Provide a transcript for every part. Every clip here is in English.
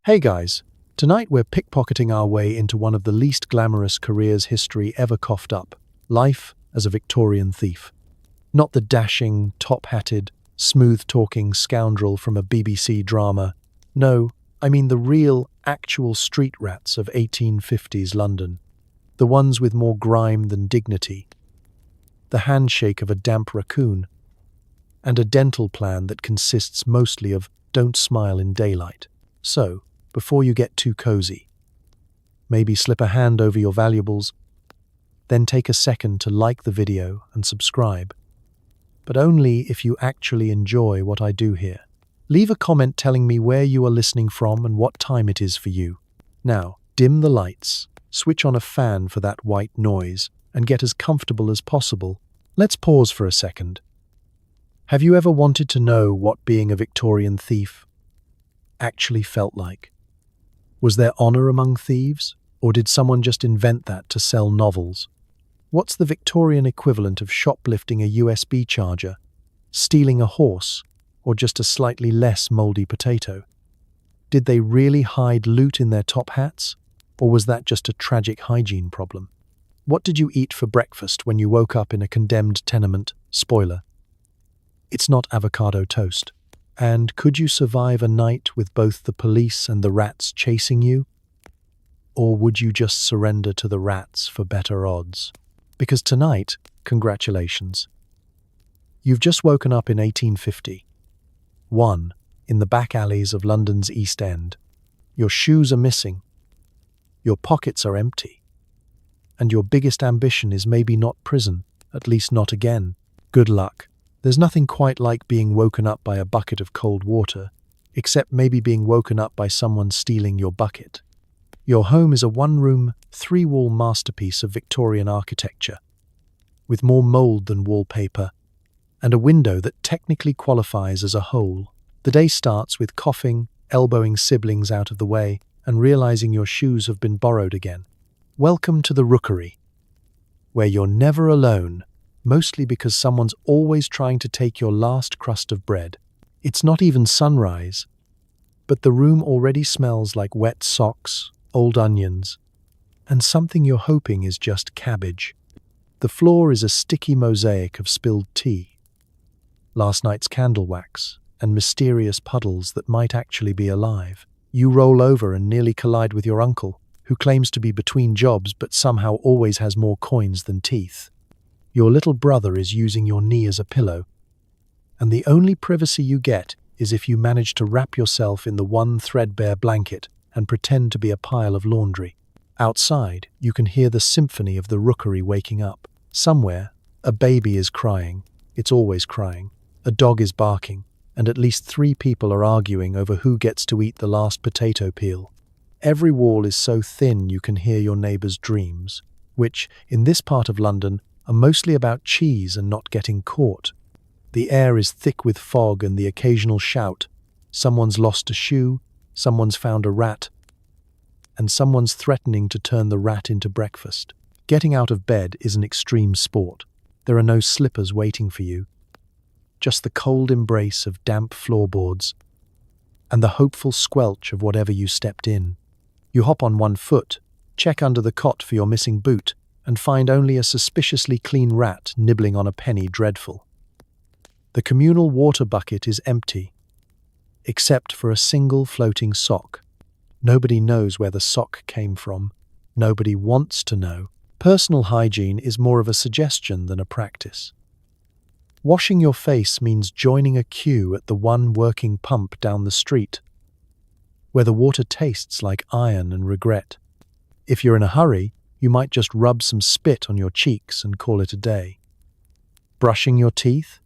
Hey guys, tonight we're pickpocketing our way into one of the least glamorous careers history ever coughed up, life as a Victorian thief. Not the dashing, top-hatted, smooth-talking scoundrel from a BBC drama. No, I mean the real, actual street rats of 1850s London. The ones with more grime than dignity. The handshake of a damp raccoon. And a dental plan that consists mostly of don't smile in daylight. So, before you get too cozy, maybe slip a hand over your valuables, then take a second to like the video and subscribe. But only if you actually enjoy what I do here. Leave a comment telling me where you are listening from and what time it is for you. Now, dim the lights, switch on a fan for that white noise, and get as comfortable as possible. Let's pause for a second. Have you ever wanted to know what being a Victorian thief actually felt like? Was there honor among thieves, or did someone just invent that to sell novels? What's the Victorian equivalent of shoplifting a USB charger, stealing a horse, or just a slightly less moldy potato? Did they really hide loot in their top hats, or was that just a tragic hygiene problem? What did you eat for breakfast when you woke up in a condemned tenement? Spoiler: it's not avocado toast. And could you survive a night with both the police and the rats chasing you? Or would you just surrender to the rats for better odds? Because tonight, congratulations. You've just woken up in 1850. One, in the back alleys of London's East End. Your shoes are missing. Your pockets are empty. And your biggest ambition is maybe not prison, at least not again. Good luck. There's nothing quite like being woken up by a bucket of cold water, except maybe being woken up by someone stealing your bucket. Your home is a one-room, three-wall masterpiece of Victorian architecture, with more mold than wallpaper, and a window that technically qualifies as a hole. The day starts with coughing, elbowing siblings out of the way, and realizing your shoes have been borrowed again. Welcome to the rookery, where you're never alone, mostly because someone's always trying to take your last crust of bread. It's not even sunrise, but the room already smells like wet socks, old onions, and something you're hoping is just cabbage. The floor is a sticky mosaic of spilled tea, last night's candle wax, and mysterious puddles that might actually be alive. You roll over and nearly collide with your uncle, who claims to be between jobs but somehow always has more coins than teeth. Your little brother is using your knee as a pillow, and the only privacy you get is if you manage to wrap yourself in the one threadbare blanket and pretend to be a pile of laundry. Outside, you can hear the symphony of the rookery waking up. Somewhere, a baby is crying. It's always crying. A dog is barking, and at least 3 people are arguing over who gets to eat the last potato peel. Every wall is so thin you can hear your neighbour's dreams, which, in this part of London, are mostly about cheese and not getting caught. The air is thick with fog and the occasional shout, someone's lost a shoe, someone's found a rat, and someone's threatening to turn the rat into breakfast. Getting out of bed is an extreme sport. There are no slippers waiting for you, just the cold embrace of damp floorboards and the hopeful squelch of whatever you stepped in. You hop on one foot, check under the cot for your missing boot, and find only a suspiciously clean rat nibbling on a penny dreadful. The communal water bucket is empty, except for a single floating sock. Nobody knows where the sock came from. Nobody wants to know. Personal hygiene is more of a suggestion than a practice. Washing your face means joining a queue at the one working pump down the street, where the water tastes like iron and regret. If you're in a hurry, you might just rub some spit on your cheeks and call it a day. Brushing your teeth?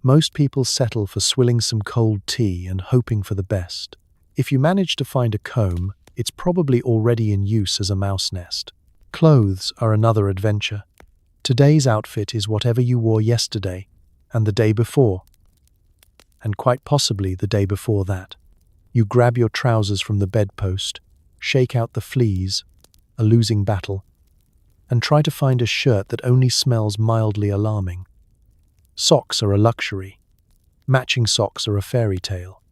Most people settle for swilling some cold tea and hoping for the best. If you manage to find a comb, it's probably already in use as a mouse nest. Clothes are another adventure. Today's outfit is whatever you wore yesterday, and the day before, and quite possibly the day before that. You grab your trousers from the bedpost, shake out the fleas, a losing battle, and try to find a shirt that only smells mildly alarming. Socks are a luxury. Matching socks are a fairy tale.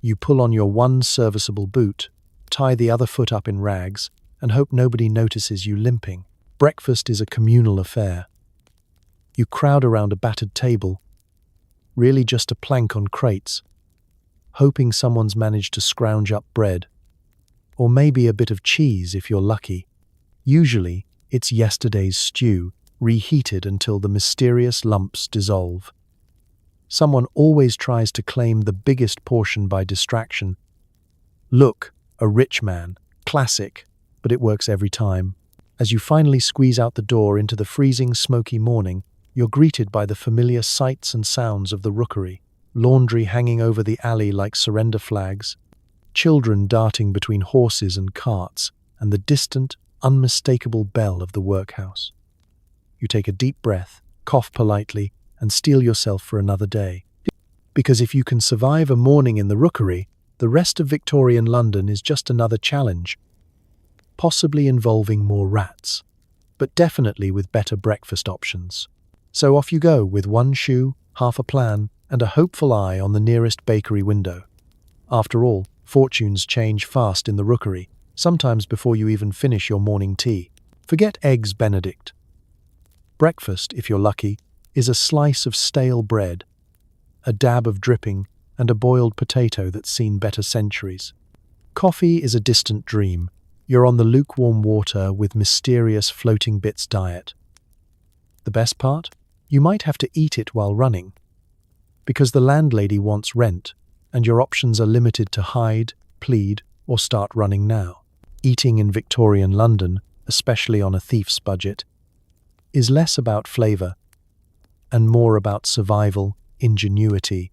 You pull on your one serviceable boot, tie the other foot up in rags, and hope nobody notices you limping. Breakfast is a communal affair. You crowd around a battered table, really just a plank on crates, hoping someone's managed to scrounge up bread, or maybe a bit of cheese if you're lucky. Usually, it's yesterday's stew, reheated until the mysterious lumps dissolve. Someone always tries to claim the biggest portion by distraction. Look, a rich man. Classic, but it works every time. As you finally squeeze out the door into the freezing, smoky morning, you're greeted by the familiar sights and sounds of the rookery. Laundry hanging over the alley like surrender flags, children darting between horses and carts, and the distant, unmistakable bell of the workhouse. You take a deep breath, cough politely, and steel yourself for another day. Because if you can survive a morning in the rookery, the rest of Victorian London is just another challenge, possibly involving more rats, but definitely with better breakfast options. So off you go with one shoe, half a plan, and a hopeful eye on the nearest bakery window. After all, fortunes change fast in the rookery, sometimes before you even finish your morning tea. Forget eggs Benedict. Breakfast, if you're lucky, is a slice of stale bread, a dab of dripping, and a boiled potato that's seen better centuries. Coffee is a distant dream. You're on the lukewarm water with mysterious floating bits diet. The best part? You might have to eat it while running, because the landlady wants rent, and your options are limited to hide, plead, or start running now. Eating in Victorian London, especially on a thief's budget, is less about flavour and more about survival, ingenuity,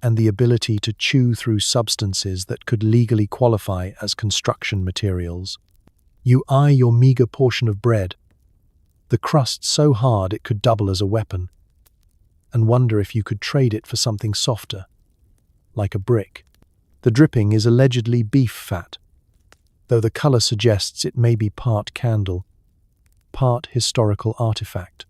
and the ability to chew through substances that could legally qualify as construction materials. You eye your meagre portion of bread, the crust so hard it could double as a weapon, and wonder if you could trade it for something softer, like a brick. The dripping is allegedly beef fat, though the colour suggests it may be part candle, part historical artifact.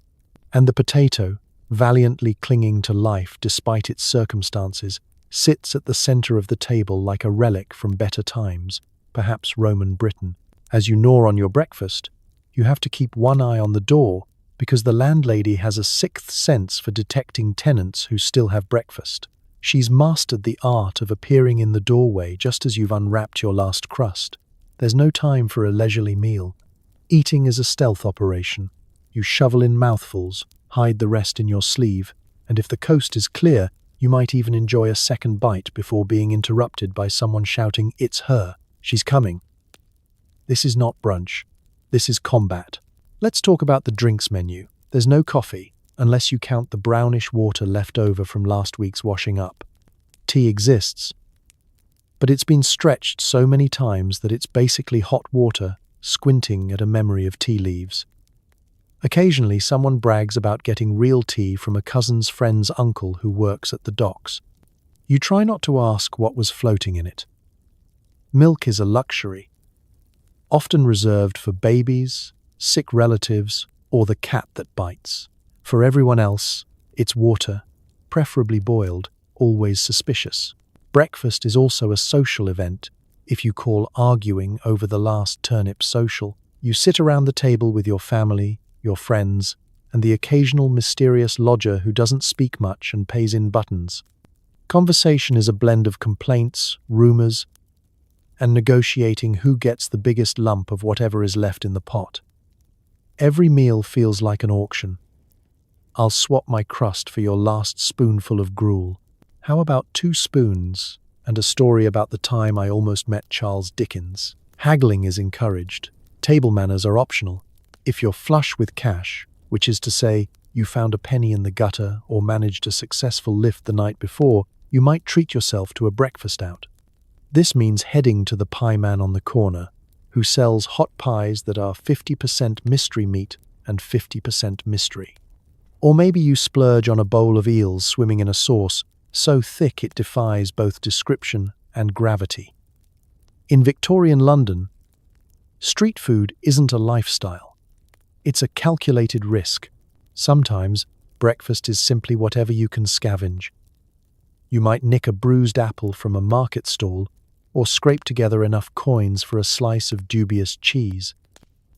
And the potato, valiantly clinging to life despite its circumstances, sits at the centre of the table like a relic from better times, perhaps Roman Britain. As you gnaw on your breakfast, you have to keep one eye on the door because the landlady has a sixth sense for detecting tenants who still have breakfast. She's mastered the art of appearing in the doorway just as you've unwrapped your last crust. There's no time for a leisurely meal. Eating is a stealth operation. You shovel in mouthfuls, hide the rest in your sleeve, and if the coast is clear, you might even enjoy a second bite before being interrupted by someone shouting, "It's her, she's coming." This is not brunch. This is combat. Let's talk about the drinks menu. There's no coffee, unless you count the brownish water left over from last week's washing up. Tea exists, but it's been stretched so many times that it's basically hot water squinting at a memory of tea leaves. Occasionally, someone brags about getting real tea from a cousin's friend's uncle who works at the docks. You try not to ask what was floating in it. Milk is a luxury, often reserved for babies, sick relatives, or the cat that bites. For everyone else, it's water, preferably boiled, always suspicious. Breakfast is also a social event, if you call arguing over the last turnip social. You sit around the table with your family, your friends, and the occasional mysterious lodger who doesn't speak much and pays in buttons. Conversation is a blend of complaints, rumours, and negotiating who gets the biggest lump of whatever is left in the pot. Every meal feels like an auction. I'll swap my crust for your last spoonful of gruel. How about 2 spoons and a story about the time I almost met Charles Dickens? Haggling is encouraged. Table manners are optional. If you're flush with cash, which is to say you found a penny in the gutter or managed a successful lift the night before, you might treat yourself to a breakfast out. This means heading to the pie man on the corner, who sells hot pies that are 50% mystery meat and 50% mystery. Or maybe you splurge on a bowl of eels swimming in a sauce so thick it defies both description and gravity. In Victorian London, street food isn't a lifestyle. It's a calculated risk. Sometimes, breakfast is simply whatever you can scavenge. You might nick a bruised apple from a market stall or scrape together enough coins for a slice of dubious cheese.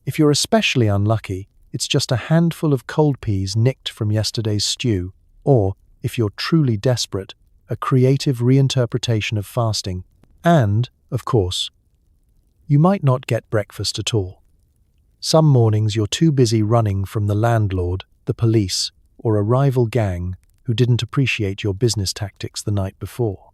If you're especially unlucky, it's just a handful of cold peas nicked from yesterday's stew, or, if you're truly desperate, a creative reinterpretation of fasting. And, of course, you might not get breakfast at all. Some mornings you're too busy running from the landlord, the police, or a rival gang who didn't appreciate your business tactics the night before.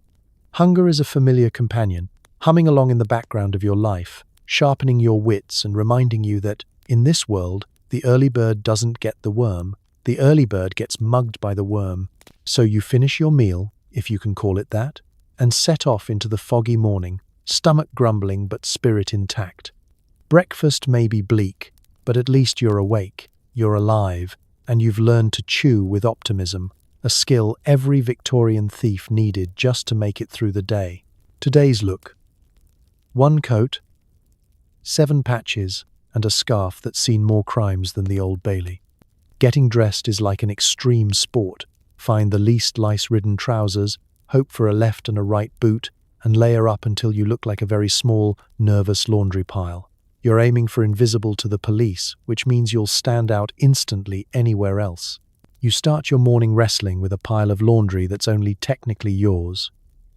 Hunger is a familiar companion, humming along in the background of your life, sharpening your wits and reminding you that, in this world, the early bird doesn't get the worm, the early bird gets mugged by the worm. So you finish your meal, if you can call it that, and set off into the foggy morning, stomach grumbling but spirit intact. Breakfast may be bleak, but at least you're awake, you're alive, and you've learned to chew with optimism, a skill every Victorian thief needed just to make it through the day. Today's look: 1 coat, 7 patches, and a scarf that's seen more crimes than the Old Bailey. Getting dressed is like an extreme sport. Find the least lice-ridden trousers, hope for a left and a right boot, and layer up until you look like a very small, nervous laundry pile. You're aiming for invisible to the police, which means you'll stand out instantly anywhere else. You start your morning wrestling with a pile of laundry that's only technically yours.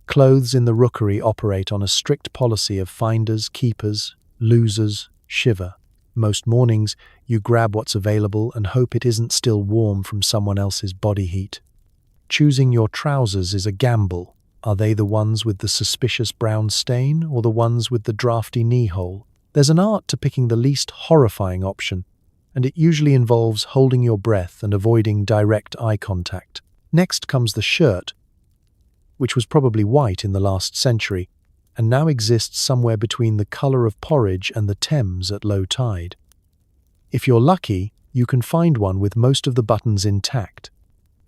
Clothes in the rookery operate on a strict policy of finders, keepers, losers, shiver. Most mornings, you grab what's available and hope it isn't still warm from someone else's body heat. Choosing your trousers is a gamble. Are they the ones with the suspicious brown stain or the ones with the drafty knee hole? There's an art to picking the least horrifying option, and it usually involves holding your breath and avoiding direct eye contact. Next comes the shirt, which was probably white in the last century, and now exists somewhere between the colour of porridge and the Thames at low tide. If you're lucky, you can find one with most of the buttons intact.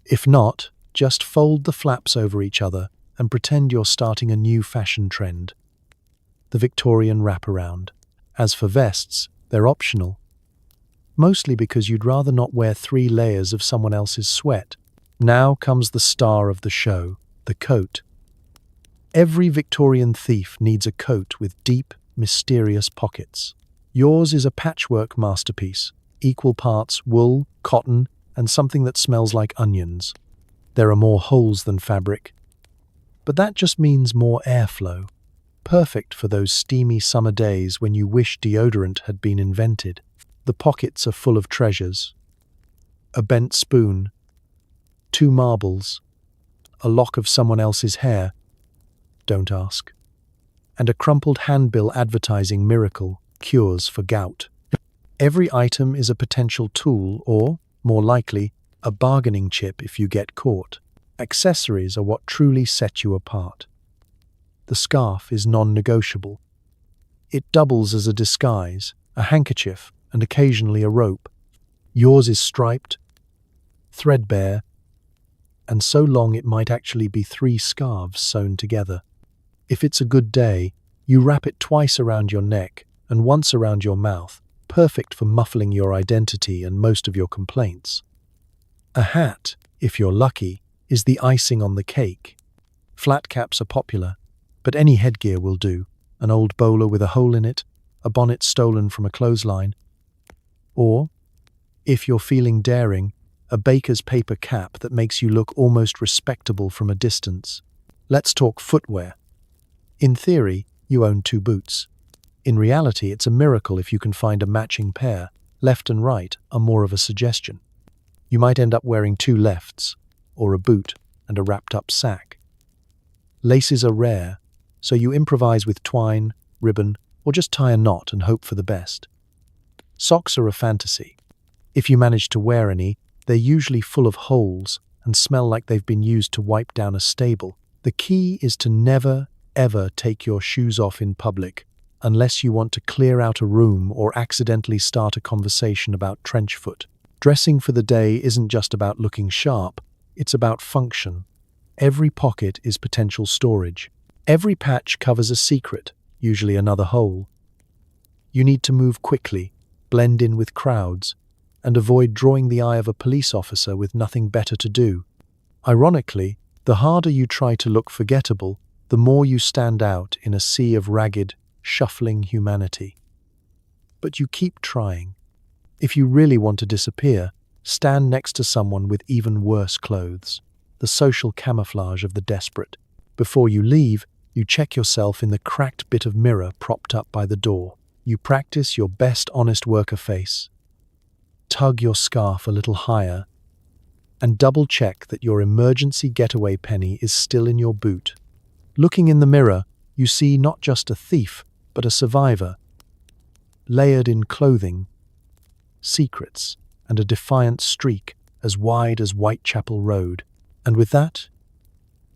If not, just fold the flaps over each other and pretend you're starting a new fashion trend. The Victorian wraparound. As for vests, they're optional, mostly because you'd rather not wear 3 layers of someone else's sweat. Now comes the star of the show, the coat. Every Victorian thief needs a coat with deep, mysterious pockets. Yours is a patchwork masterpiece, equal parts wool, cotton, and something that smells like onions. There are more holes than fabric, but that just means more airflow. Perfect for those steamy summer days when you wish deodorant had been invented. The pockets are full of treasures. A bent spoon, 2 marbles, a lock of someone else's hair, don't ask, and a crumpled handbill advertising miracle cures for gout. Every item is a potential tool or, more likely, a bargaining chip if you get caught. Accessories are what truly set you apart. The scarf is non-negotiable. It doubles as a disguise, a handkerchief, and occasionally a rope. Yours is striped, threadbare, and so long it might actually be 3 scarves sewn together. If it's a good day, you wrap it twice around your neck and once around your mouth, perfect for muffling your identity and most of your complaints. A hat, if you're lucky, is the icing on the cake. Flat caps are popular, but any headgear will do. An old bowler with a hole in it, a bonnet stolen from a clothesline. Or, if you're feeling daring, a baker's paper cap that makes you look almost respectable from a distance. Let's talk footwear. In theory, you own 2 boots. In reality, it's a miracle if you can find a matching pair. Left and right are more of a suggestion. You might end up wearing 2 lefts, or a boot and a wrapped-up sack. Laces are rare, so you improvise with twine, ribbon, or just tie a knot and hope for the best. Socks are a fantasy. If you manage to wear any, they're usually full of holes and smell like they've been used to wipe down a stable. The key is to never, ever take your shoes off in public, unless you want to clear out a room or accidentally start a conversation about trench foot. Dressing for the day isn't just about looking sharp, it's about function. Every pocket is potential storage. Every patch covers a secret, usually another hole. You need to move quickly, blend in with crowds, and avoid drawing the eye of a police officer with nothing better to do. Ironically, The harder you try to look forgettable, the more you stand out in a sea of ragged, shuffling humanity. But you keep trying. If you really want to disappear, stand next to someone with even worse clothes, the social camouflage of the desperate. Before you leave, you check yourself in the cracked bit of mirror propped up by the door. You practice your best honest worker face. Tug your scarf a little higher and double-check that your emergency getaway penny is still in your boot. Looking in the mirror, you see not just a thief, but a survivor, layered in clothing, secrets, and a defiant streak as wide as Whitechapel Road. And with that,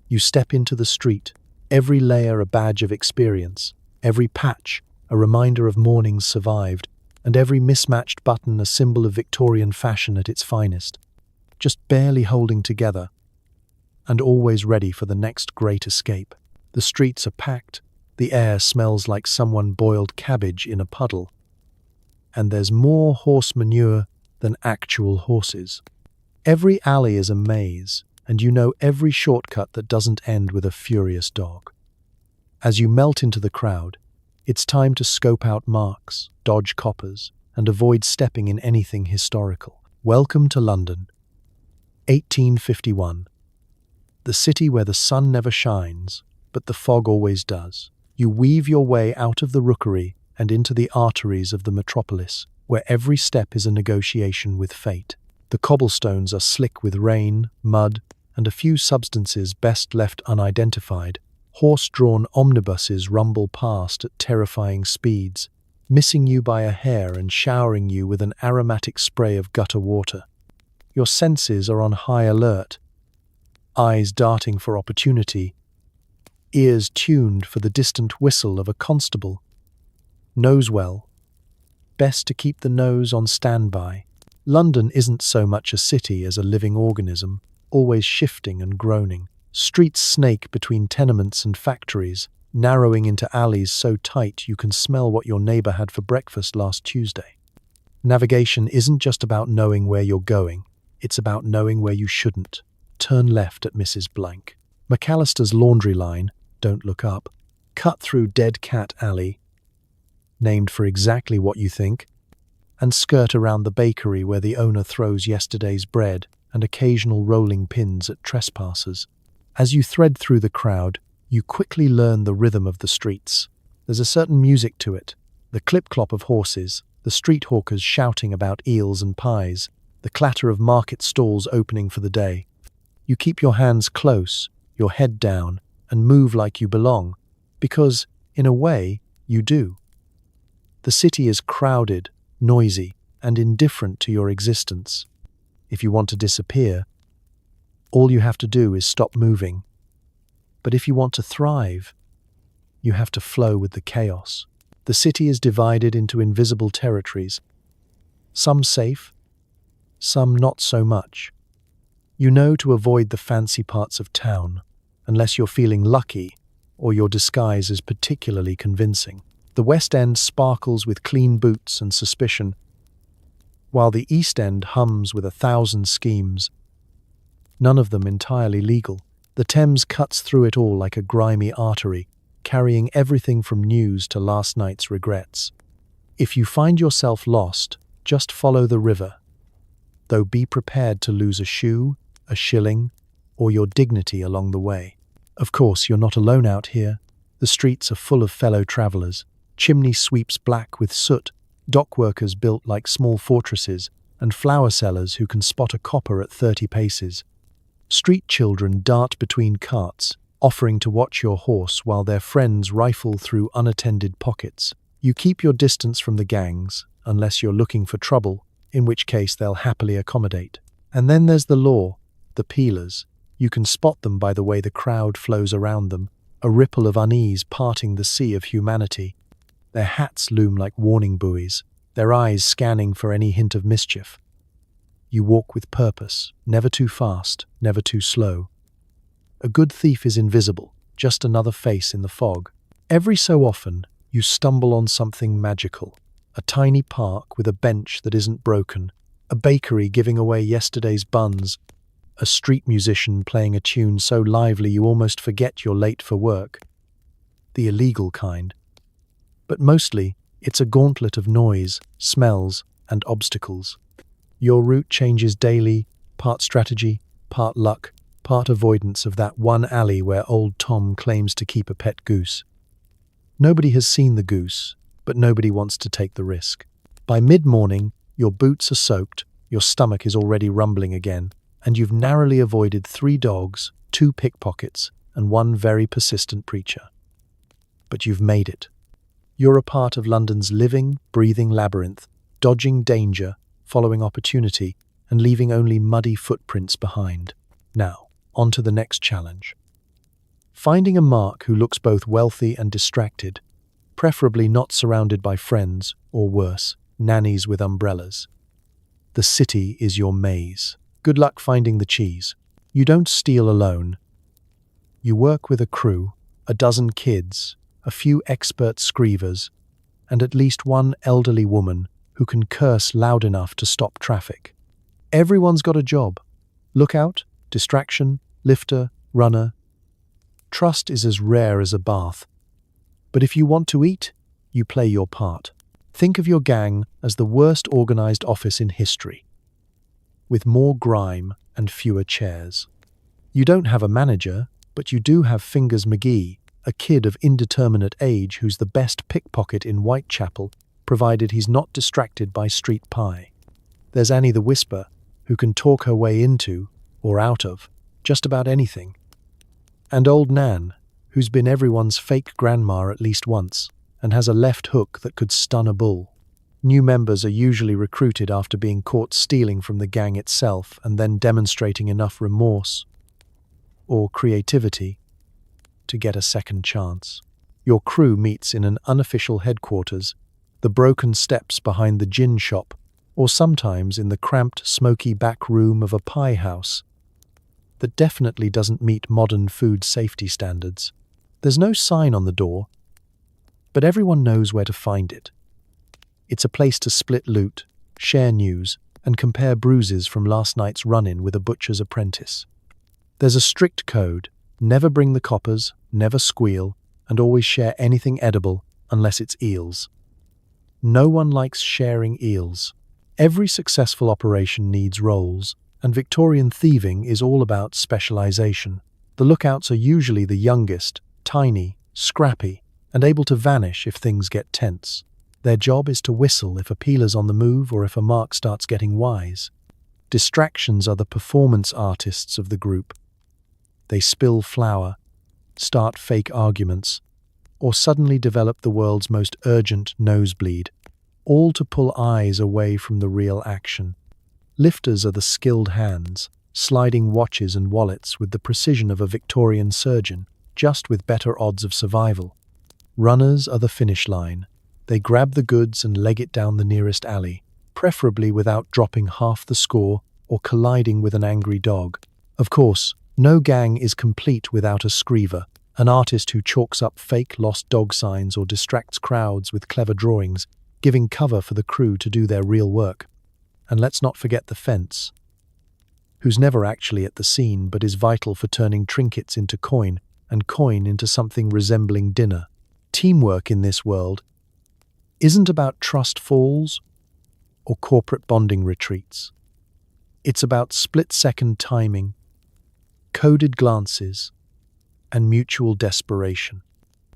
you step into the street, every layer a badge of experience, every patch a reminder of mornings survived, and every mismatched button a symbol of Victorian fashion at its finest, just barely holding together, and always ready for the next great escape. The streets are packed, the air smells like someone boiled cabbage in a puddle, and there's more horse manure than actual horses. Every alley is a maze, and you know every shortcut that doesn't end with a furious dog. As you melt into the crowd, it's time to scope out marks, dodge coppers, and avoid stepping in anything historical. Welcome to London, 1851. The city where the sun never shines, but the fog always does. You weave your way out of the rookery and into the arteries of the metropolis, where every step is a negotiation with fate. The cobblestones are slick with rain, mud, and a few substances best left unidentified. Horse-drawn omnibuses rumble past at terrifying speeds, missing you by a hair and showering you with an aromatic spray of gutter water. Your senses are on high alert, eyes darting for opportunity, ears tuned for the distant whistle of a constable. Knows well. Best to keep the nose on standby. London isn't so much a city as a living organism, always shifting and groaning. Streets snake between tenements and factories, narrowing into alleys so tight you can smell what your neighbor had for breakfast last Tuesday. Navigation isn't just about knowing where you're going, it's about knowing where you shouldn't. Turn left at Mrs. Blank. McAllister's laundry line, don't look up. Cut through Dead Cat Alley, named for exactly what you think, and skirt around the bakery where the owner throws yesterday's bread and occasional rolling pins at trespassers. As you thread through the crowd, you quickly learn the rhythm of the streets. There's a certain music to it, the clip-clop of horses, the street hawkers shouting about eels and pies, the clatter of market stalls opening for the day. You keep your hands close, your head down, and move like you belong, because, in a way, you do. The city is crowded, noisy, and indifferent to your existence. If you want to disappear, all you have to do is stop moving. But if you want to thrive, you have to flow with the chaos. The city is divided into invisible territories, some safe, some not so much. You know to avoid the fancy parts of town, unless you're feeling lucky or your disguise is particularly convincing. The West End sparkles with clean boots and suspicion, while the East End hums with 1,000 schemes, none of them entirely legal. The Thames cuts through it all like a grimy artery, carrying everything from news to last night's regrets. If you find yourself lost, just follow the river, though be prepared to lose a shoe, a shilling, or your dignity along the way. Of course, you're not alone out here. The streets are full of fellow travelers, chimney sweeps black with soot, dock workers built like small fortresses, and flower sellers who can spot a copper at 30 paces. Street children dart between carts, offering to watch your horse while their friends rifle through unattended pockets. You keep your distance from the gangs, unless you're looking for trouble, in which case they'll happily accommodate. And then there's the law, the peelers. You can spot them by the way the crowd flows around them, a ripple of unease parting the sea of humanity. Their hats loom like warning buoys, their eyes scanning for any hint of mischief. You walk with purpose, never too fast, never too slow. A good thief is invisible, just another face in the fog. Every so often, you stumble on something magical. A tiny park with a bench that isn't broken, a bakery giving away yesterday's buns, a street musician playing a tune so lively you almost forget you're late for work. The illegal kind. But mostly, it's a gauntlet of noise, smells, and obstacles. Your route changes daily, part strategy, part luck, part avoidance of that one alley where old Tom claims to keep a pet goose. Nobody has seen the goose, but nobody wants to take the risk. By mid-morning, your boots are soaked, your stomach is already rumbling again, and you've narrowly avoided 3 dogs, 2 pickpockets, and 1 very persistent preacher. But you've made it. You're a part of London's living, breathing labyrinth, dodging danger, following opportunity, and leaving only muddy footprints behind. Now, on to the next challenge. Finding a mark who looks both wealthy and distracted, preferably not surrounded by friends, or worse, nannies with umbrellas. The city is your maze. Good luck finding the cheese. You don't steal alone. You work with a crew, a dozen kids, a few expert screevers, and at least 1 elderly woman who can curse loud enough to stop traffic. Everyone's got a job. Lookout, distraction, lifter, runner. Trust is as rare as a bath. But if you want to eat, you play your part. Think of your gang as the worst organized office in history, with more grime and fewer chairs. You don't have a manager, but you do have Fingers McGee, a kid of indeterminate age who's the best pickpocket in Whitechapel, provided he's not distracted by street pie. There's Annie the Whisper, who can talk her way into, or out of, just about anything. And old Nan, who's been everyone's fake grandma at least once, and has a left hook that could stun a bull. New members are usually recruited after being caught stealing from the gang itself and then demonstrating enough remorse or creativity to get a second chance. Your crew meets in an unofficial headquarters, the broken steps behind the gin shop, or sometimes in the cramped, smoky back room of a pie house that definitely doesn't meet modern food safety standards. There's no sign on the door, but everyone knows where to find it. It's a place to split loot, share news, and compare bruises from last night's run-in with a butcher's apprentice. There's a strict code: never bring the coppers, never squeal, and always share anything edible unless it's eels. No one likes sharing eels. Every successful operation needs roles, and Victorian thieving is all about specialization. The lookouts are usually the youngest, tiny, scrappy, and able to vanish if things get tense. Their job is to whistle if a peeler's on the move or if a mark starts getting wise. Distractions are the performance artists of the group. They spill flour, start fake arguments, or suddenly develop the world's most urgent nosebleed, all to pull eyes away from the real action. Lifters are the skilled hands, sliding watches and wallets with the precision of a Victorian surgeon, just with better odds of survival. Runners are the finish line. They grab the goods and leg it down the nearest alley, preferably without dropping half the score or colliding with an angry dog. Of course, no gang is complete without a screever, an artist who chalks up fake lost dog signs or distracts crowds with clever drawings, giving cover for the crew to do their real work. And let's not forget the fence, who's never actually at the scene but is vital for turning trinkets into coin and coin into something resembling dinner. Teamwork in this world isn't about trust falls or corporate bonding retreats. It's about split-second timing, coded glances, and mutual desperation.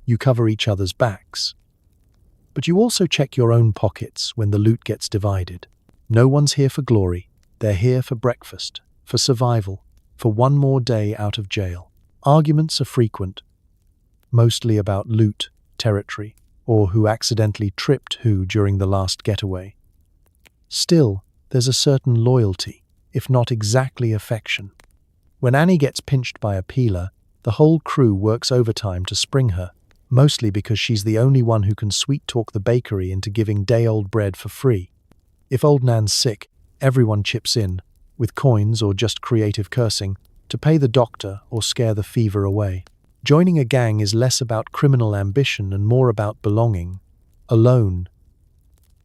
You cover each other's backs, but you also check your own pockets when the loot gets divided. No one's here for glory. They're here for breakfast, for survival, for one more day out of jail. Arguments are frequent, mostly about loot, territory, or who accidentally tripped who during the last getaway. Still, there's a certain loyalty, if not exactly affection. When Annie gets pinched by a peeler, the whole crew works overtime to spring her, mostly because she's the only one who can sweet-talk the bakery into giving day-old bread for free. If old Nan's sick, everyone chips in, with coins or just creative cursing, to pay the doctor or scare the fever away. Joining a gang is less about criminal ambition and more about belonging. Alone,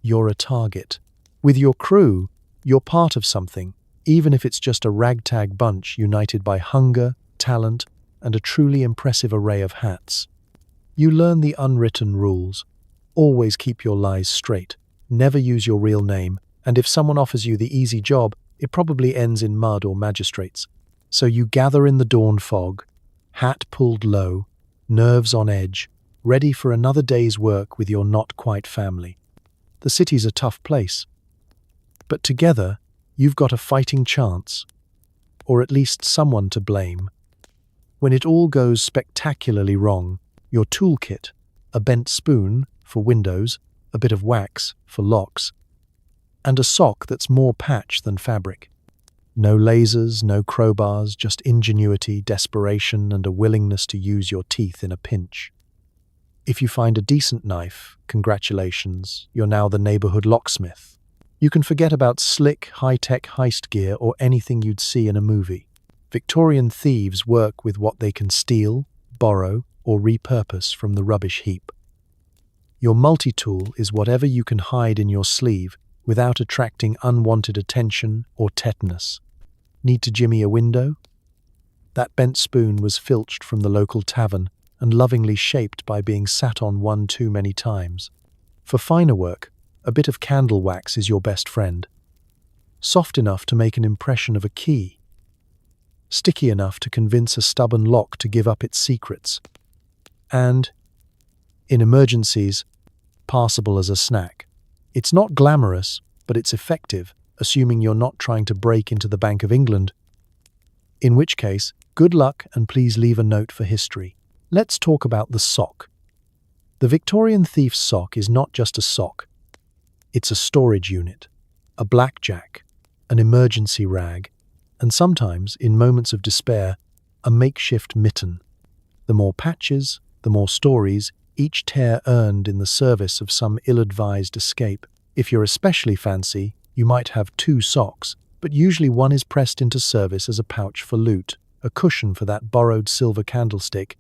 you're a target. With your crew, you're part of something, even if it's just a ragtag bunch united by hunger, talent, and a truly impressive array of hats. You learn the unwritten rules. Always keep your lies straight. Never use your real name, and if someone offers you the easy job, it probably ends in mud or magistrates. So you gather in the dawn fog, hat pulled low, nerves on edge, ready for another day's work with your not-quite family. The city's a tough place, but together, you've got a fighting chance, or at least someone to blame. When it all goes spectacularly wrong, your toolkit, a bent spoon for windows, a bit of wax for locks, and a sock that's more patch than fabric. No lasers, no crowbars, just ingenuity, desperation, and a willingness to use your teeth in a pinch. If you find a decent knife, congratulations, you're now the neighborhood locksmith. You can forget about slick, high-tech heist gear or anything you'd see in a movie. Victorian thieves work with what they can steal, borrow, or repurpose from the rubbish heap. Your multi-tool is whatever you can hide in your sleeve without attracting unwanted attention or tetanus. Need to jimmy a window? That bent spoon was filched from the local tavern and lovingly shaped by being sat on one too many times. For finer work, a bit of candle wax is your best friend. Soft enough to make an impression of a key. Sticky enough to convince a stubborn lock to give up its secrets. And, in emergencies, passable as a snack. It's not glamorous, but it's effective, assuming you're not trying to break into the Bank of England. In which case, good luck and please leave a note for history. Let's talk about the sock. The Victorian thief's sock is not just a sock. It's a storage unit, a blackjack, an emergency rag, and sometimes, in moments of despair, a makeshift mitten. The more patches, the more stories, each tear earned in the service of some ill-advised escape. If you're especially fancy, you might have two socks, but usually one is pressed into service as a pouch for loot, a cushion for that borrowed silver candlestick,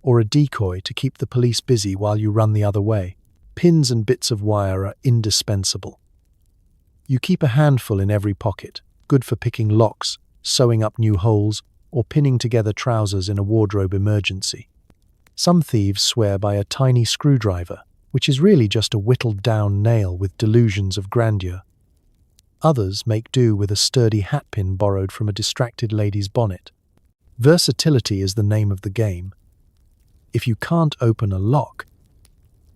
or a decoy to keep the police busy while you run the other way. Pins and bits of wire are indispensable. You keep a handful in every pocket, good for picking locks, sewing up new holes, or pinning together trousers in a wardrobe emergency. Some thieves swear by a tiny screwdriver, which is really just a whittled-down nail with delusions of grandeur. Others make do with a sturdy hatpin borrowed from a distracted lady's bonnet. Versatility is the name of the game. If you can't open a lock,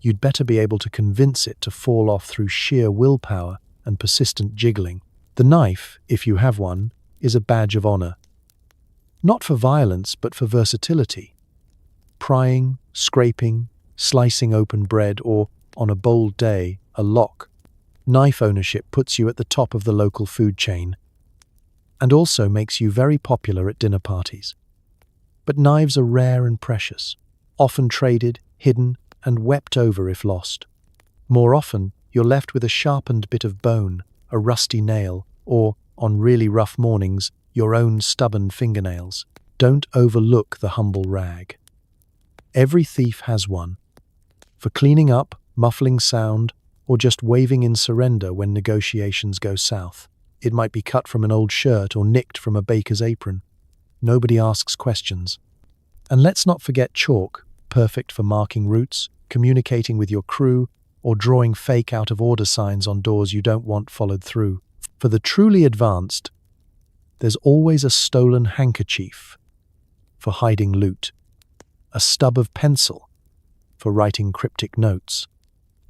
you'd better be able to convince it to fall off through sheer willpower and persistent jiggling. The knife, if you have one, is a badge of honor. Not for violence, but for versatility. Prying, scraping, slicing open bread, or, on a bold day, a lock. Knife ownership puts you at the top of the local food chain, and also makes you very popular at dinner parties. But knives are rare and precious, often traded, hidden, and wept over if lost. More often, you're left with a sharpened bit of bone, a rusty nail, or, on really rough mornings, your own stubborn fingernails. Don't overlook the humble rag. Every thief has one. For cleaning up, muffling sound, or just waving in surrender when negotiations go south. It might be cut from an old shirt or nicked from a baker's apron. Nobody asks questions. And let's not forget chalk, perfect for marking routes, communicating with your crew, or drawing fake out-of-order signs on doors you don't want followed through. For the truly advanced, there's always a stolen handkerchief for hiding loot, a stub of pencil for writing cryptic notes,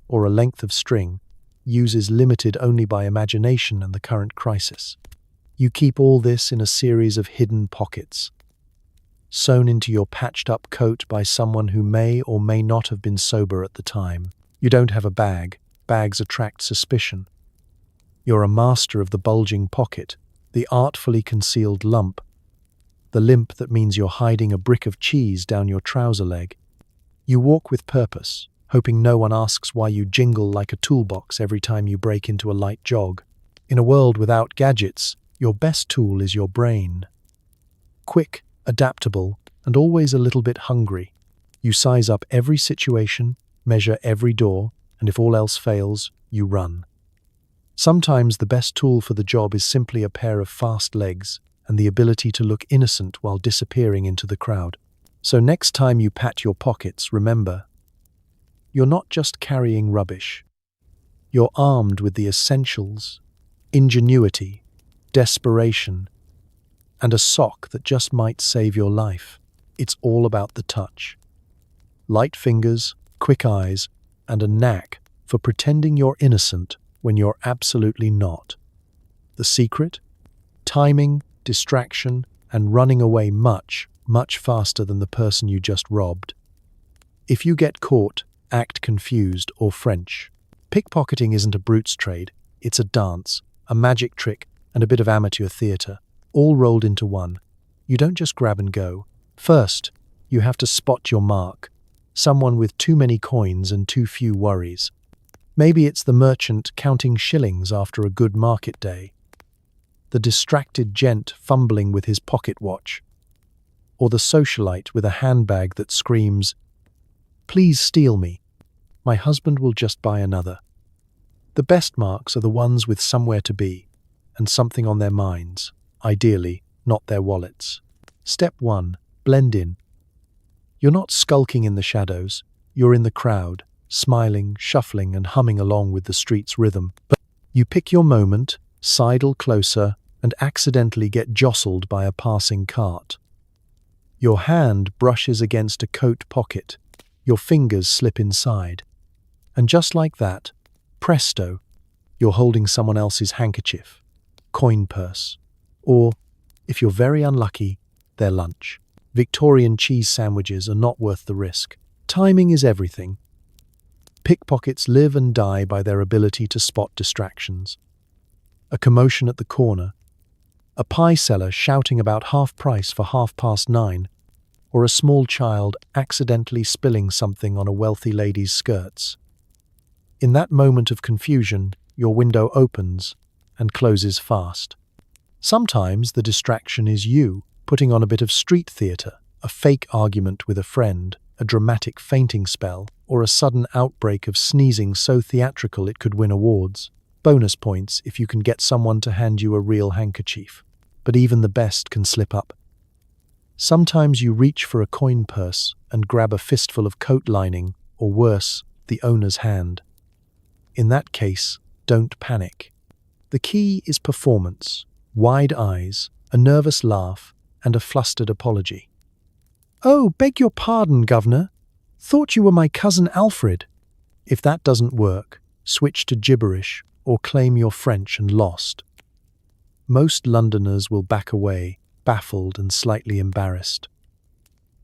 or a length of string, uses limited only by imagination and the current crisis. You keep all this in a series of hidden pockets, sewn into your patched-up coat by someone who may or may not have been sober at the time. You don't have a bag. Bags attract suspicion. You're a master of the bulging pocket, the artfully concealed lump, the limp that means you're hiding a brick of cheese down your trouser leg. You walk with purpose, hoping no one asks why you jingle like a toolbox every time you break into a light jog. In a world without gadgets, your best tool is your brain. Quick, adaptable, and always a little bit hungry. You size up every situation, measure every door, and if all else fails, you run. Sometimes the best tool for the job is simply a pair of fast legs and the ability to look innocent while disappearing into the crowd. So next time you pat your pockets, remember, you're not just carrying rubbish. You're armed with the essentials, ingenuity, desperation, and a sock that just might save your life. It's all about the touch. Light fingers, quick eyes, and a knack for pretending you're innocent when you're absolutely not. The secret? Timing, distraction, and running away much, much faster than the person you just robbed. If you get caught, act confused or French. Pickpocketing isn't a brute's trade, it's a dance, a magic trick, and a bit of amateur theatre, all rolled into one. You don't just grab and go. First, you have to spot your mark, someone with too many coins and too few worries. Maybe it's the merchant counting shillings after a good market day, the distracted gent fumbling with his pocket watch, or the socialite with a handbag that screams, "Please steal me. My husband will just buy another." The best marks are the ones with somewhere to be and something on their minds, ideally, not their wallets. Step 1. Blend in. You're not skulking in the shadows, you're in the crowd, smiling, shuffling, and humming along with the street's rhythm. But you pick your moment, sidle closer, and accidentally get jostled by a passing cart. Your hand brushes against a coat pocket, your fingers slip inside, and just like that, presto, you're holding someone else's handkerchief, coin purse, or, if you're very unlucky, their lunch. Victorian cheese sandwiches are not worth the risk. Timing is everything. Pickpockets live and die by their ability to spot distractions. A commotion at the corner, a pie seller shouting about half price for 9:30, or a small child accidentally spilling something on a wealthy lady's skirts. In that moment of confusion, your window opens and closes fast. Sometimes the distraction is you putting on a bit of street theatre, a fake argument with a friend, a dramatic fainting spell, or a sudden outbreak of sneezing so theatrical it could win awards. Bonus points if you can get someone to hand you a real handkerchief. But even the best can slip up. Sometimes you reach for a coin purse and grab a fistful of coat lining, or worse, the owner's hand. In that case, don't panic. The key is performance, wide eyes, a nervous laugh, and a flustered apology. "Oh, beg your pardon, governor. Thought you were my cousin Alfred." If that doesn't work, switch to gibberish or claim you're French and lost. Most Londoners will back away, baffled and slightly embarrassed.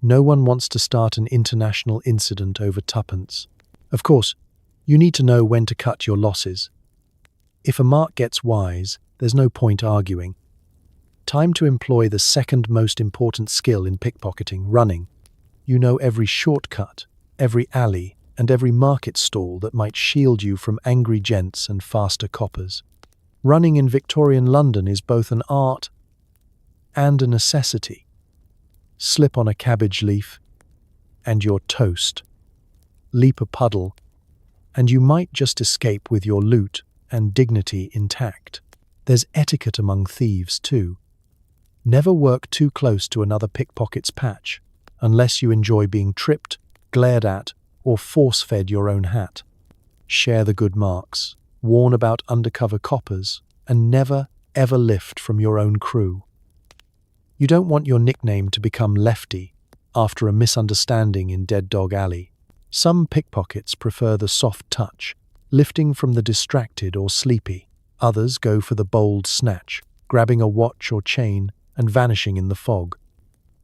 No one wants to start an international incident over tuppence. Of course, you need to know when to cut your losses. If a mark gets wise, there's no point arguing. Time to employ the second most important skill in pickpocketing, running. You know every shortcut, every alley, and every market stall that might shield you from angry gents and faster coppers. Running in Victorian London is both an art and a necessity. Slip on a cabbage leaf, and you're toast. Leap a puddle, and you might just escape with your loot and dignity intact. There's etiquette among thieves, too. Never work too close to another pickpocket's patch, unless you enjoy being tripped, glared at, or force-fed your own hat. Share the good marks, warn about undercover coppers, and never, ever lift from your own crew. You don't want your nickname to become Lefty after a misunderstanding in Dead Dog Alley. Some pickpockets prefer the soft touch, lifting from the distracted or sleepy. Others go for the bold snatch, grabbing a watch or chain and vanishing in the fog.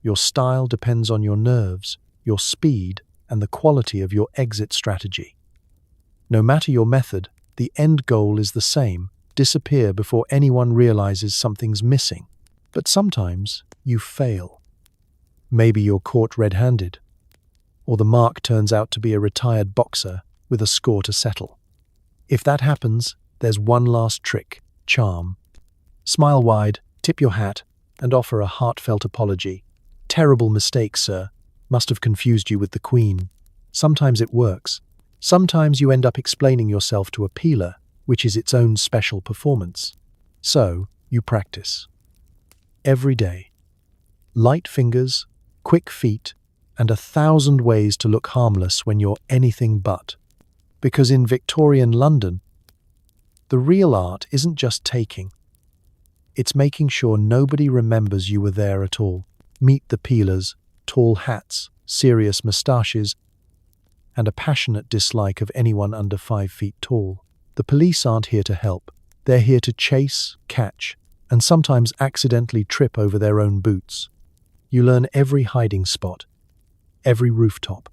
Your style depends on your nerves, your speed, and the quality of your exit strategy. No matter your method, the end goal is the same: disappear before anyone realizes something's missing. But sometimes you fail. Maybe you're caught red-handed, or the mark turns out to be a retired boxer with a score to settle. If that happens, there's one last trick: charm. Smile wide, tip your hat, and offer a heartfelt apology. "Terrible mistake, sir. Must have confused you with the Queen." Sometimes it works. Sometimes you end up explaining yourself to a peeler, which is its own special performance. So, you practice. Every day. Light fingers, quick feet, and 1,000 ways to look harmless when you're anything but. Because in Victorian London, the real art isn't just taking. It's making sure nobody remembers you were there at all. Meet the peelers, tall hats, serious moustaches, and a passionate dislike of anyone under 5 feet tall. The police aren't here to help. They're here to chase, catch, and sometimes accidentally trip over their own boots. You learn every hiding spot, every rooftop,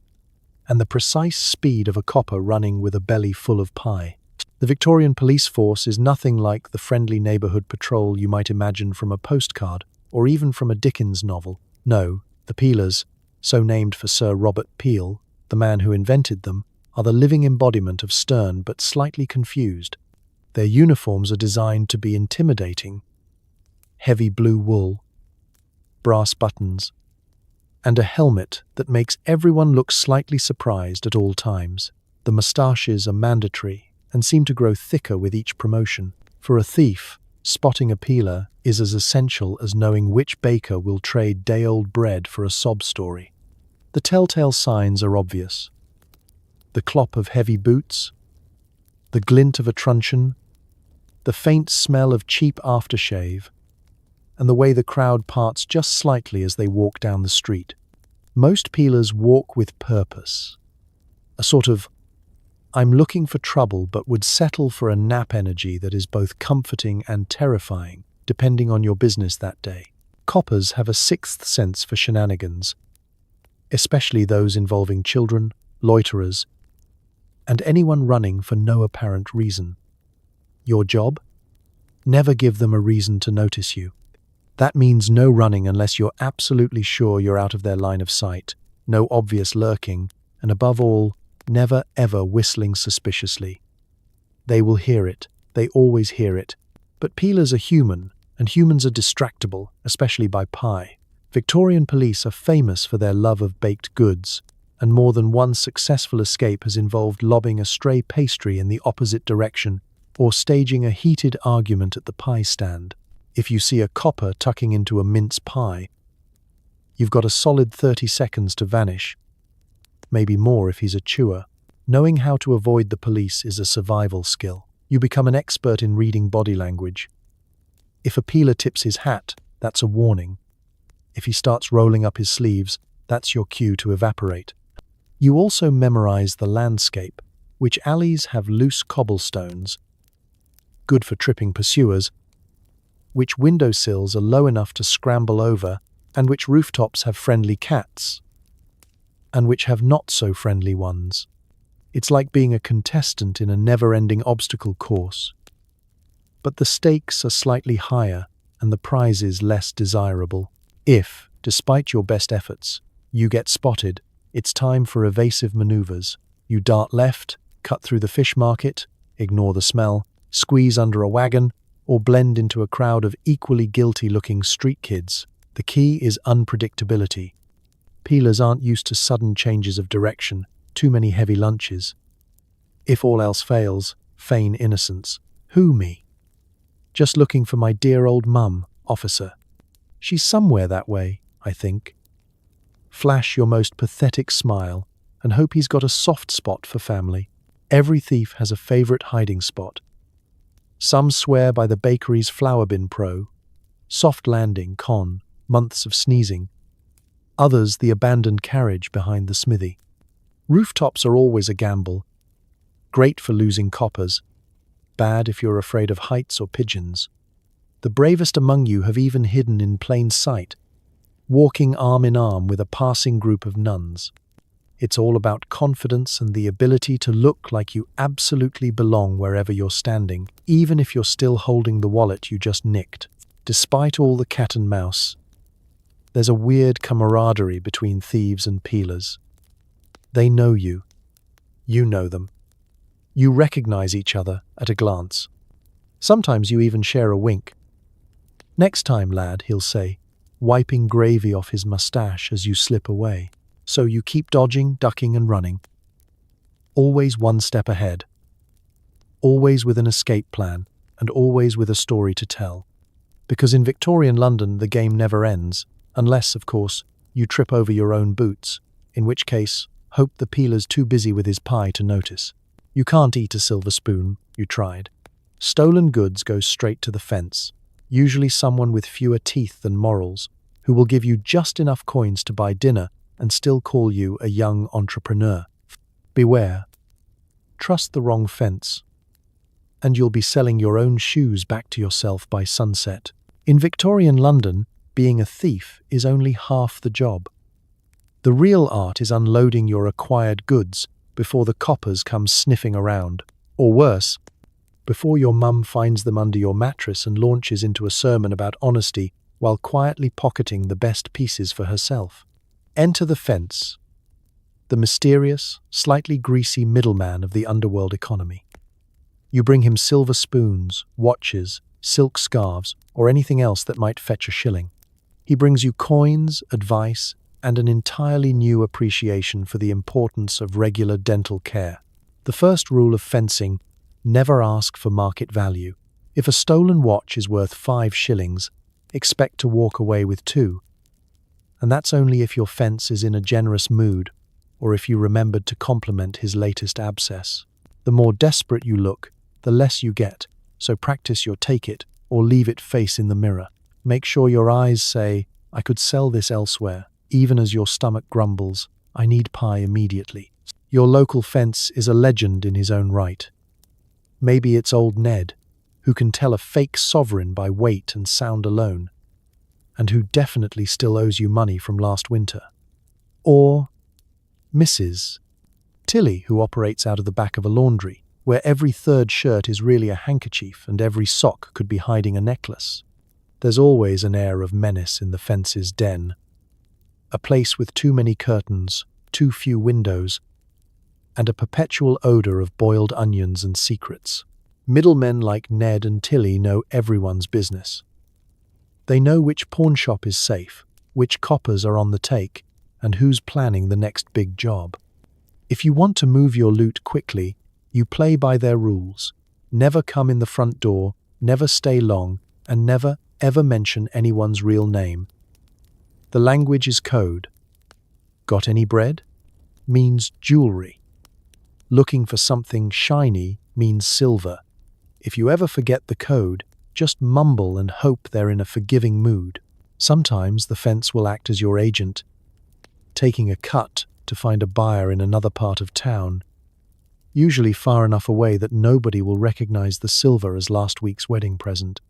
and the precise speed of a copper running with a belly full of pie. The Victorian police force is nothing like the friendly neighbourhood patrol you might imagine from a postcard or even from a Dickens novel. No, the peelers, so named for Sir Robert Peel, the man who invented them, are the living embodiment of stern but slightly confused. Their uniforms are designed to be intimidating. Heavy blue wool, brass buttons, and a helmet that makes everyone look slightly surprised at all times. The moustaches are mandatory and seem to grow thicker with each promotion. For a thief, spotting a peeler is as essential as knowing which baker will trade day-old bread for a sob story. The telltale signs are obvious. The clop of heavy boots, the glint of a truncheon, the faint smell of cheap aftershave, and the way the crowd parts just slightly as they walk down the street. Most peelers walk with purpose. A sort of, I'm looking for trouble but would settle for a nap energy that is both comforting and terrifying, depending on your business that day. Coppers have a sixth sense for shenanigans, especially those involving children, loiterers, and anyone running for no apparent reason. Your job? Never give them a reason to notice you. That means no running unless you're absolutely sure you're out of their line of sight, no obvious lurking, and above all, never ever whistling suspiciously. They will hear it, they always hear it, but peelers are human, and humans are distractible, especially by pie. Victorian police are famous for their love of baked goods, and more than one successful escape has involved lobbing a stray pastry in the opposite direction or staging a heated argument at the pie stand. If you see a copper tucking into a mince pie, you've got a solid 30 seconds to vanish. Maybe more if he's a chewer. Knowing how to avoid the police is a survival skill. You become an expert in reading body language. If a peeler tips his hat, that's a warning. If he starts rolling up his sleeves, that's your cue to evaporate. You also memorize the landscape, which alleys have loose cobblestones, good for tripping pursuers, which windowsills are low enough to scramble over, and which rooftops have friendly cats, and which have not-so-friendly ones. It's like being a contestant in a never-ending obstacle course. But the stakes are slightly higher, and the prizes less desirable. If, despite your best efforts, you get spotted, it's time for evasive maneuvers. You dart left, cut through the fish market, ignore the smell, squeeze under a wagon, or blend into a crowd of equally guilty-looking street kids. The key is unpredictability. Peelers aren't used to sudden changes of direction, too many heavy lunches. If all else fails, feign innocence. Who, me? Just looking for my dear old mum, officer. She's somewhere that way, I think. Flash your most pathetic smile and hope he's got a soft spot for family. Every thief has a favourite hiding spot. Some swear by the bakery's flour bin pro, soft landing, con, months of sneezing. Others the abandoned carriage behind the smithy. Rooftops are always a gamble. Great for losing coppers. Bad if you're afraid of heights or pigeons. The bravest among you have even hidden in plain sight, walking arm in arm with a passing group of nuns. It's all about confidence and the ability to look like you absolutely belong wherever you're standing, even if you're still holding the wallet you just nicked. Despite all the cat and mouse, there's a weird camaraderie between thieves and peelers. They know you. You know them. You recognize each other at a glance. Sometimes you even share a wink. Next time, lad, he'll say, wiping gravy off his mustache as you slip away. So you keep dodging, ducking and running. Always one step ahead. always with an escape plan, and always with a story to tell. Because in Victorian London, the game never ends, unless, of course, you trip over your own boots, in which case, hope the peeler's too busy with his pie to notice. You can't eat a silver spoon, you tried. Stolen goods go straight to the fence, usually someone with fewer teeth than morals, who will give you just enough coins to buy dinner and still call you a young entrepreneur. Beware. Trust the wrong fence, and you'll be selling your own shoes back to yourself by sunset. In Victorian London, being a thief is only half the job. The real art is unloading your acquired goods before the coppers come sniffing around, or worse, before your mum finds them under your mattress and launches into a sermon about honesty while quietly pocketing the best pieces for herself. Enter the fence, the mysterious, slightly greasy middleman of the underworld economy. You bring him silver spoons, watches, silk scarves, or anything else that might fetch a shilling. He brings you coins, advice, and an entirely new appreciation for the importance of regular dental care. The first rule of fencing: never ask for market value. If a stolen watch is worth 5 shillings, expect to walk away with 2. And that's only if your fence is in a generous mood, or if you remembered to compliment his latest abscess. The more desperate you look, the less you get, so practice your take it or leave it face in the mirror. Make sure your eyes say, "I could sell this elsewhere," even as your stomach grumbles, "I need pie immediately." Your local fence is a legend in his own right. Maybe it's old Ned, who can tell a fake sovereign by weight and sound alone, and who definitely still owes you money from last winter. Or Mrs. Tilly, who operates out of the back of a laundry, where every third shirt is really a handkerchief and every sock could be hiding a necklace. There's always an air of menace in the fence's den. A place with too many curtains, too few windows, and a perpetual odor of boiled onions and secrets. Middlemen like Ned and Tilly know everyone's business. They know which pawnshop is safe, which coppers are on the take, and who's planning the next big job. If you want to move your loot quickly, you play by their rules. Never come in the front door, never stay long, and never, ever mention anyone's real name. The language is code. Got any bread? Means jewelry. Looking for something shiny means silver. If you ever forget the code, just mumble and hope they're in a forgiving mood. Sometimes the fence will act as your agent, taking a cut to find a buyer in another part of town, usually far enough away that nobody will recognize the silver as last week's wedding present.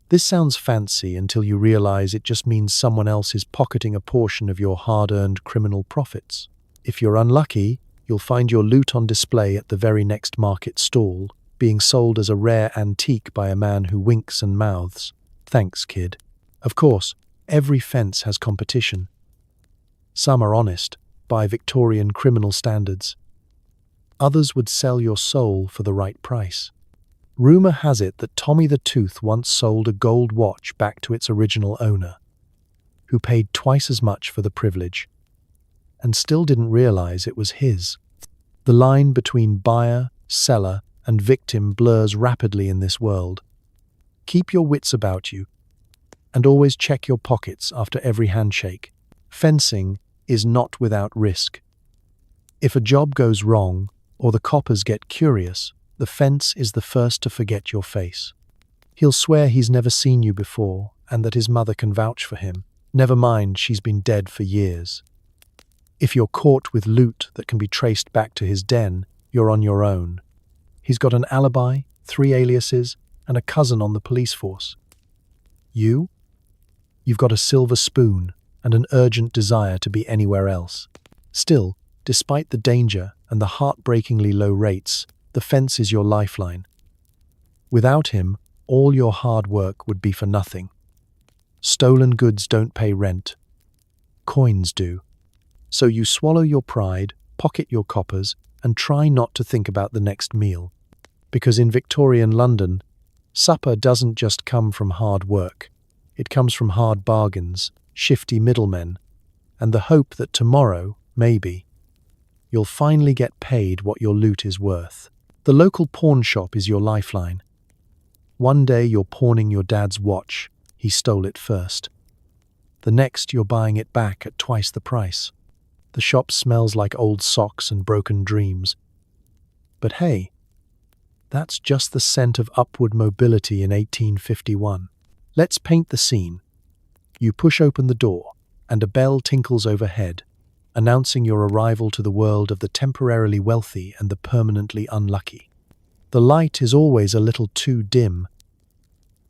This sounds fancy until you realize it just means someone else is pocketing a portion of your hard-earned criminal profits. If you're unlucky, you'll find your loot on display at the very next market stall, being sold as a rare antique by a man who winks and mouths, "Thanks, kid." Of course, every fence has competition. Some are honest, by Victorian criminal standards. Others would sell your soul for the right price. Rumor has it that Tommy the Tooth once sold a gold watch back to its original owner, who paid twice as much for the privilege, and still didn't realize it was his. The line between buyer, seller, and victim blurs rapidly in this world. Keep your wits about you, and always check your pockets after every handshake. Fencing is not without risk. If a job goes wrong, or the coppers get curious, the fence is the first to forget your face. He'll swear he's never seen you before, and that his mother can vouch for him. Never mind, she's been dead for years. If you're caught with loot that can be traced back to his den, you're on your own. He's got an alibi, 3 aliases, and a cousin on the police force. You've got a silver spoon and an urgent desire to be anywhere else. Still, despite the danger and the heartbreakingly low rates, the fence is your lifeline. Without him, all your hard work would be for nothing. Stolen goods don't pay rent. Coins do. So you swallow your pride, pocket your coppers, and try not to think about the next meal. Because in Victorian London, supper doesn't just come from hard work. It comes from hard bargains, shifty middlemen, and the hope that tomorrow, maybe, you'll finally get paid what your loot is worth. The local pawn shop is your lifeline. One day you're pawning your dad's watch. He stole it first. The next you're buying it back at twice the price. The shop smells like old socks and broken dreams. But hey, that's just the scent of upward mobility in 1851. Let's paint the scene. You push open the door, and a bell tinkles overhead, announcing your arrival to the world of the temporarily wealthy and the permanently unlucky. The light is always a little too dim,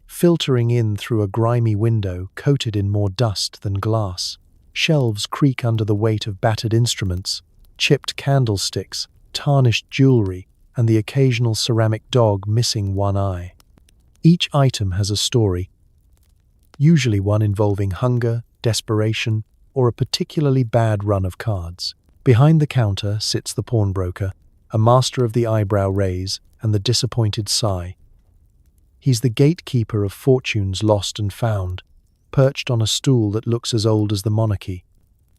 filtering in through a grimy window coated in more dust than glass. Shelves creak under the weight of battered instruments, chipped candlesticks, tarnished jewelry, and the occasional ceramic dog missing one eye. Each item has a story, usually one involving hunger, desperation, or a particularly bad run of cards. Behind the counter sits the pawnbroker, a master of the eyebrow raise and the disappointed sigh. He's the gatekeeper of fortunes lost and found, perched on a stool that looks as old as the monarchy.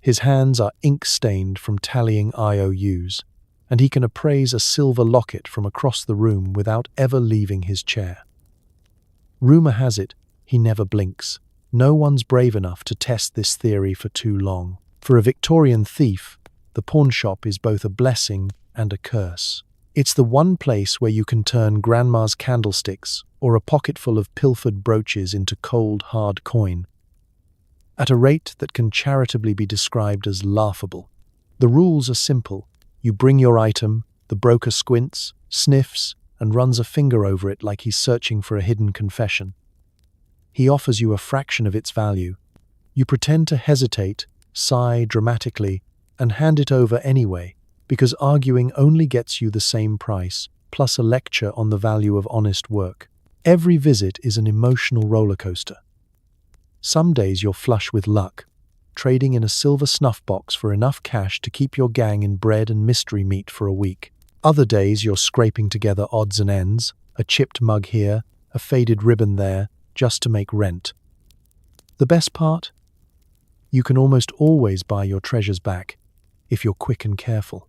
His hands are ink-stained from tallying IOUs, and he can appraise a silver locket from across the room without ever leaving his chair. Rumor has it, he never blinks. No one's brave enough to test this theory for too long. For a Victorian thief, the pawn shop is both a blessing and a curse. It's the one place where you can turn grandma's candlesticks or a pocketful of pilfered brooches into cold, hard coin, at a rate that can charitably be described as laughable. The rules are simple. You bring your item, the broker squints, sniffs, and runs a finger over it like he's searching for a hidden confession. He offers you a fraction of its value. You pretend to hesitate, sigh dramatically, and hand it over anyway, because arguing only gets you the same price, plus a lecture on the value of honest work. Every visit is an emotional roller coaster. Some days you're flush with luck, trading in a silver snuff box for enough cash to keep your gang in bread and mystery meat for a week. Other days you're scraping together odds and ends, a chipped mug here, a faded ribbon there, just to make rent. The best part? You can almost always buy your treasures back, if you're quick and careful.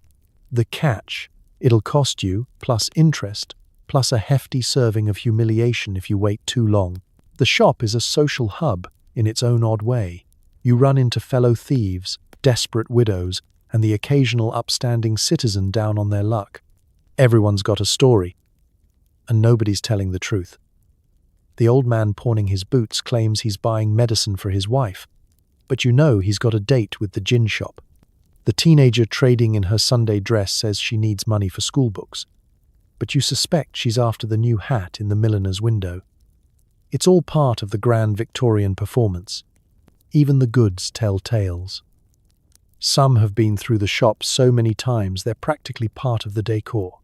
The catch, it'll cost you, plus interest, plus a hefty serving of humiliation if you wait too long. The shop is a social hub in its own odd way. You run into fellow thieves, desperate widows, and the occasional upstanding citizen down on their luck. Everyone's got a story, and nobody's telling the truth. The old man pawning his boots claims he's buying medicine for his wife, but you know he's got a date with the gin shop. The teenager trading in her Sunday dress says she needs money for school books, but you suspect she's after the new hat in the milliner's window. It's all part of the grand Victorian performance. Even the goods tell tales. Some have been through the shop so many times they're practically part of the decor.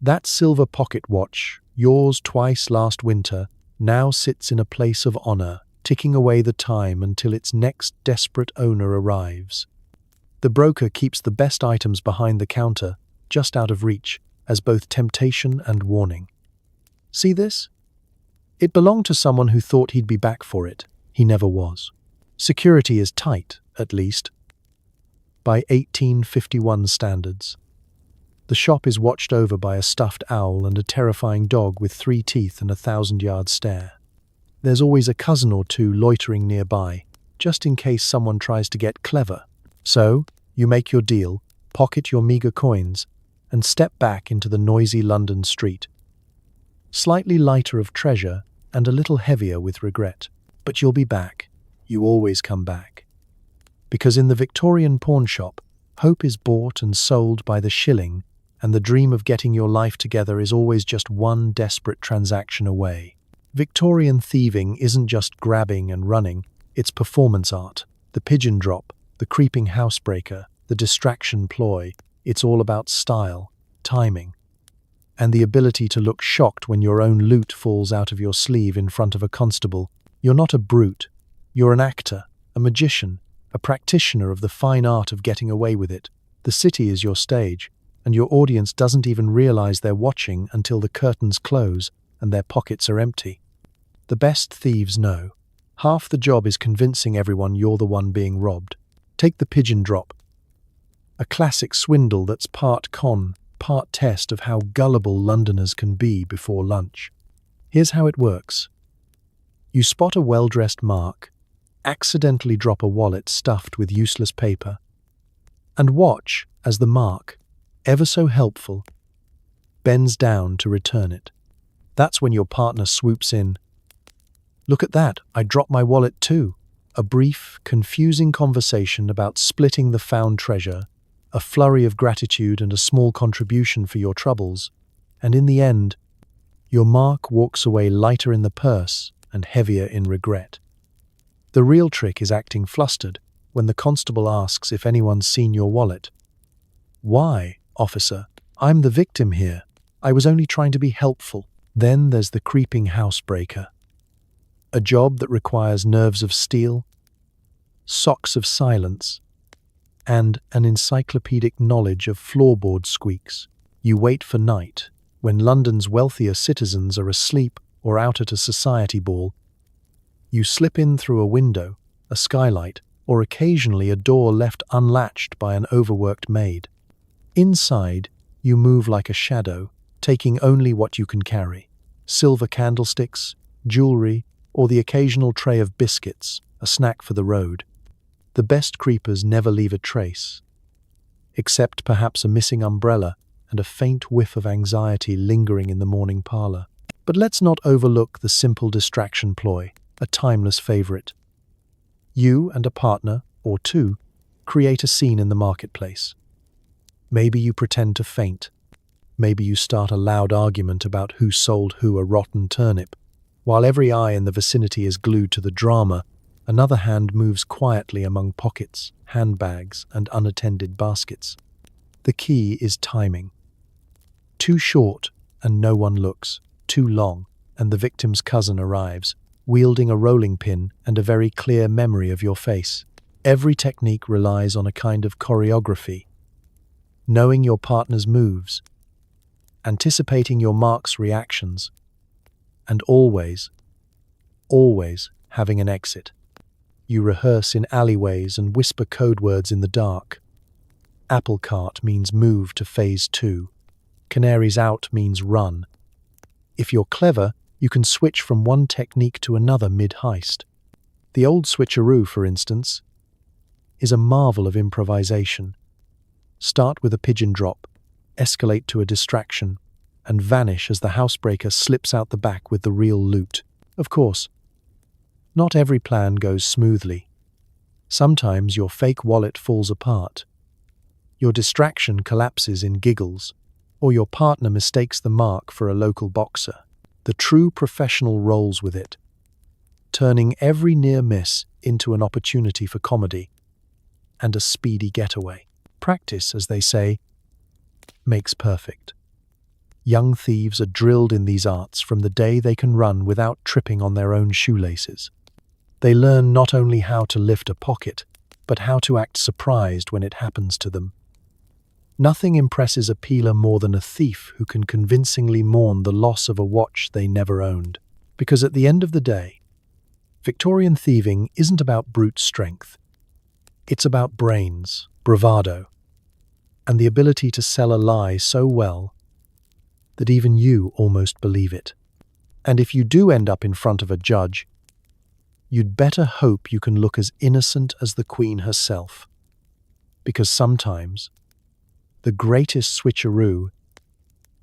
That silver pocket watch, yours twice last winter, now sits in a place of honor, ticking away the time until its next desperate owner arrives. The broker keeps the best items behind the counter, just out of reach, as both temptation and warning. See this? It belonged to someone who thought he'd be back for it. He never was. Security is tight, at least, by 1851 standards. The shop is watched over by a stuffed owl and a terrifying dog with 3 teeth and a 1,000-yard stare. There's always a cousin or two loitering nearby, just in case someone tries to get clever. So, you make your deal, pocket your meager coins, and step back into the noisy London street. Slightly lighter of treasure and a little heavier with regret. But you'll be back. You always come back. Because in the Victorian pawn shop, hope is bought and sold by the shilling, and the dream of getting your life together is always just one desperate transaction away. Victorian thieving isn't just grabbing and running, it's performance art. The pigeon drop, the creeping housebreaker, the distraction ploy, it's all about style, timing, and the ability to look shocked when your own loot falls out of your sleeve in front of a constable. You're not a brute. You're an actor, a magician, a practitioner of the fine art of getting away with it. The city is your stage, and your audience doesn't even realize they're watching until the curtains close and their pockets are empty. The best thieves know. Half the job is convincing everyone you're the one being robbed. Take the pigeon drop. A classic swindle that's part con, part test of how gullible Londoners can be before lunch. Here's how it works. You spot a well-dressed mark, accidentally drop a wallet stuffed with useless paper, and watch as the mark, ever so helpful, bends down to return it. That's when your partner swoops in. "Look at that, I dropped my wallet too." A brief, confusing conversation about splitting the found treasure, a flurry of gratitude and a small contribution for your troubles, and in the end, your mark walks away lighter in the purse and heavier in regret. The real trick is acting flustered when the constable asks if anyone's seen your wallet. "Why, officer? I'm the victim here. I was only trying to be helpful." Then there's the creeping housebreaker. A job that requires nerves of steel, socks of silence, and an encyclopedic knowledge of floorboard squeaks. You wait for night, when London's wealthier citizens are asleep or out at a society ball. You slip in through a window, a skylight, or occasionally a door left unlatched by an overworked maid. Inside, you move like a shadow, taking only what you can carry: silver candlesticks, jewelry, or the occasional tray of biscuits, a snack for the road. The best creepers never leave a trace, except perhaps a missing umbrella and a faint whiff of anxiety lingering in the morning parlour. But let's not overlook the simple distraction ploy, a timeless favourite. You and a partner, or two, create a scene in the marketplace. Maybe you pretend to faint. Maybe you start a loud argument about who sold who a rotten turnip. While every eye in the vicinity is glued to the drama, another hand moves quietly among pockets, handbags, and unattended baskets. The key is timing. Too short, and no one looks. Too long, and the victim's cousin arrives, wielding a rolling pin and a very clear memory of your face. Every technique relies on a kind of choreography. Knowing your partner's moves, anticipating your mark's reactions, and always having an exit. You rehearse in alleyways and whisper code words in the dark. Apple cart means move to phase 2. Canaries out means run. If you're clever, you can switch from one technique to another mid-heist. The old switcheroo, for instance, is a marvel of improvisation. Start with a pigeon drop, escalate to a distraction, and vanish as the housebreaker slips out the back with the real loot. Of course, not every plan goes smoothly. Sometimes your fake wallet falls apart. Your distraction collapses in giggles, or your partner mistakes the mark for a local boxer. The true professional rolls with it, turning every near miss into an opportunity for comedy and a speedy getaway. Practice, as they say, makes perfect. Young thieves are drilled in these arts from the day they can run without tripping on their own shoelaces. They learn not only how to lift a pocket, but how to act surprised when it happens to them. Nothing impresses a peeler more than a thief who can convincingly mourn the loss of a watch they never owned. Because at the end of the day, Victorian thieving isn't about brute strength. It's about brains, bravado, and the ability to sell a lie so well that even you almost believe it. And if you do end up in front of a judge, you'd better hope you can look as innocent as the Queen herself. Because sometimes, the greatest switcheroo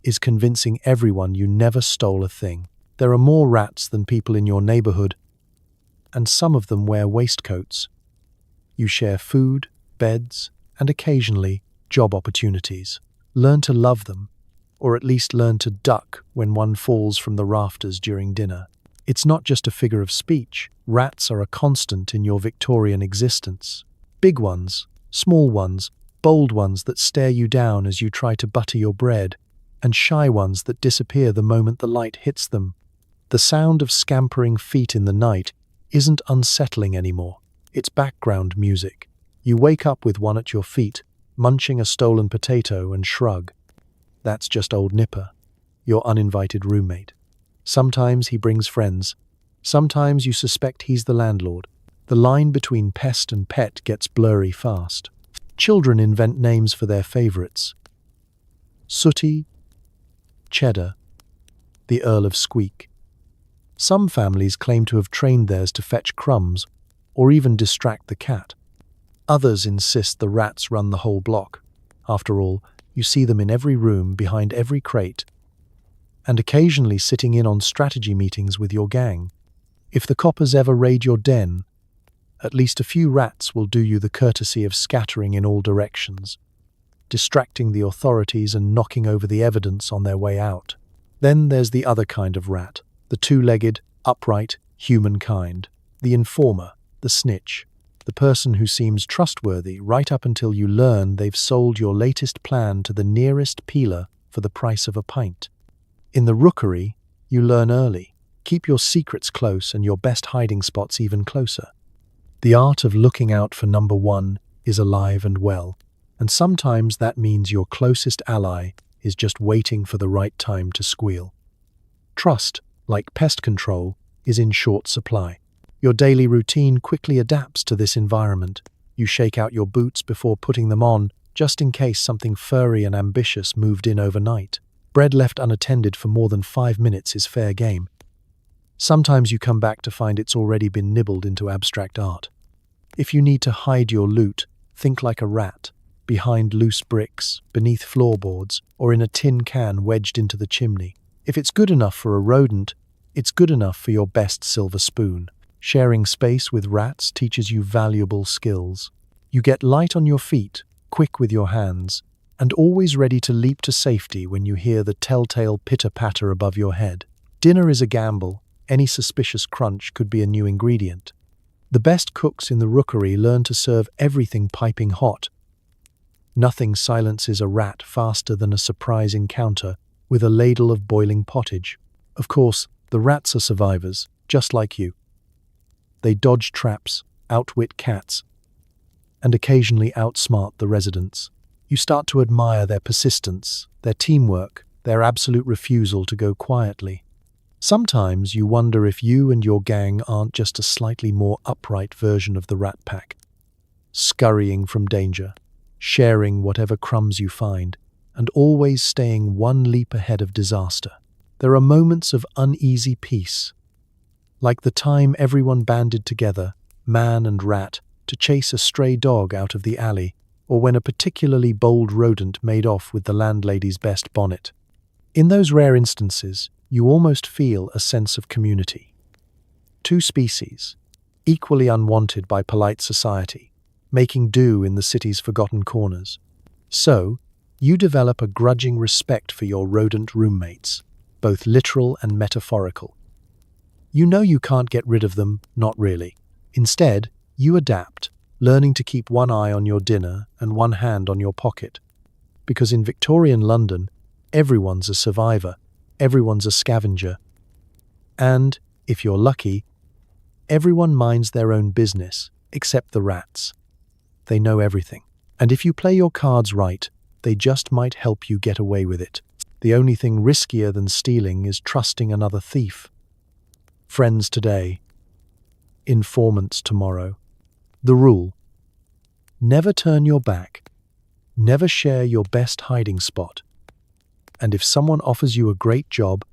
is convincing everyone you never stole a thing. There are more rats than people in your neighborhood, and some of them wear waistcoats. You share food, beds, and occasionally job opportunities. Learn to love them, or at least learn to duck when one falls from the rafters during dinner. It's not just a figure of speech. Rats are a constant in your Victorian existence. Big ones, small ones, bold ones that stare you down as you try to butter your bread, and shy ones that disappear the moment the light hits them. The sound of scampering feet in the night isn't unsettling anymore. It's background music. You wake up with one at your feet, munching a stolen potato, and shrug. That's just old Nipper, your uninvited roommate. Sometimes he brings friends. Sometimes you suspect he's the landlord. The line between pest and pet gets blurry fast. Children invent names for their favorites. Sooty, Cheddar, the Earl of Squeak. Some families claim to have trained theirs to fetch crumbs or even distract the cat. Others insist the rats run the whole block. After all, you see them in every room, behind every crate, and occasionally sitting in on strategy meetings with your gang. If the coppers ever raid your den, at least a few rats will do you the courtesy of scattering in all directions, distracting the authorities and knocking over the evidence on their way out. Then there's the other kind of rat, the two-legged, upright, human kind, the informer, the snitch, the person who seems trustworthy right up until you learn they've sold your latest plan to the nearest peeler for the price of a pint. In the rookery, you learn early. Keep your secrets close and your best hiding spots even closer. The art of looking out for number one is alive and well, and sometimes that means your closest ally is just waiting for the right time to squeal. Trust, like pest control, is in short supply. Your daily routine quickly adapts to this environment. You shake out your boots before putting them on, just in case something furry and ambitious moved in overnight. Bread left unattended for more than 5 minutes is fair game. Sometimes you come back to find it's already been nibbled into abstract art. If you need to hide your loot, think like a rat, behind loose bricks, beneath floorboards, or in a tin can wedged into the chimney. If it's good enough for a rodent, it's good enough for your best silver spoon. Sharing space with rats teaches you valuable skills. You get light on your feet, quick with your hands, and always ready to leap to safety when you hear the telltale pitter-patter above your head. Dinner is a gamble. Any suspicious crunch could be a new ingredient. The best cooks in the rookery learn to serve everything piping hot. Nothing silences a rat faster than a surprise encounter with a ladle of boiling pottage. Of course, the rats are survivors, just like you. They dodge traps, outwit cats, and occasionally outsmart the residents. You start to admire their persistence, their teamwork, their absolute refusal to go quietly. Sometimes you wonder if you and your gang aren't just a slightly more upright version of the Rat Pack, scurrying from danger, sharing whatever crumbs you find, and always staying one leap ahead of disaster. There are moments of uneasy peace, like the time everyone banded together, man and rat, to chase a stray dog out of the alley, or when a particularly bold rodent made off with the landlady's best bonnet. In those rare instances, you almost feel a sense of community. Two species, equally unwanted by polite society, making do in the city's forgotten corners. So, you develop a grudging respect for your rodent roommates, both literal and metaphorical. You know you can't get rid of them, not really. Instead, you adapt, learning to keep one eye on your dinner and one hand on your pocket. Because in Victorian London, everyone's a survivor, everyone's a scavenger, and, if you're lucky, everyone minds their own business, except the rats. They know everything, and if you play your cards right, they just might help you get away with it. The only thing riskier than stealing is trusting another thief. Friends today, informants tomorrow. The rule: never turn your back, never share your best hiding spot, and if someone offers you a great job,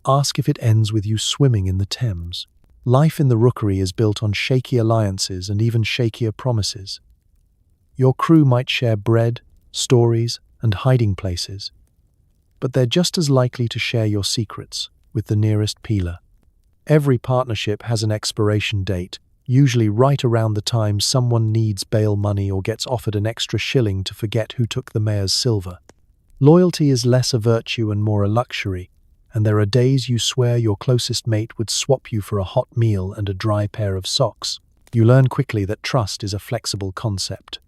ask if it ends with you swimming in the Thames. Life in the rookery is built on shaky alliances and even shakier promises. Your crew might share bread, stories, and hiding places, but they're just as likely to share your secrets with the nearest peeler. Every partnership has an expiration date, usually right around the time someone needs bail money or gets offered an extra shilling to forget who took the mayor's silver. Loyalty is less a virtue and more a luxury, and there are days you swear your closest mate would swap you for a hot meal and a dry pair of socks. You learn quickly that trust is a flexible concept.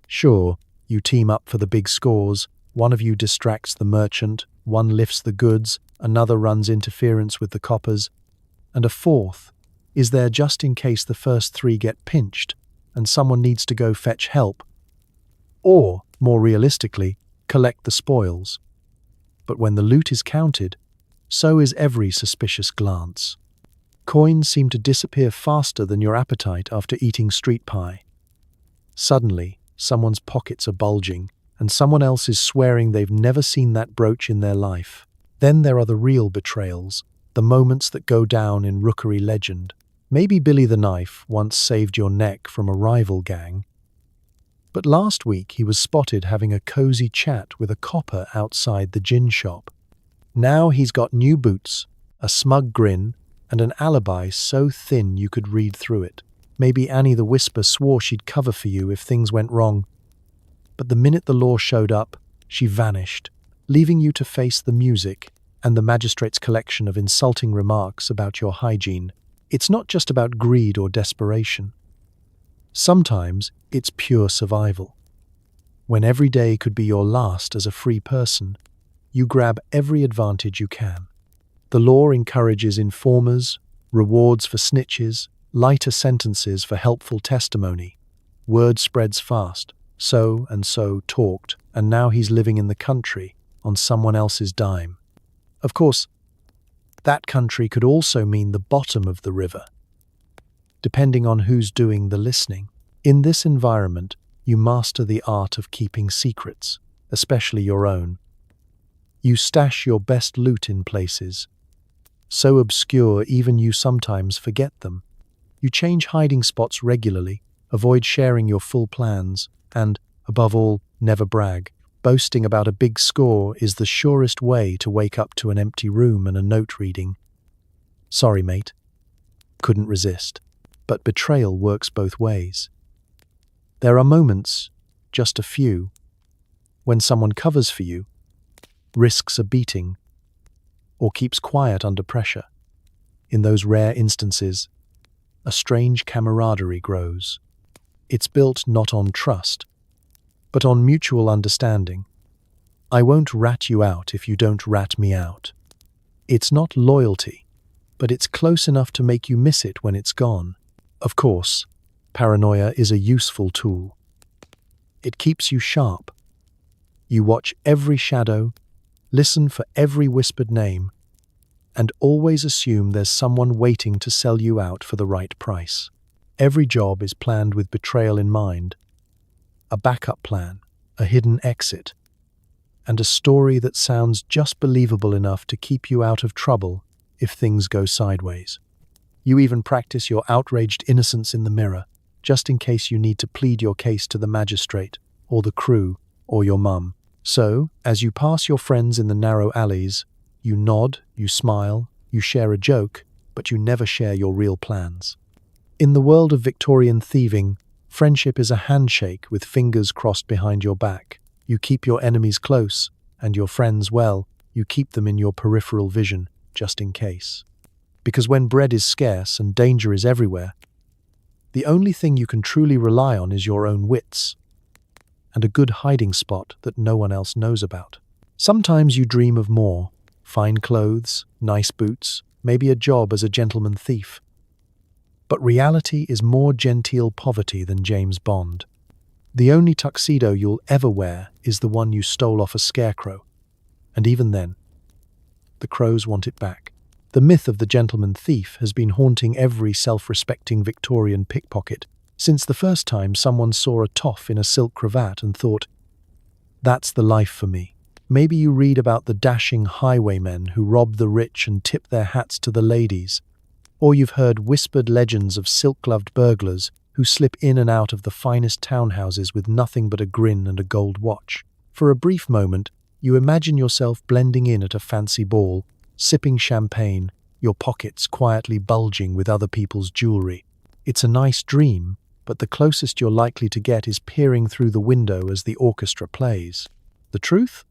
Sure, you team up for the big scores, one of you distracts the merchant, one lifts the goods, another runs interference with the coppers, and a fourth is there just in case the first three get pinched and someone needs to go fetch help, or, more realistically, collect the spoils. But when the loot is counted, so is every suspicious glance. Coins seem to disappear faster than your appetite after eating street pie. Suddenly, someone's pockets are bulging, and someone else is swearing they've never seen that brooch in their life. Then there are the real betrayals, the moments that go down in rookery legend. Maybe Billy the Knife once saved your neck from a rival gang, but last week he was spotted having a cozy chat with a copper outside the gin shop. Now he's got new boots, a smug grin, and an alibi so thin you could read through it. Maybe Annie the Whisper swore she'd cover for you if things went wrong, but the minute the law showed up, she vanished, leaving you to face the music and the magistrate's collection of insulting remarks about your hygiene. It's not just about greed or desperation. Sometimes it's pure survival. When every day could be your last as a free person, you grab every advantage you can. The law encourages informers, rewards for snitches, lighter sentences for helpful testimony. Word spreads fast. So and so talked, and now he's living in the country on someone else's dime. Of course, that country could also mean the bottom of the river, depending on who's doing the listening. In this environment, you master the art of keeping secrets, especially your own. You stash your best loot in places so obscure even you sometimes forget them. You change hiding spots regularly, avoid sharing your full plans, and, above all, never brag. Boasting about a big score is the surest way to wake up to an empty room and a note reading, "Sorry, mate. Couldn't resist." But betrayal works both ways. There are moments, just a few, when someone covers for you, risks a beating, or keeps quiet under pressure. In those rare instances, a strange camaraderie grows. It's built not on trust, but on mutual understanding. I won't rat you out if you don't rat me out. It's not loyalty, but it's close enough to make you miss it when it's gone. Of course, paranoia is a useful tool. It keeps you sharp. You watch every shadow, listen for every whispered name, and always assume there's someone waiting to sell you out for the right price. Every job is planned with betrayal in mind, a backup plan, a hidden exit, and a story that sounds just believable enough to keep you out of trouble if things go sideways. You even practice your outraged innocence in the mirror, just in case you need to plead your case to the magistrate, or the crew, or your mum. So, as you pass your friends in the narrow alleys, you nod, you smile, you share a joke, but you never share your real plans. In the world of Victorian thieving, friendship is a handshake with fingers crossed behind your back. You keep your enemies close, and your friends, well, you keep them in your peripheral vision, just in case. Because when bread is scarce and danger is everywhere, the only thing you can truly rely on is your own wits, and a good hiding spot that no one else knows about. Sometimes you dream of more: fine clothes, nice boots, maybe a job as a gentleman thief. But reality is more genteel poverty than James Bond. The only tuxedo you'll ever wear is the one you stole off a scarecrow. And even then, the crows want it back. The myth of the gentleman thief has been haunting every self-respecting Victorian pickpocket since the first time someone saw a toff in a silk cravat and thought, "That's the life for me." Maybe you read about the dashing highwaymen who rob the rich and tip their hats to the ladies, or you've heard whispered legends of silk-gloved burglars who slip in and out of the finest townhouses with nothing but a grin and a gold watch. For a brief moment, you imagine yourself blending in at a fancy ball, sipping champagne, your pockets quietly bulging with other people's jewelry. It's a nice dream, but the closest you're likely to get is peering through the window as the orchestra plays. The truth?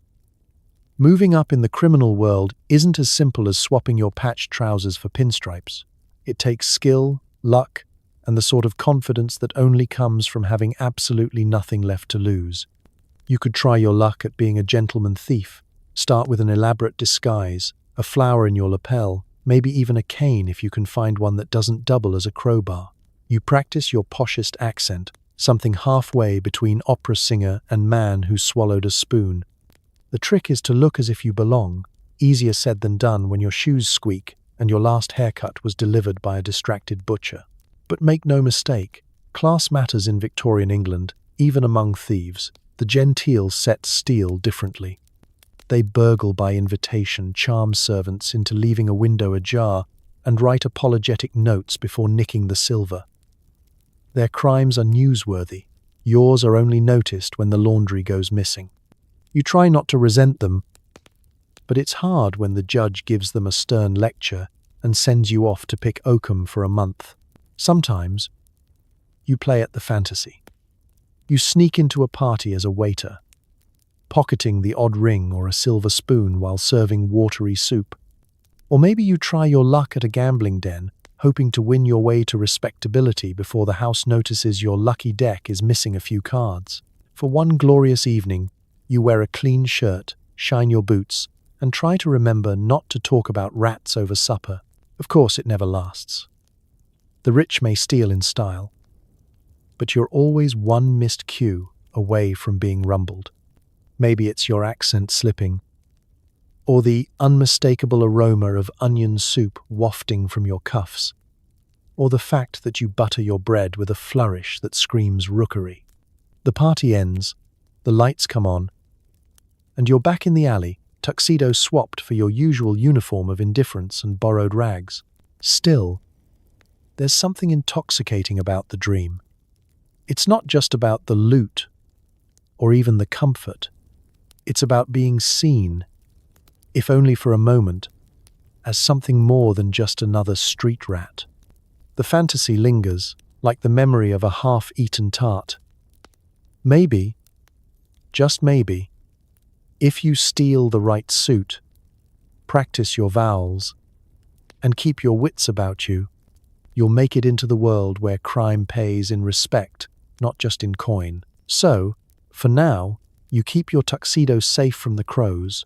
Moving up in the criminal world isn't as simple as swapping your patched trousers for pinstripes. It takes skill, luck, and the sort of confidence that only comes from having absolutely nothing left to lose. You could try your luck at being a gentleman thief. Start with an elaborate disguise, a flower in your lapel, maybe even a cane if you can find one that doesn't double as a crowbar. You practice your poshest accent, something halfway between opera singer and man who swallowed a spoon. The trick is to look as if you belong, easier said than done when your shoes squeak and your last haircut was delivered by a distracted butcher. But make no mistake, class matters in Victorian England, even among thieves. The genteel set steel differently. They burgle by invitation, charm servants into leaving a window ajar, and write apologetic notes before nicking the silver. Their crimes are newsworthy. Yours are only noticed when the laundry goes missing. You try not to resent them, but it's hard when the judge gives them a stern lecture and sends you off to pick oakum for a month. Sometimes, you play at the fantasy. You sneak into a party as a waiter, pocketing the odd ring or a silver spoon while serving watery soup. Or maybe you try your luck at a gambling den, hoping to win your way to respectability before the house notices your lucky deck is missing a few cards. For one glorious evening, you wear a clean shirt, shine your boots, and try to remember not to talk about rats over supper. Of course, it never lasts. The rich may steal in style, but you're always one missed cue away from being rumbled. Maybe it's your accent slipping, or the unmistakable aroma of onion soup wafting from your cuffs, or the fact that you butter your bread with a flourish that screams rookery. The party ends, the lights come on, and you're back in the alley, tuxedo swapped for your usual uniform of indifference and borrowed rags. Still, there's something intoxicating about the dream. It's not just about the loot or even the comfort. It's about being seen, if only for a moment, as something more than just another street rat. The fantasy lingers, like the memory of a half-eaten tart. Maybe, just maybe, if you steal the right suit, practice your vowels, and keep your wits about you, you'll make it into the world where crime pays in respect, not just in coin. So, for now, you keep your tuxedo safe from the crows,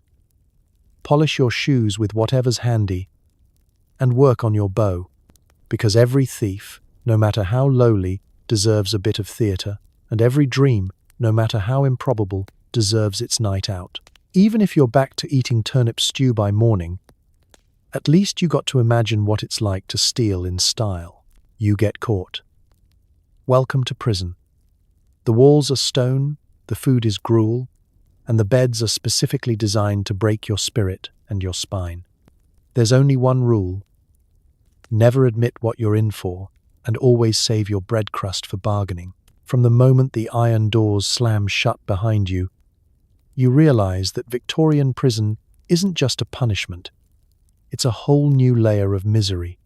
polish your shoes with whatever's handy, and work on your bow, because every thief, no matter how lowly, deserves a bit of theatre, and every dream, no matter how improbable, deserves its night out. Even if you're back to eating turnip stew by morning, at least you got to imagine what it's like to steal in style. You get caught. Welcome to prison. The walls are stone, the food is gruel, and the beds are specifically designed to break your spirit and your spine. There's only one rule. Never admit what you're in for, and always save your bread crust for bargaining. From the moment the iron doors slam shut behind you, you realize that Victorian prison isn't just a punishment. It's a whole new layer of misery,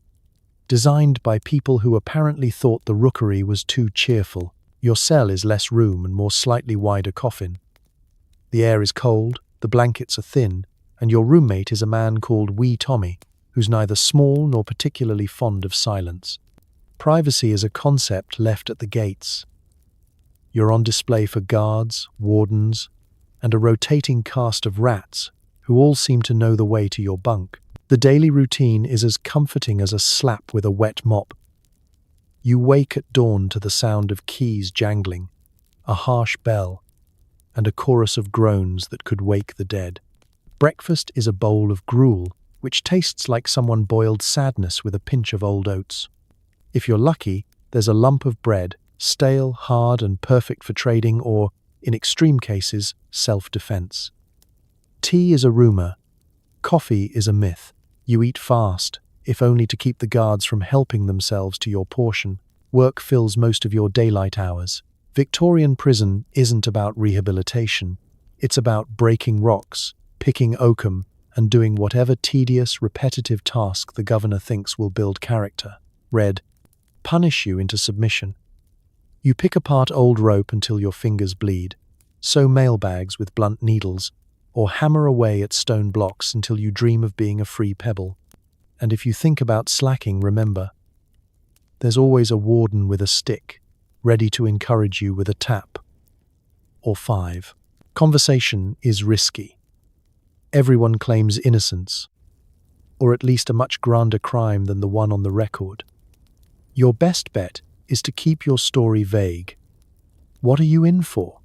designed by people who apparently thought the rookery was too cheerful. Your cell is less room and more slightly wider coffin. The air is cold, the blankets are thin, and your roommate is a man called Wee Tommy, who's neither small nor particularly fond of silence. Privacy is a concept left at the gates. You're on display for guards, wardens, and a rotating cast of rats who all seem to know the way to your bunk. The daily routine is as comforting as a slap with a wet mop. You wake at dawn to the sound of keys jangling, a harsh bell, and a chorus of groans that could wake the dead. Breakfast is a bowl of gruel, which tastes like someone boiled sadness with a pinch of old oats. If you're lucky, there's a lump of bread, stale, hard, and perfect for trading or, in extreme cases, self-defense. Tea is a rumor. Coffee is a myth. You eat fast, if only to keep the guards from helping themselves to your portion. Work fills most of your daylight hours. Victorian prison isn't about rehabilitation. It's about breaking rocks, picking oakum, and doing whatever tedious, repetitive task the governor thinks will build character. Red, punish you into submission. You pick apart old rope until your fingers bleed, sew mailbags with blunt needles, or hammer away at stone blocks until you dream of being a free pebble. And if you think about slacking, remember, there's always a warden with a stick, ready to encourage you with a tap. Or 5. Conversation is risky. Everyone claims innocence, or at least a much grander crime than the one on the record. Your best bet is to keep your story vague. What are you in for?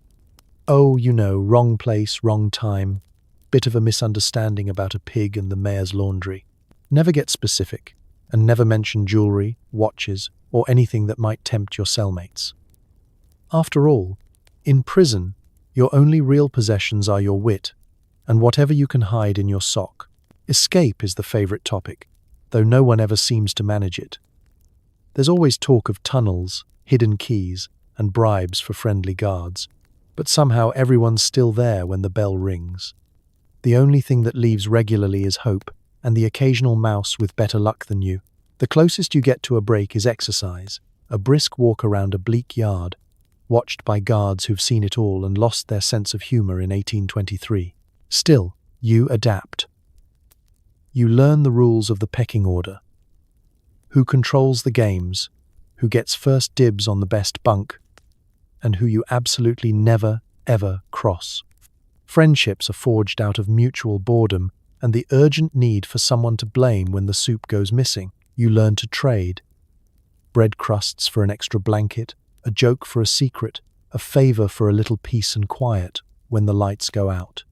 Oh, wrong place, wrong time. Bit of a misunderstanding about a pig and the mayor's laundry. Never get specific, and never mention jewelry, watches, or anything that might tempt your cellmates. After all, in prison, Your only real possessions are your wit, and whatever you can hide in your sock. Escape is the favorite topic, though no one ever seems to manage it. There's always talk of tunnels, hidden keys, and bribes for friendly guards, but somehow everyone's still there when the bell rings. The only thing that leaves regularly is hope, and the occasional mouse with better luck than you. The closest you get to a break is exercise, a brisk walk around a bleak yard, watched by guards who've seen it all and lost their sense of humor in 1823. Still, you adapt. You learn the rules of the pecking order. Who controls the games, who gets first dibs on the best bunk, and who you absolutely never, ever cross. Friendships are forged out of mutual boredom and the urgent need for someone to blame when the soup goes missing. You learn to trade. Bread crusts for an extra blanket, a joke for a secret, a favor for a little peace and quiet when the lights go out.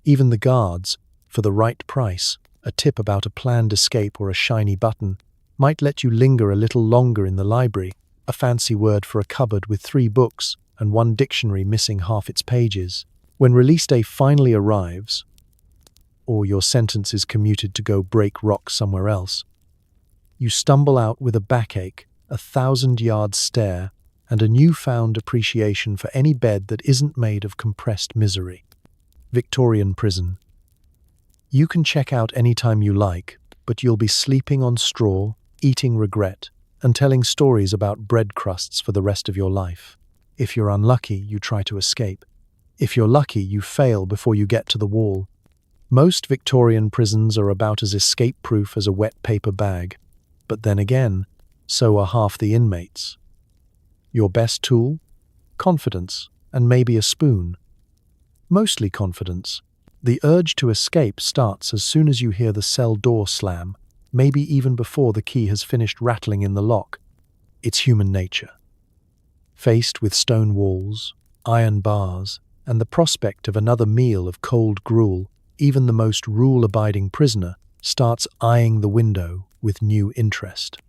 Even the guards, for the right price, a tip about a planned escape or a shiny button, might let you linger a little longer in the library, a fancy word for a cupboard with 3 books and 1 dictionary missing half its pages. When release day finally arrives, or your sentence is commuted to go break rock somewhere else, you stumble out with a backache, a 1,000-yard stare, and a newfound appreciation for any bed that isn't made of compressed misery. Victorian prison. You can check out anytime you like, but you'll be sleeping on straw, eating regret, and telling stories about bread crusts for the rest of your life. If you're unlucky, you try to escape. If you're lucky, you fail before you get to the wall. Most Victorian prisons are about as escape-proof as a wet paper bag. But then again, so are half the inmates. Your best tool? Confidence, and maybe a spoon. Mostly confidence. The urge to escape starts as soon as you hear the cell door slam, maybe even before the key has finished rattling in the lock. It's human nature. Faced with stone walls, iron bars, and the prospect of another meal of cold gruel, even the most rule-abiding prisoner starts eyeing the window with new interest.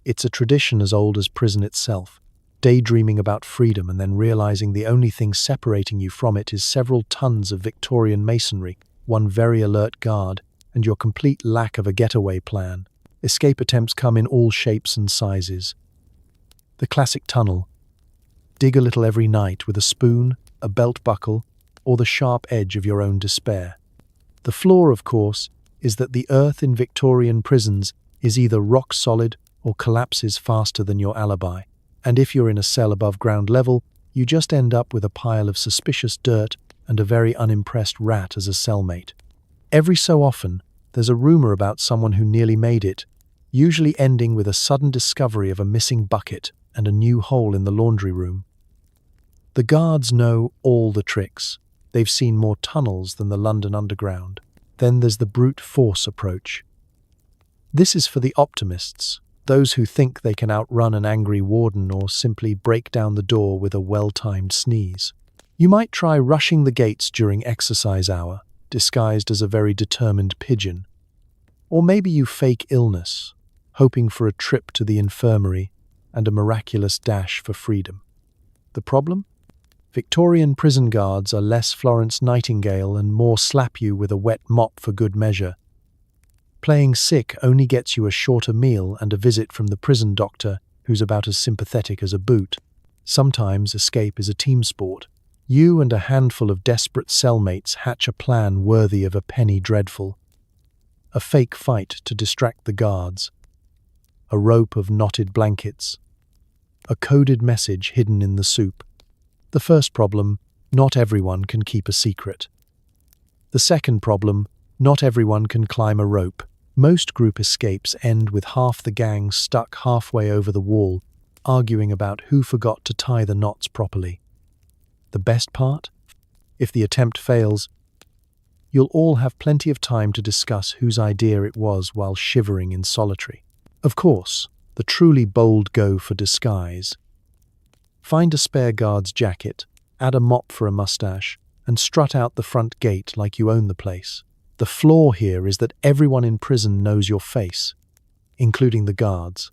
It's a tradition as old as prison itself, daydreaming about freedom and then realizing the only thing separating you from it is several tons of Victorian masonry, 1 very alert guard, and your complete lack of a getaway plan. Escape attempts come in all shapes and sizes. The classic tunnel. Dig a little every night with a spoon, a belt buckle, or the sharp edge of your own despair. The flaw, of course, is that the earth in Victorian prisons is either rock solid or collapses faster than your alibi. And if you're in a cell above ground level, you just end up with a pile of suspicious dirt and a very unimpressed rat as a cellmate. Every so often, there's a rumor about someone who nearly made it, usually ending with a sudden discovery of a missing bucket and a new hole in the laundry room. The guards know all the tricks. They've seen more tunnels than the London Underground. Then there's the brute force approach. This is for the optimists, those who think they can outrun an angry warden or simply break down the door with a well-timed sneeze. You might try rushing the gates during exercise hour, disguised as a very determined pigeon. Or maybe you fake illness, hoping for a trip to the infirmary and a miraculous dash for freedom. The problem? Victorian prison guards are less Florence Nightingale and more slap you with a wet mop for good measure. Playing sick only gets you a shorter meal and a visit from the prison doctor, who's about as sympathetic as a boot. Sometimes escape is a team sport. You and a handful of desperate cellmates hatch a plan worthy of a penny dreadful. A fake fight to distract the guards. A rope of knotted blankets. A coded message hidden in the soup. The first problem, not everyone can keep a secret. The second problem, not everyone can climb a rope. Most group escapes end with half the gang stuck halfway over the wall, arguing about who forgot to tie the knots properly. The best part? If the attempt fails, you'll all have plenty of time to discuss whose idea it was while shivering in solitary. Of course, the truly bold go for disguise. Find a spare guard's jacket, add a mop for a mustache, and strut out the front gate like you own the place. The flaw here is that everyone in prison knows your face, including the guards.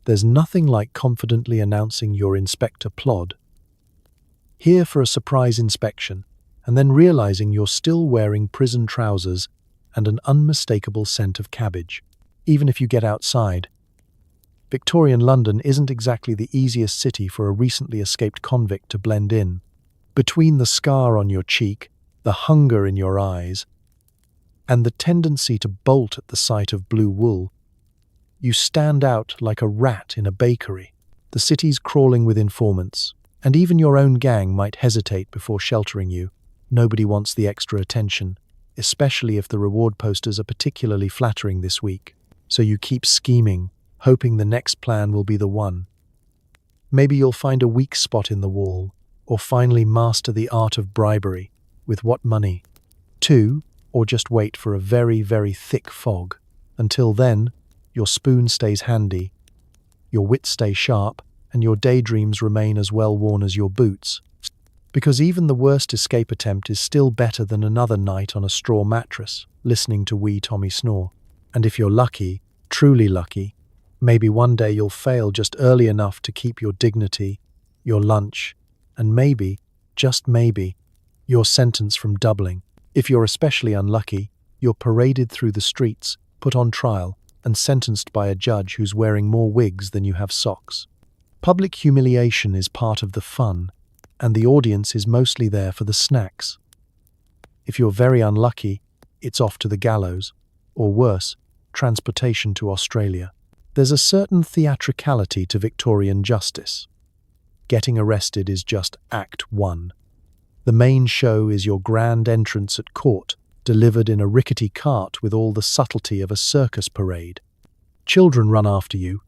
There's nothing like confidently announcing you're Inspector Plod. here for a surprise inspection, and then realizing you're still wearing prison trousers and an unmistakable scent of cabbage, even if you get outside. Victorian London isn't exactly the easiest city for a recently escaped convict to blend in. Between the scar on your cheek, the hunger in your eyes, and the tendency to bolt at the sight of blue wool, you stand out like a rat in a bakery. The city's crawling with informants, and even your own gang might hesitate before sheltering you. Nobody wants the extra attention, especially if the reward posters are particularly flattering this week. So you keep scheming, hoping the next plan will be the one. Maybe you'll find a weak spot in the wall, or finally master the art of bribery. With what money? 2, or just wait for a very, very thick fog. Until then, your spoon stays handy, your wits stay sharp, and your daydreams remain as well worn as your boots. Because even the worst escape attempt is still better than another night on a straw mattress, listening to wee Tommy snore. And if you're lucky, truly lucky, maybe one day you'll fail just early enough to keep your dignity, your lunch, and maybe, just maybe, your sentence from doubling. If you're especially unlucky, you're paraded through the streets, put on trial, and sentenced by a judge who's wearing more wigs than you have socks. Public humiliation is part of the fun, and the audience is mostly there for the snacks. If you're very unlucky, it's off to the gallows, or worse, transportation to Australia. There's a certain theatricality to Victorian justice. Getting arrested is just Act 1. The main show is your grand entrance at court, delivered in a rickety cart with all the subtlety of a circus parade. Children run after you,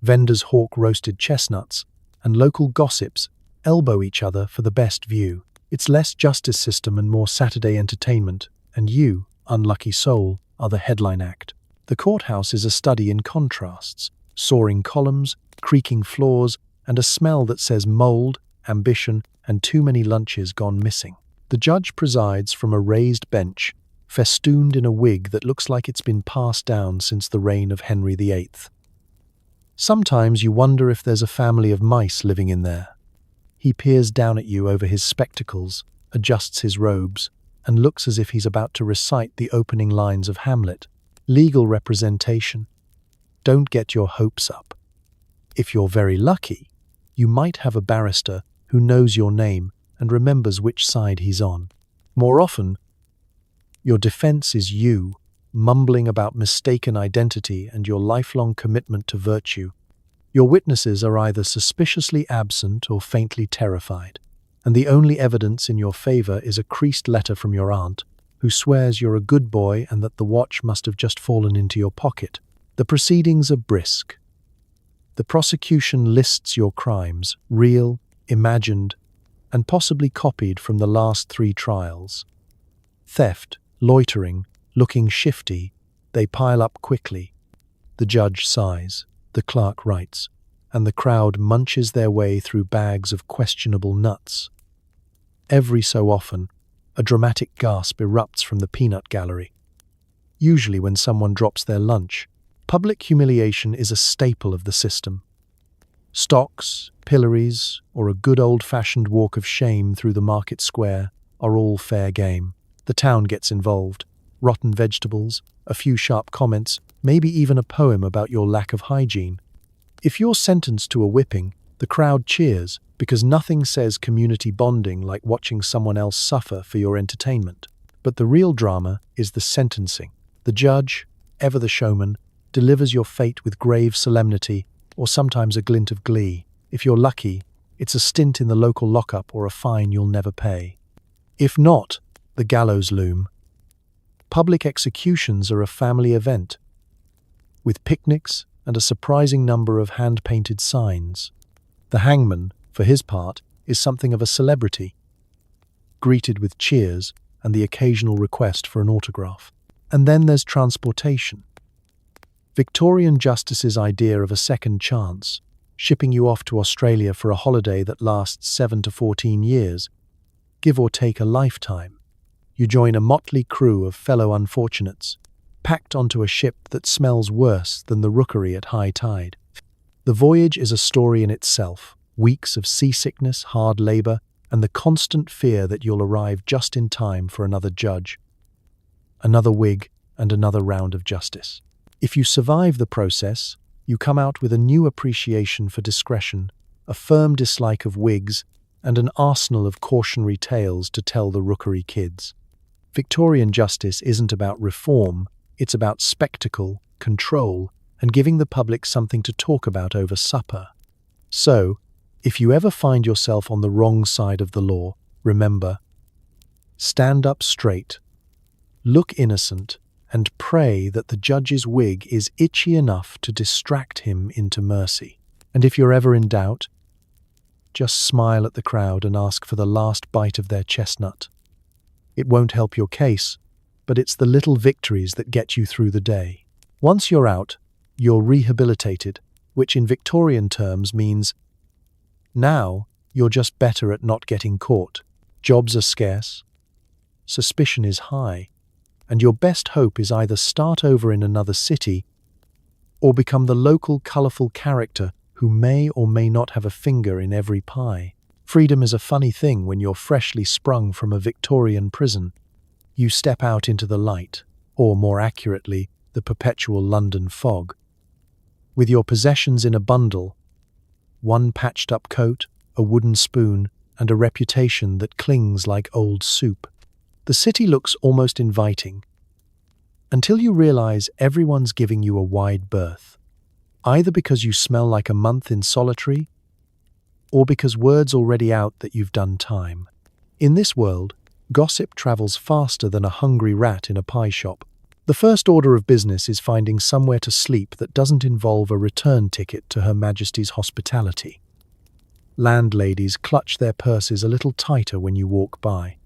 vendors hawk roasted chestnuts, and local gossips elbow each other for the best view. It's less justice system and more Saturday entertainment, and you, unlucky soul, are the headline act. The courthouse is a study in contrasts, soaring columns, creaking floors, and a smell that says mold, ambition, and too many lunches gone missing. The judge presides from a raised bench, festooned in a wig that looks like it's been passed down since the reign of Henry VIII. Sometimes you wonder if there's a family of mice living in there. He peers down at you over his spectacles, adjusts his robes, and looks as if he's about to recite the opening lines of Hamlet. Legal representation. Don't get your hopes up. If you're very lucky, you might have a barrister who knows your name and remembers which side he's on. More often, your defense is you, mumbling about mistaken identity and your lifelong commitment to virtue. Your witnesses are either suspiciously absent or faintly terrified, and the only evidence in your favor is a creased letter from your aunt, who swears you're a good boy and that the watch must have just fallen into your pocket. The proceedings are brisk. The prosecution lists your crimes, real, imagined, and possibly copied from the last 3 trials. Theft, loitering, looking shifty, they pile up quickly. The judge sighs, the clerk writes, and the crowd munches their way through bags of questionable nuts. Every so often, a dramatic gasp erupts from the peanut gallery. Usually when someone drops their lunch, public humiliation is a staple of the system. Stocks, pillories, or a good old-fashioned walk of shame through the market square are all fair game. The town gets involved. Rotten vegetables, a few sharp comments, maybe even a poem about your lack of hygiene. If you're sentenced to a whipping, the crowd cheers because nothing says community bonding like watching someone else suffer for your entertainment. But the real drama is the sentencing. The judge, ever the showman, delivers your fate with grave solemnity or sometimes a glint of glee. If you're lucky, it's a stint in the local lockup or a fine you'll never pay. If not, the gallows loom. Public executions are a family event, with picnics and a surprising number of hand-painted signs. The hangman, for his part, is something of a celebrity, greeted with cheers and the occasional request for an autograph. And then there's transportation. Victorian justice's idea of a second chance, shipping you off to Australia for a holiday that lasts 7 to 14 years, give or take a lifetime. You join a motley crew of fellow unfortunates, packed onto a ship that smells worse than the rookery at high tide. The voyage is a story in itself, weeks of seasickness, hard labor, and the constant fear that you'll arrive just in time for another judge, another wig, and another round of justice. If you survive the process, you come out with a new appreciation for discretion, a firm dislike of wigs, and an arsenal of cautionary tales to tell the rookery kids. Victorian justice isn't about reform, it's about spectacle, control, and giving the public something to talk about over supper. So, if you ever find yourself on the wrong side of the law, remember, stand up straight, look innocent, and pray that the judge's wig is itchy enough to distract him into mercy. And if you're ever in doubt, just smile at the crowd and ask for the last bite of their chestnut. It won't help your case, but it's the little victories that get you through the day. Once you're out, you're rehabilitated, which in Victorian terms means now you're just better at not getting caught. Jobs are scarce, suspicion is high, and your best hope is either start over in another city or become the local colourful character who may or may not have a finger in every pie. Freedom is a funny thing when you're freshly sprung from a Victorian prison. You step out into the light, or more accurately, the perpetual London fog. With your possessions in a bundle, one patched-up coat, a wooden spoon, and a reputation that clings like old soup. The city looks almost inviting, until you realize everyone's giving you a wide berth, either because you smell like a month in solitary, or because word's already out that you've done time. In this world, gossip travels faster than a hungry rat in a pie shop. The first order of business is finding somewhere to sleep that doesn't involve a return ticket to Her Majesty's hospitality. Landladies clutch their purses a little tighter when you walk by.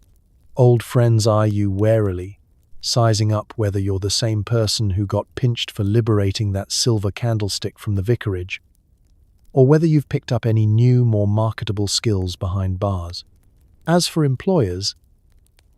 Old friends eye you warily, sizing up whether you're the same person who got pinched for liberating that silver candlestick from the vicarage, or whether you've picked up any new, more marketable skills behind bars. As for employers,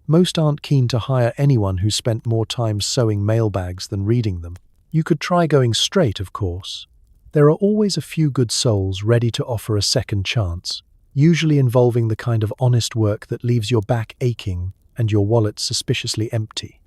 most aren't keen to hire anyone who spent more time sewing mailbags than reading them. You could try going straight, of course. There are always a few good souls ready to offer a second chance, usually involving the kind of honest work that leaves your back aching and your wallet suspiciously empty.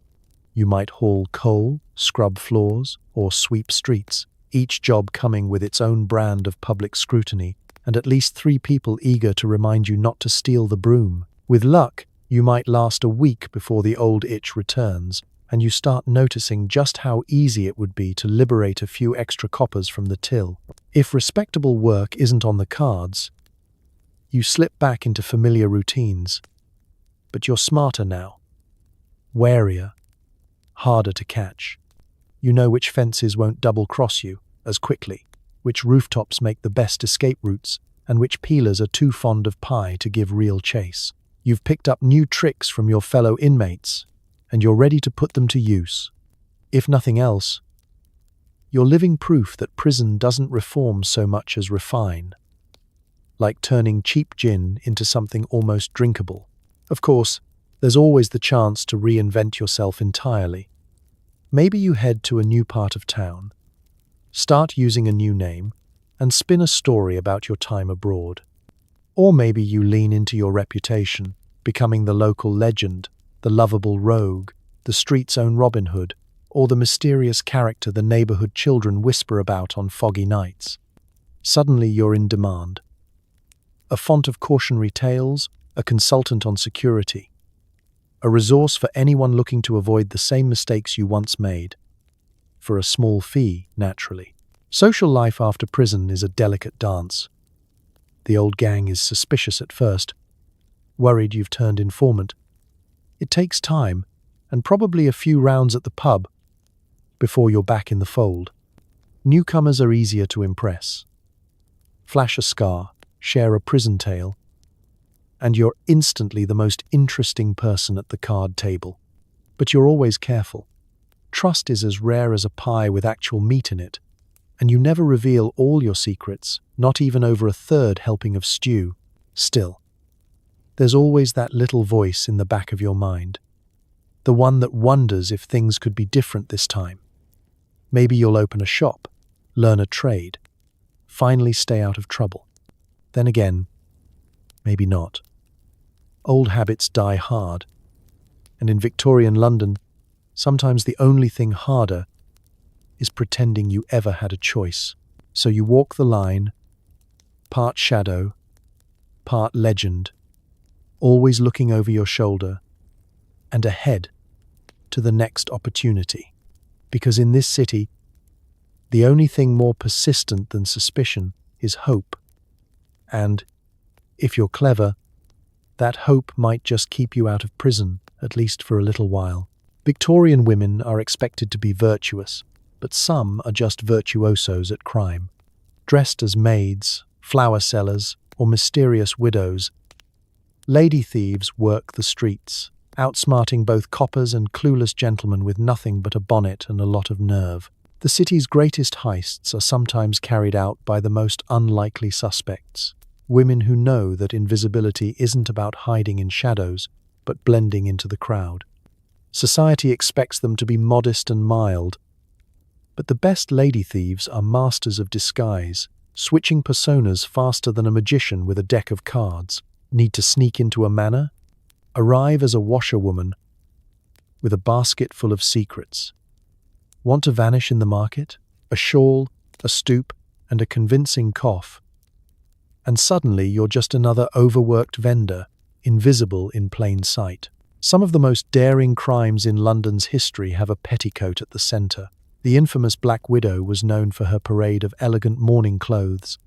You might haul coal, scrub floors, or sweep streets, each job coming with its own brand of public scrutiny, and at least 3 people eager to remind you not to steal the broom. With luck, you might last a week before the old itch returns, and you start noticing just how easy it would be to liberate a few extra coppers from the till. If respectable work isn't on the cards, you slip back into familiar routines. But you're smarter now, warier, harder to catch. You know which fences won't double-cross you as quickly, which rooftops make the best escape routes, and which peelers are too fond of pie to give real chase. You've picked up new tricks from your fellow inmates, and you're ready to put them to use. If nothing else, you're living proof that prison doesn't reform so much as refine, like turning cheap gin into something almost drinkable. Of course, there's always the chance to reinvent yourself entirely. Maybe you head to a new part of town, start using a new name, and spin a story about your time abroad. Or maybe you lean into your reputation, becoming the local legend, the lovable rogue, the street's own Robin Hood, or the mysterious character the neighborhood children whisper about on foggy nights. Suddenly you're in demand. A font of cautionary tales, a consultant on security, a resource for anyone looking to avoid the same mistakes you once made. For a small fee, naturally. Social life after prison is a delicate dance. The old gang is suspicious at first, worried you've turned informant. It takes time, and probably a few rounds at the pub, before you're back in the fold. Newcomers are easier to impress. Flash a scar, share a prison tale, and you're instantly the most interesting person at the card table. But you're always careful. Trust is as rare as a pie with actual meat in it, and you never reveal all your secrets, not even over a third helping of stew. Still, there's always that little voice in the back of your mind, the one that wonders if things could be different this time. Maybe you'll open a shop, learn a trade, finally stay out of trouble. Then again, maybe not. Old habits die hard. And in Victorian London, sometimes the only thing harder is pretending you ever had a choice. So you walk the line, part shadow, part legend, always looking over your shoulder and ahead to the next opportunity. Because in this city, the only thing more persistent than suspicion is hope. And, if you're clever, that hope might just keep you out of prison, at least for a little while. Victorian women are expected to be virtuous, but some are just virtuosos at crime. Dressed as maids, flower sellers, or mysterious widows, lady thieves work the streets, outsmarting both coppers and clueless gentlemen with nothing but a bonnet and a lot of nerve. The city's greatest heists are sometimes carried out by the most unlikely suspects, women who know that invisibility isn't about hiding in shadows, but blending into the crowd. Society expects them to be modest and mild, but the best lady thieves are masters of disguise, switching personas faster than a magician with a deck of cards. Need to sneak into a manor? Arrive as a washerwoman with a basket full of secrets. Want to vanish in the market? A shawl, a stoop, and a convincing cough. And suddenly you're just another overworked vendor, invisible in plain sight. Some of the most daring crimes in London's history have a petticoat at the centre. The infamous Black Widow was known for her parade of elegant mourning clothes,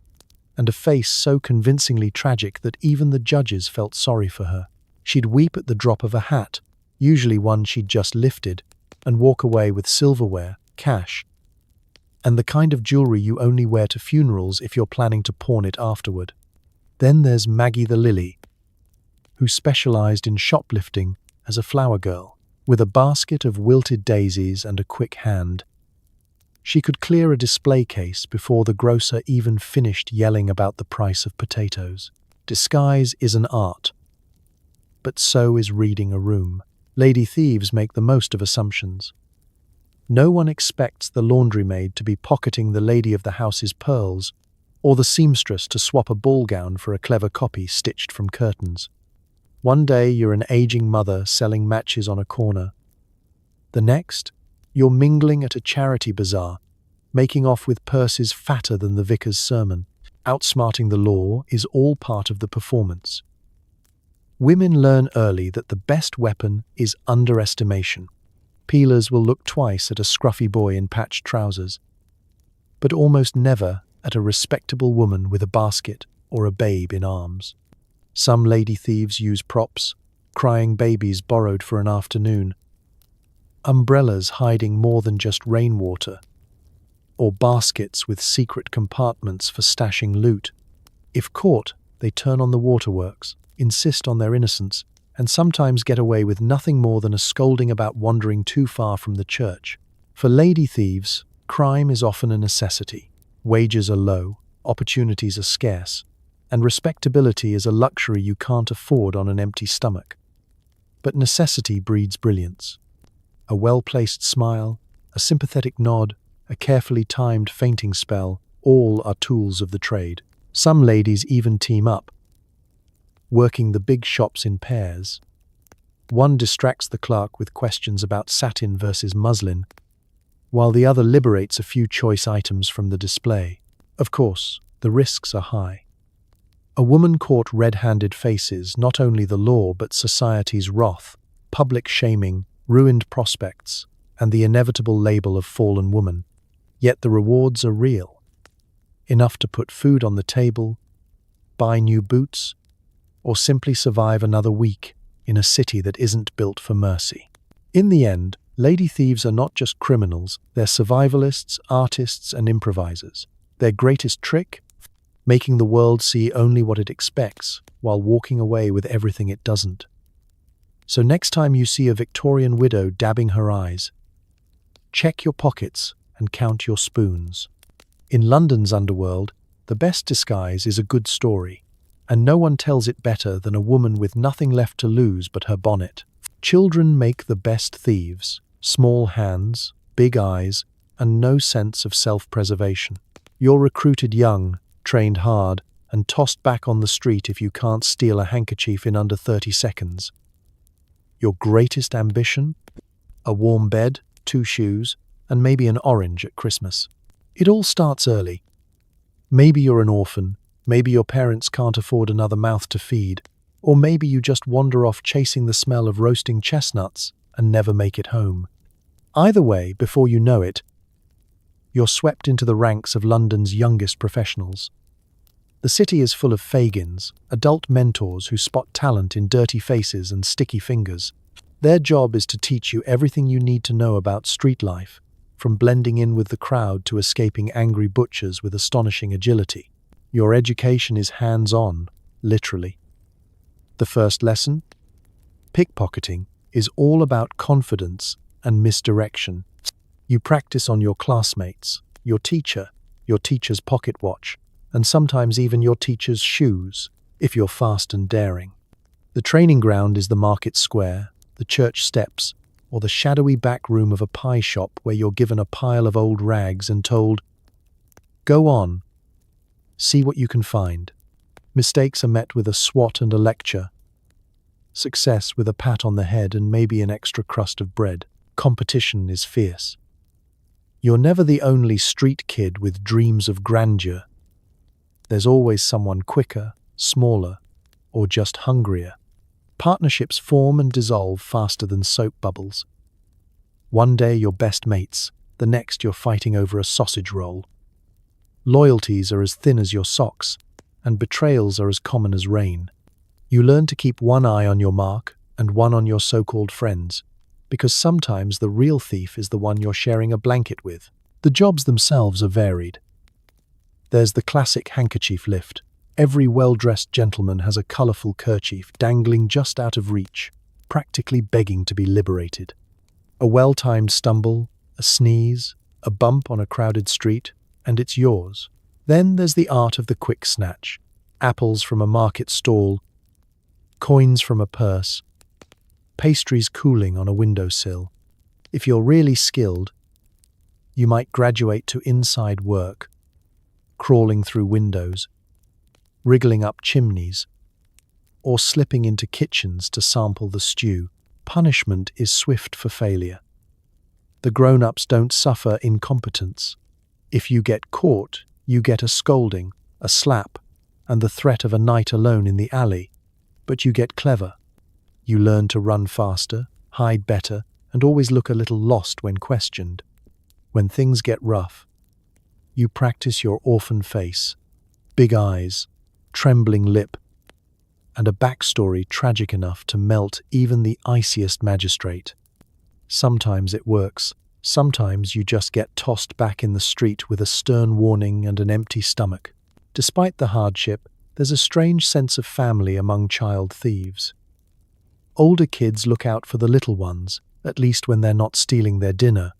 and a face so convincingly tragic that even the judges felt sorry for her. She'd weep at the drop of a hat, usually one she'd just lifted, and walk away with silverware, cash, and the kind of jewelry you only wear to funerals if you're planning to pawn it afterward. Then there's Maggie the Lily, who specialized in shoplifting as a flower girl. With a basket of wilted daisies and a quick hand, she could clear a display case before the grocer even finished yelling about the price of potatoes. Disguise is an art, but so is reading a room. Lady thieves make the most of assumptions. No one expects the laundry-maid to be pocketing the lady of the house's pearls, or the seamstress to swap a ball gown for a clever copy stitched from curtains. One day you're an aging mother selling matches on a corner. The next, you're mingling at a charity bazaar, making off with purses fatter than the vicar's sermon. Outsmarting the law is all part of the performance. Women learn early that the best weapon is underestimation. Peelers will look twice at a scruffy boy in patched trousers, but almost never at a respectable woman with a basket or a babe in arms. Some lady thieves use props, crying babies borrowed for an afternoon, umbrellas hiding more than just rainwater, or baskets with secret compartments for stashing loot. If caught, they turn on the waterworks, insist on their innocence, and sometimes get away with nothing more than a scolding about wandering too far from the church. For lady thieves, crime is often a necessity. Wages are low, opportunities are scarce, and respectability is a luxury you can't afford on an empty stomach. But necessity breeds brilliance. A well-placed smile, a sympathetic nod, a carefully timed fainting spell, all are tools of the trade. Some ladies even team up, working the big shops in pairs. One distracts the clerk with questions about satin versus muslin, while the other liberates a few choice items from the display. Of course, the risks are high. A woman caught red-handed faces not only the law but society's wrath, public shaming, ruined prospects, and the inevitable label of fallen woman. Yet the rewards are real. Enough to put food on the table, buy new boots, or simply survive another week in a city that isn't built for mercy. In the end, lady thieves are not just criminals, they're survivalists, artists, and improvisers. Their greatest trick? Making the world see only what it expects, while walking away with everything it doesn't. So next time you see a Victorian widow dabbing her eyes, check your pockets and count your spoons. In London's underworld, the best disguise is a good story, and no one tells it better than a woman with nothing left to lose but her bonnet. Children make the best thieves, small hands, big eyes, and no sense of self-preservation. You're recruited young, trained hard, and tossed back on the street if you can't steal a handkerchief in under 30 seconds. Your greatest ambition? A warm bed, 2 shoes, and maybe an orange at Christmas. It all starts early. Maybe you're an orphan, maybe your parents can't afford another mouth to feed, or maybe you just wander off chasing the smell of roasting chestnuts and never make it home. Either way, before you know it, you're swept into the ranks of London's youngest professionals. The city is full of Fagins, adult mentors who spot talent in dirty faces and sticky fingers. Their job is to teach you everything you need to know about street life, from blending in with the crowd to escaping angry butchers with astonishing agility. Your education is hands-on, literally. The first lesson? Pickpocketing is all about confidence and misdirection. You practice on your classmates, your teacher, your teacher's pocket watch, and sometimes even your teacher's shoes, if you're fast and daring. The training ground is the market square, the church steps, or the shadowy back room of a pie shop where you're given a pile of old rags and told, "Go on, see what you can find." Mistakes are met with a swat and a lecture. Success with a pat on the head and maybe an extra crust of bread. Competition is fierce. You're never the only street kid with dreams of grandeur. There's always someone quicker, smaller, or just hungrier. Partnerships form and dissolve faster than soap bubbles. One day you're best mates, the next you're fighting over a sausage roll. Loyalties are as thin as your socks, and betrayals are as common as rain. You learn to keep one eye on your mark and one on your so-called friends, because sometimes the real thief is the one you're sharing a blanket with. The jobs themselves are varied. There's the classic handkerchief lift. Every well-dressed gentleman has a colourful kerchief dangling just out of reach, practically begging to be liberated. A well-timed stumble, a sneeze, a bump on a crowded street, and it's yours. Then there's the art of the quick snatch. Apples from a market stall, coins from a purse, pastries cooling on a windowsill. If you're really skilled, you might graduate to inside work, crawling through windows, wriggling up chimneys, or slipping into kitchens to sample the stew. Punishment is swift for failure. The grown-ups don't suffer incompetence. If you get caught, you get a scolding, a slap, and the threat of a night alone in the alley. But you get clever. You learn to run faster, hide better, and always look a little lost when questioned. When things get rough, you practice your orphan face, big eyes, trembling lip, and a backstory tragic enough to melt even the iciest magistrate. Sometimes it works. Sometimes you just get tossed back in the street with a stern warning and an empty stomach. Despite the hardship, there's a strange sense of family among child thieves. Older kids look out for the little ones, at least when they're not stealing their dinner.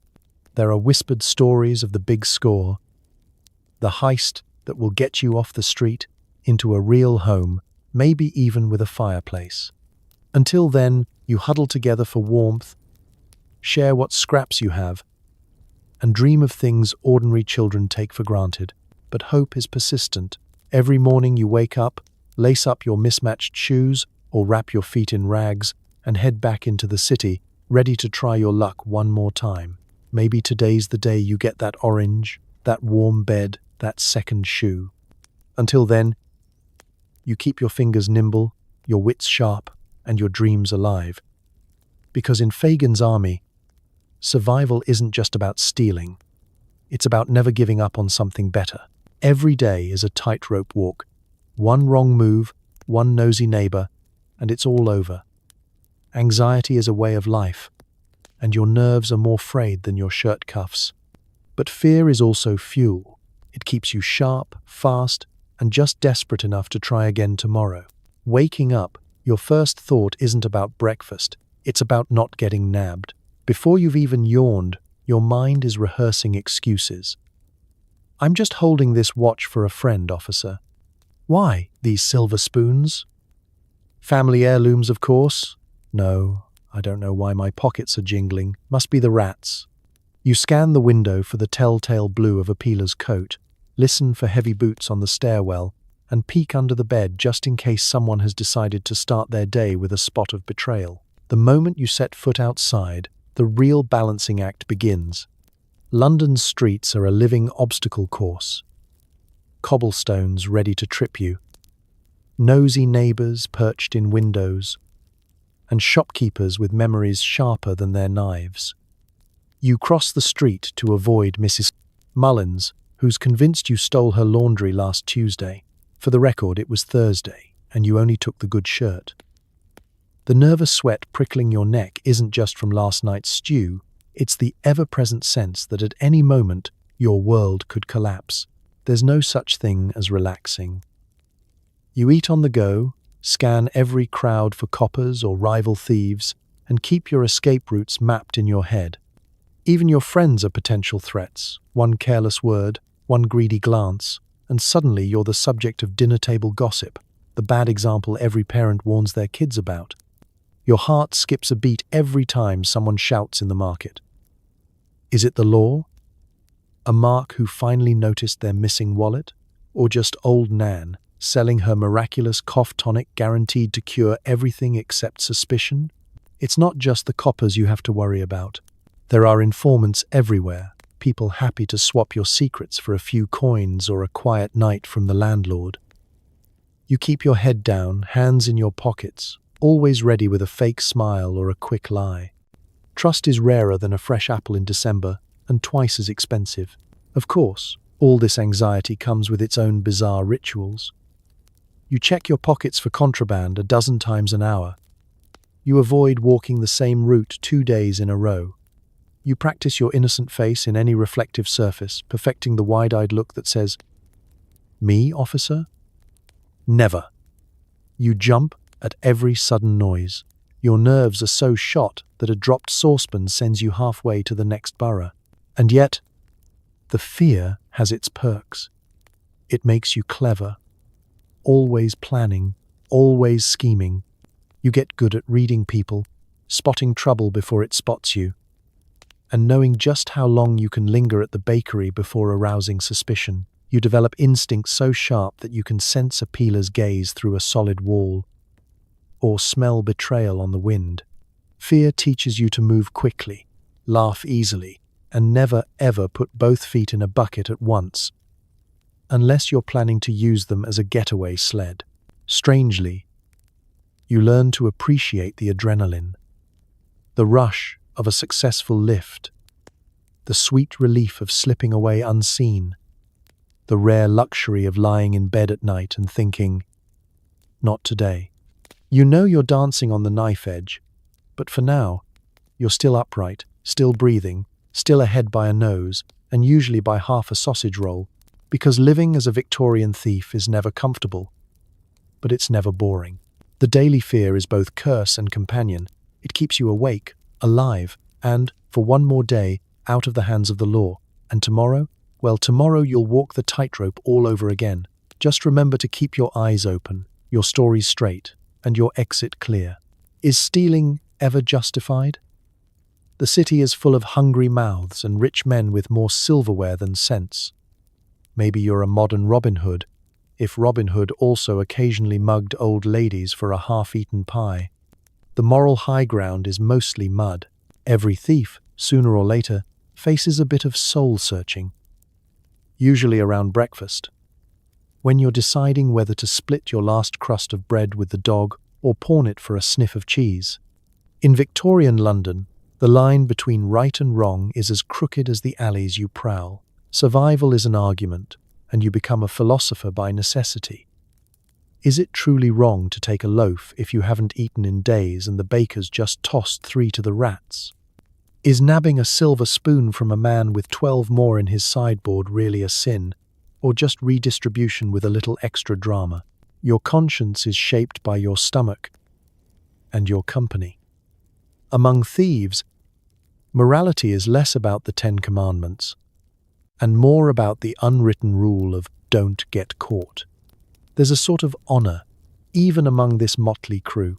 There are whispered stories of the big score, the heist that will get you off the street into a real home, maybe even with a fireplace. Until then, you huddle together for warmth, share what scraps you have, and dream of things ordinary children take for granted. But hope is persistent. Every morning you wake up, lace up your mismatched shoes, or wrap your feet in rags, and head back into the city, ready to try your luck one more time. Maybe today's the day you get that orange, that warm bed, that second shoe. Until then, you keep your fingers nimble, your wits sharp, and your dreams alive. Because in Fagin's army, survival isn't just about stealing. It's about never giving up on something better. Every day is a tightrope walk. One wrong move, one nosy neighbor, and it's all over. Anxiety is a way of life, and your nerves are more frayed than your shirt cuffs. But fear is also fuel. It keeps you sharp, fast, and just desperate enough to try again tomorrow. Waking up, your first thought isn't about breakfast. It's about not getting nabbed. Before you've even yawned, your mind is rehearsing excuses. "I'm just holding this watch for a friend, officer." "Why, these silver spoons?" "Family heirlooms, of course." "No, I don't know why my pockets are jingling. Must be the rats." You scan the window for the telltale blue of a peeler's coat, listen for heavy boots on the stairwell, and peek under the bed just in case someone has decided to start their day with a spot of betrayal. The moment you set foot outside, the real balancing act begins. London's streets are a living obstacle course. Cobblestones ready to trip you, nosy neighbours perched in windows, and shopkeepers with memories sharper than their knives. You cross the street to avoid Mrs. Mullins, who's convinced you stole her laundry last Tuesday. For the record, it was Thursday, and you only took the good shirt. The nervous sweat prickling your neck isn't just from last night's stew, it's the ever-present sense that at any moment your world could collapse. There's no such thing as relaxing. You eat on the go, scan every crowd for coppers or rival thieves, and keep your escape routes mapped in your head. Even your friends are potential threats. One careless word, one greedy glance, and suddenly you're the subject of dinner-table gossip, the bad example every parent warns their kids about. Your heart skips a beat every time someone shouts in the market. Is it the law? A mark who finally noticed their missing wallet? Or just old Nan, selling her miraculous cough tonic guaranteed to cure everything except suspicion? It's not just the coppers you have to worry about. There are informants everywhere, people happy to swap your secrets for a few coins or a quiet night from the landlord. You keep your head down, hands in your pockets, always ready with a fake smile or a quick lie. Trust is rarer than a fresh apple in December and twice as expensive. Of course, all this anxiety comes with its own bizarre rituals. You check your pockets for contraband a dozen times an hour. You avoid walking the same route 2 days in a row. You practice your innocent face in any reflective surface, perfecting the wide-eyed look that says, "Me, officer?" Never. You jump at every sudden noise. Your nerves are so shot that a dropped saucepan sends you halfway to the next borough. And yet, the fear has its perks. It makes you clever, always planning, always scheming. You get good at reading people, spotting trouble before it spots you, and knowing just how long you can linger at the bakery before arousing suspicion. You develop instincts so sharp that you can sense a peeler's gaze through a solid wall, or smell betrayal on the wind. Fear teaches you to move quickly, laugh easily, and never ever put both feet in a bucket at once, unless you're planning to use them as a getaway sled. Strangely, you learn to appreciate the adrenaline, the rush of a successful lift, the sweet relief of slipping away unseen, the rare luxury of lying in bed at night and thinking, "Not today." You know you're dancing on the knife edge, but for now, you're still upright, still breathing, still ahead by a nose, and usually by half a sausage roll, because living as a Victorian thief is never comfortable, but it's never boring. The daily fear is both curse and companion. It keeps you awake, alive, and, for one more day, out of the hands of the law. And tomorrow? Well, tomorrow you'll walk the tightrope all over again. Just remember to keep your eyes open, your stories straight, and your exit clear. Is stealing ever justified? The city is full of hungry mouths and rich men with more silverware than sense. Maybe you're a modern Robin Hood, if Robin Hood also occasionally mugged old ladies for a half-eaten pie. The moral high ground is mostly mud. Every thief, sooner or later, faces a bit of soul-searching, usually around breakfast, when you're deciding whether to split your last crust of bread with the dog or pawn it for a sniff of cheese. In Victorian London, the line between right and wrong is as crooked as the alleys you prowl. Survival is an argument, and you become a philosopher by necessity. Is it truly wrong to take a loaf if you haven't eaten in days and the baker's just tossed 3 to the rats? Is nabbing a silver spoon from a man with 12 more in his sideboard really a sin, or just redistribution with a little extra drama? Your conscience is shaped by your stomach and your company. Among thieves, morality is less about the 10 Commandments and more about the unwritten rule of don't get caught. There's a sort of honor, even among this motley crew.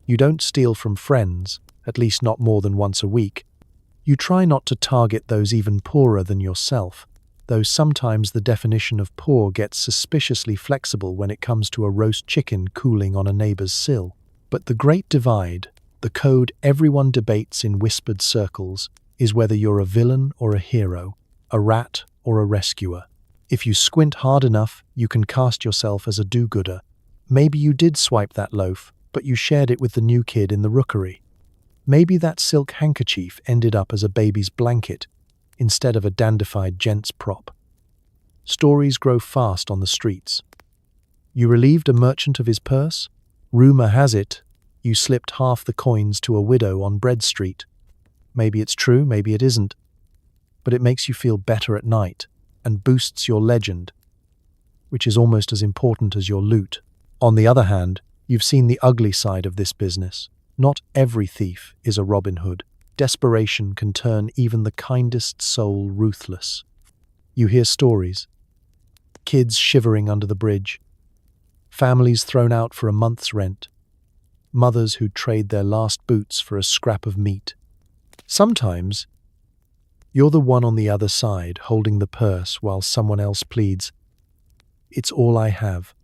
You don't steal from friends, at least not more than once a week. You try not to target those even poorer than yourself. though sometimes the definition of poor gets suspiciously flexible when it comes to a roast chicken cooling on a neighbor's sill. But the great divide, the code everyone debates in whispered circles, is whether you're a villain or a hero, a rat or a rescuer. If you squint hard enough, you can cast yourself as a do-gooder. Maybe you did swipe that loaf, but you shared it with the new kid in the rookery. Maybe that silk handkerchief ended up as a baby's blanket, instead of a dandified gent's prop. Stories grow fast on the streets. You relieved a merchant of his purse? Rumor has it, you slipped half the coins to a widow on Bread Street. Maybe it's true, maybe it isn't. But it makes you feel better at night and boosts your legend, which is almost as important as your loot. On the other hand, you've seen the ugly side of this business. Not every thief is a Robin Hood. Desperation can turn even the kindest soul ruthless. You hear stories. Kids shivering under the bridge. Families thrown out for a month's rent. Mothers who trade their last boots for a scrap of meat. Sometimes, you're the one on the other side holding the purse while someone else pleads, "It's all I have."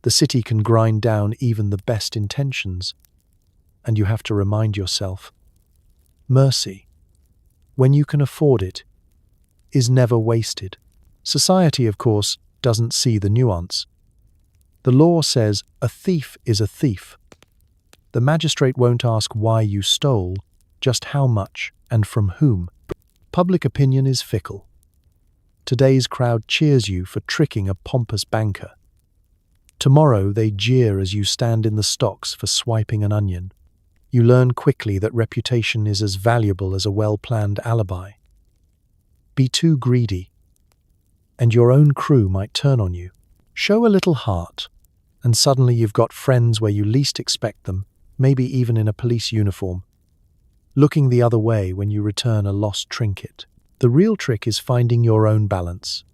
The city can grind down even the best intentions, and you have to remind yourself, mercy, when you can afford it, is never wasted. Society, of course, doesn't see the nuance. The law says a thief is a thief. The magistrate won't ask why you stole, just how much and from whom. Public opinion is fickle. Today's crowd cheers you for tricking a pompous banker. Tomorrow they jeer as you stand in the stocks for swiping an onion. You learn quickly that reputation is as valuable as a well-planned alibi. Be too greedy, and your own crew might turn on you. Show a little heart, and suddenly you've got friends where you least expect them, maybe even in a police uniform, looking the other way when you return a lost trinket. The real trick is finding your own balance.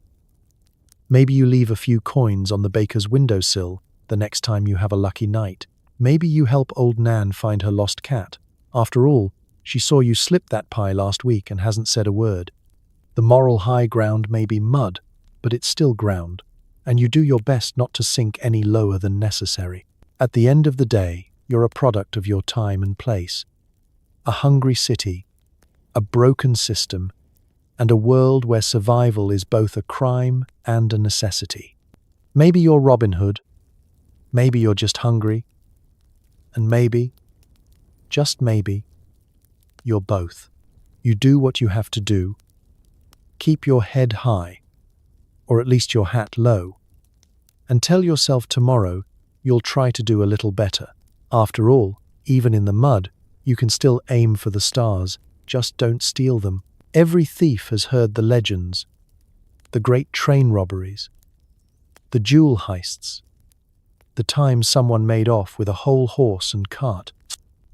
Maybe you leave a few coins on the baker's windowsill the next time you have a lucky night. Maybe you help old Nan find her lost cat. After all, she saw you slip that pie last week and hasn't said a word. The moral high ground may be mud, but it's still ground, and you do your best not to sink any lower than necessary. At the end of the day, you're a product of your time and place. A hungry city, a broken system, and a world where survival is both a crime and a necessity. Maybe you're Robin Hood, maybe you're just hungry, and maybe, just maybe, you're both. You do what you have to do. Keep your head high, or at least your hat low, and tell yourself tomorrow you'll try to do a little better. After all, even in the mud, you can still aim for the stars, just don't steal them. Every thief has heard the legends, the great train robberies, the jewel heists, the time someone made off with a whole horse and cart.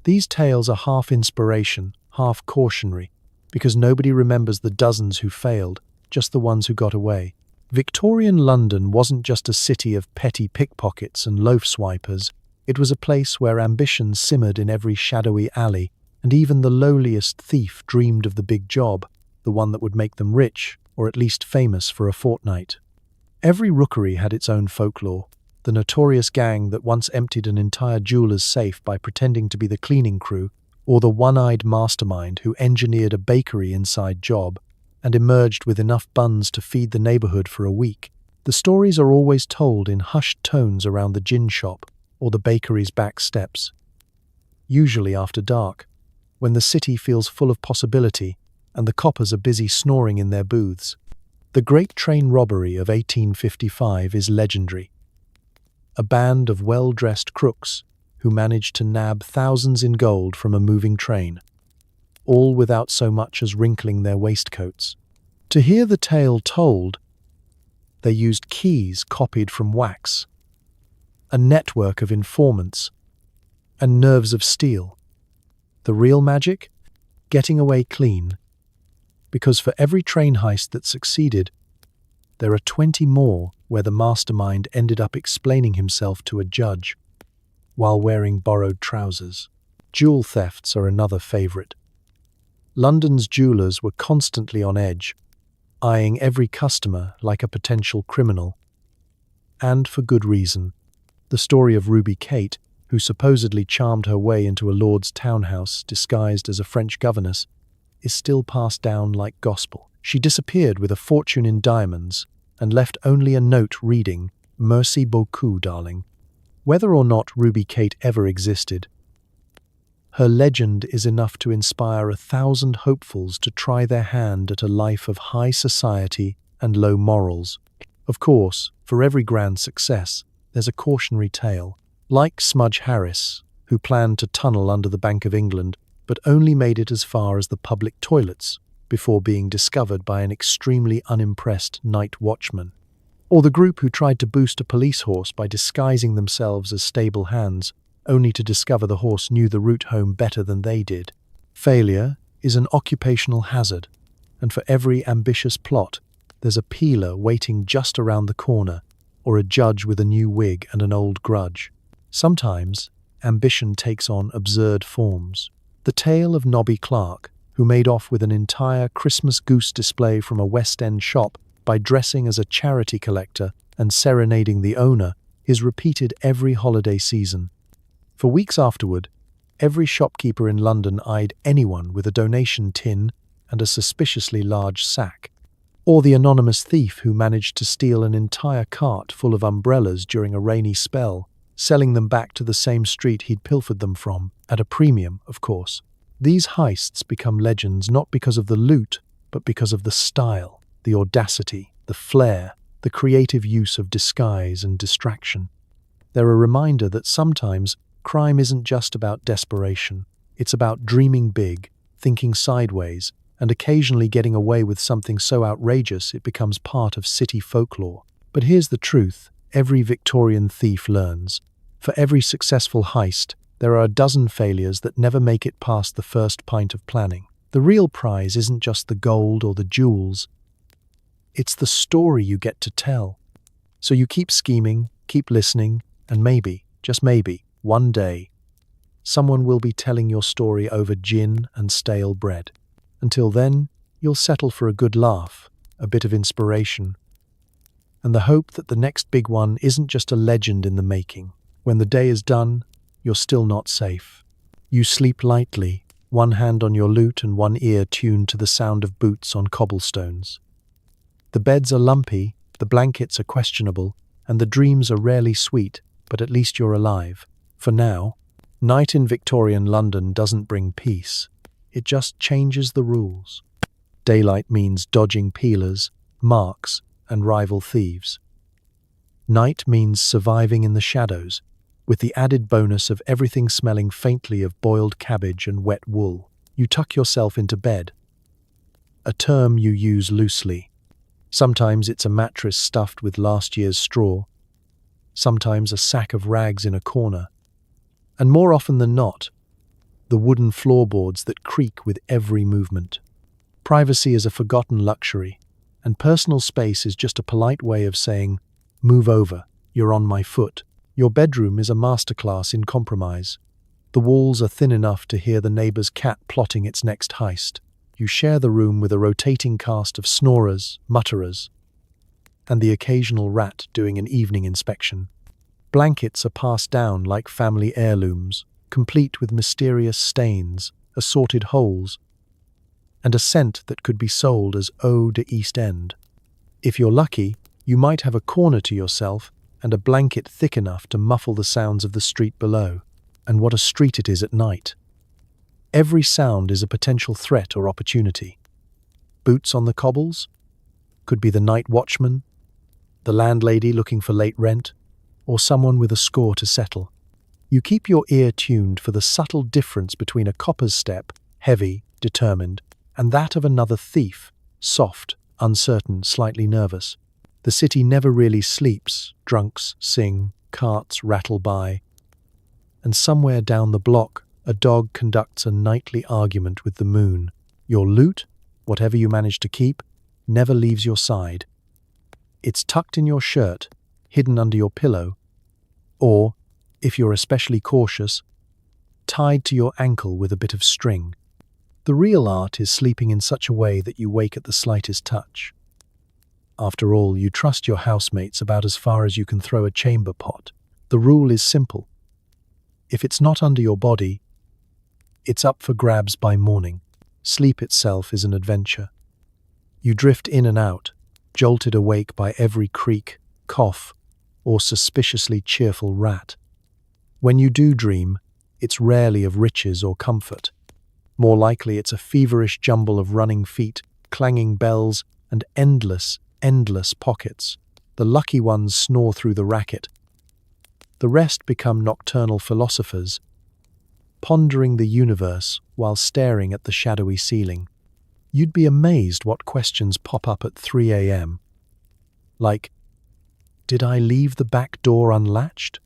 These tales are half inspiration, half cautionary, because nobody remembers the dozens who failed, just the ones who got away. Victorian London wasn't just a city of petty pickpockets and loaf swipers. It was a place where ambition simmered in every shadowy alley, and even the lowliest thief dreamed of the big job, the one that would make them rich, or at least famous for a fortnight. Every rookery had its own folklore. The notorious gang that once emptied an entire jeweler's safe by pretending to be the cleaning crew, or the one-eyed mastermind who engineered a bakery inside job and emerged with enough buns to feed the neighborhood for a week. The stories are always told in hushed tones around the gin shop or the bakery's back steps, usually after dark, when the city feels full of possibility and the coppers are busy snoring in their booths. The Great Train Robbery of 1855 is legendary. A band of well-dressed crooks who managed to nab thousands in gold from a moving train, all without so much as wrinkling their waistcoats. To hear the tale told, they used keys copied from wax, a network of informants, and nerves of steel. The real magic? Getting away clean. Because for every train heist that succeeded, there are 20 more where the mastermind ended up explaining himself to a judge while wearing borrowed trousers. Jewel thefts are another favorite. London's jewelers were constantly on edge, eyeing every customer like a potential criminal. And for good reason. The story of Ruby Kate, who supposedly charmed her way into a lord's townhouse disguised as a French governess, is still passed down like gospel. She disappeared with a fortune in diamonds and left only a note reading, "Merci beaucoup, darling." Whether or not Ruby Kate ever existed, her legend is enough to inspire 1,000 hopefuls to try their hand at a life of high society and low morals. Of course, for every grand success, there's a cautionary tale. Like Smudge Harris, who planned to tunnel under the Bank of England, but only made it as far as the public toilets before being discovered by an extremely unimpressed night watchman. Or the group who tried to boost a police horse by disguising themselves as stable hands, only to discover the horse knew the route home better than they did. Failure is an occupational hazard, and for every ambitious plot, there's a peeler waiting just around the corner, or a judge with a new wig and an old grudge. Sometimes, ambition takes on absurd forms. The tale of Nobby Clark, who made off with an entire Christmas goose display from a West End shop by dressing as a charity collector and serenading the owner, is repeated every holiday season. For weeks afterward, every shopkeeper in London eyed anyone with a donation tin and a suspiciously large sack. Or the anonymous thief who managed to steal an entire cart full of umbrellas during a rainy spell, selling them back to the same street he'd pilfered them from, at a premium, of course. These heists become legends not because of the loot, but because of the style, the audacity, the flair, the creative use of disguise and distraction. They're a reminder that sometimes crime isn't just about desperation. It's about dreaming big, thinking sideways, and occasionally getting away with something so outrageous it becomes part of city folklore. But here's the truth: every Victorian thief learns. For every successful heist, there are a dozen failures that never make it past the first pint of planning. The real prize isn't just the gold or the jewels, it's the story you get to tell. So you keep scheming, keep listening, and maybe, just maybe, one day, someone will be telling your story over gin and stale bread. Until then, you'll settle for a good laugh, a bit of inspiration, and the hope that the next big one isn't just a legend in the making. When the day is done, you're still not safe. You sleep lightly, one hand on your lute and one ear tuned to the sound of boots on cobblestones. The beds are lumpy, the blankets are questionable, and the dreams are rarely sweet, but at least you're alive. For now, night in Victorian London doesn't bring peace. It just changes the rules. Daylight means dodging peelers, marks, and rival thieves. Night means surviving in the shadows, with the added bonus of everything smelling faintly of boiled cabbage and wet wool. You tuck yourself into bed, a term you use loosely. Sometimes it's a mattress stuffed with last year's straw, sometimes a sack of rags in a corner, and more often than not, the wooden floorboards that creak with every movement. Privacy is a forgotten luxury, and personal space is just a polite way of saying, "Move over, you're on my foot." Your bedroom is a masterclass in compromise. The walls are thin enough to hear the neighbor's cat plotting its next heist. You share the room with a rotating cast of snorers, mutterers, and the occasional rat doing an evening inspection. Blankets are passed down like family heirlooms, complete with mysterious stains, assorted holes, and a scent that could be sold as Eau de East End. If you're lucky, you might have a corner to yourself and a blanket thick enough to muffle the sounds of the street below. And what a street it is at night. Every sound is a potential threat or opportunity. Boots on the cobbles? Could be the night watchman, the landlady looking for late rent, or someone with a score to settle. You keep your ear tuned for the subtle difference between a copper's step, heavy, determined, and that of another thief, soft, uncertain, slightly nervous. The city never really sleeps. Drunks sing, carts rattle by, and somewhere down the block, a dog conducts a nightly argument with the moon. Your loot, whatever you manage to keep, never leaves your side. It's tucked in your shirt, hidden under your pillow, or, if you're especially cautious, tied to your ankle with a bit of string. The real art is sleeping in such a way that you wake at the slightest touch. After all, you trust your housemates about as far as you can throw a chamber pot. The rule is simple. If it's not under your body, it's up for grabs by morning. Sleep itself is an adventure. You drift in and out, jolted awake by every creak, cough, or suspiciously cheerful rat. When you do dream, it's rarely of riches or comfort. More likely it's a feverish jumble of running feet, clanging bells, and endless pockets. The lucky ones snore through the racket. The rest become nocturnal philosophers, pondering the universe while staring at the shadowy ceiling. You'd be amazed what questions pop up at 3 a.m. Like, did I leave the back door unlatched?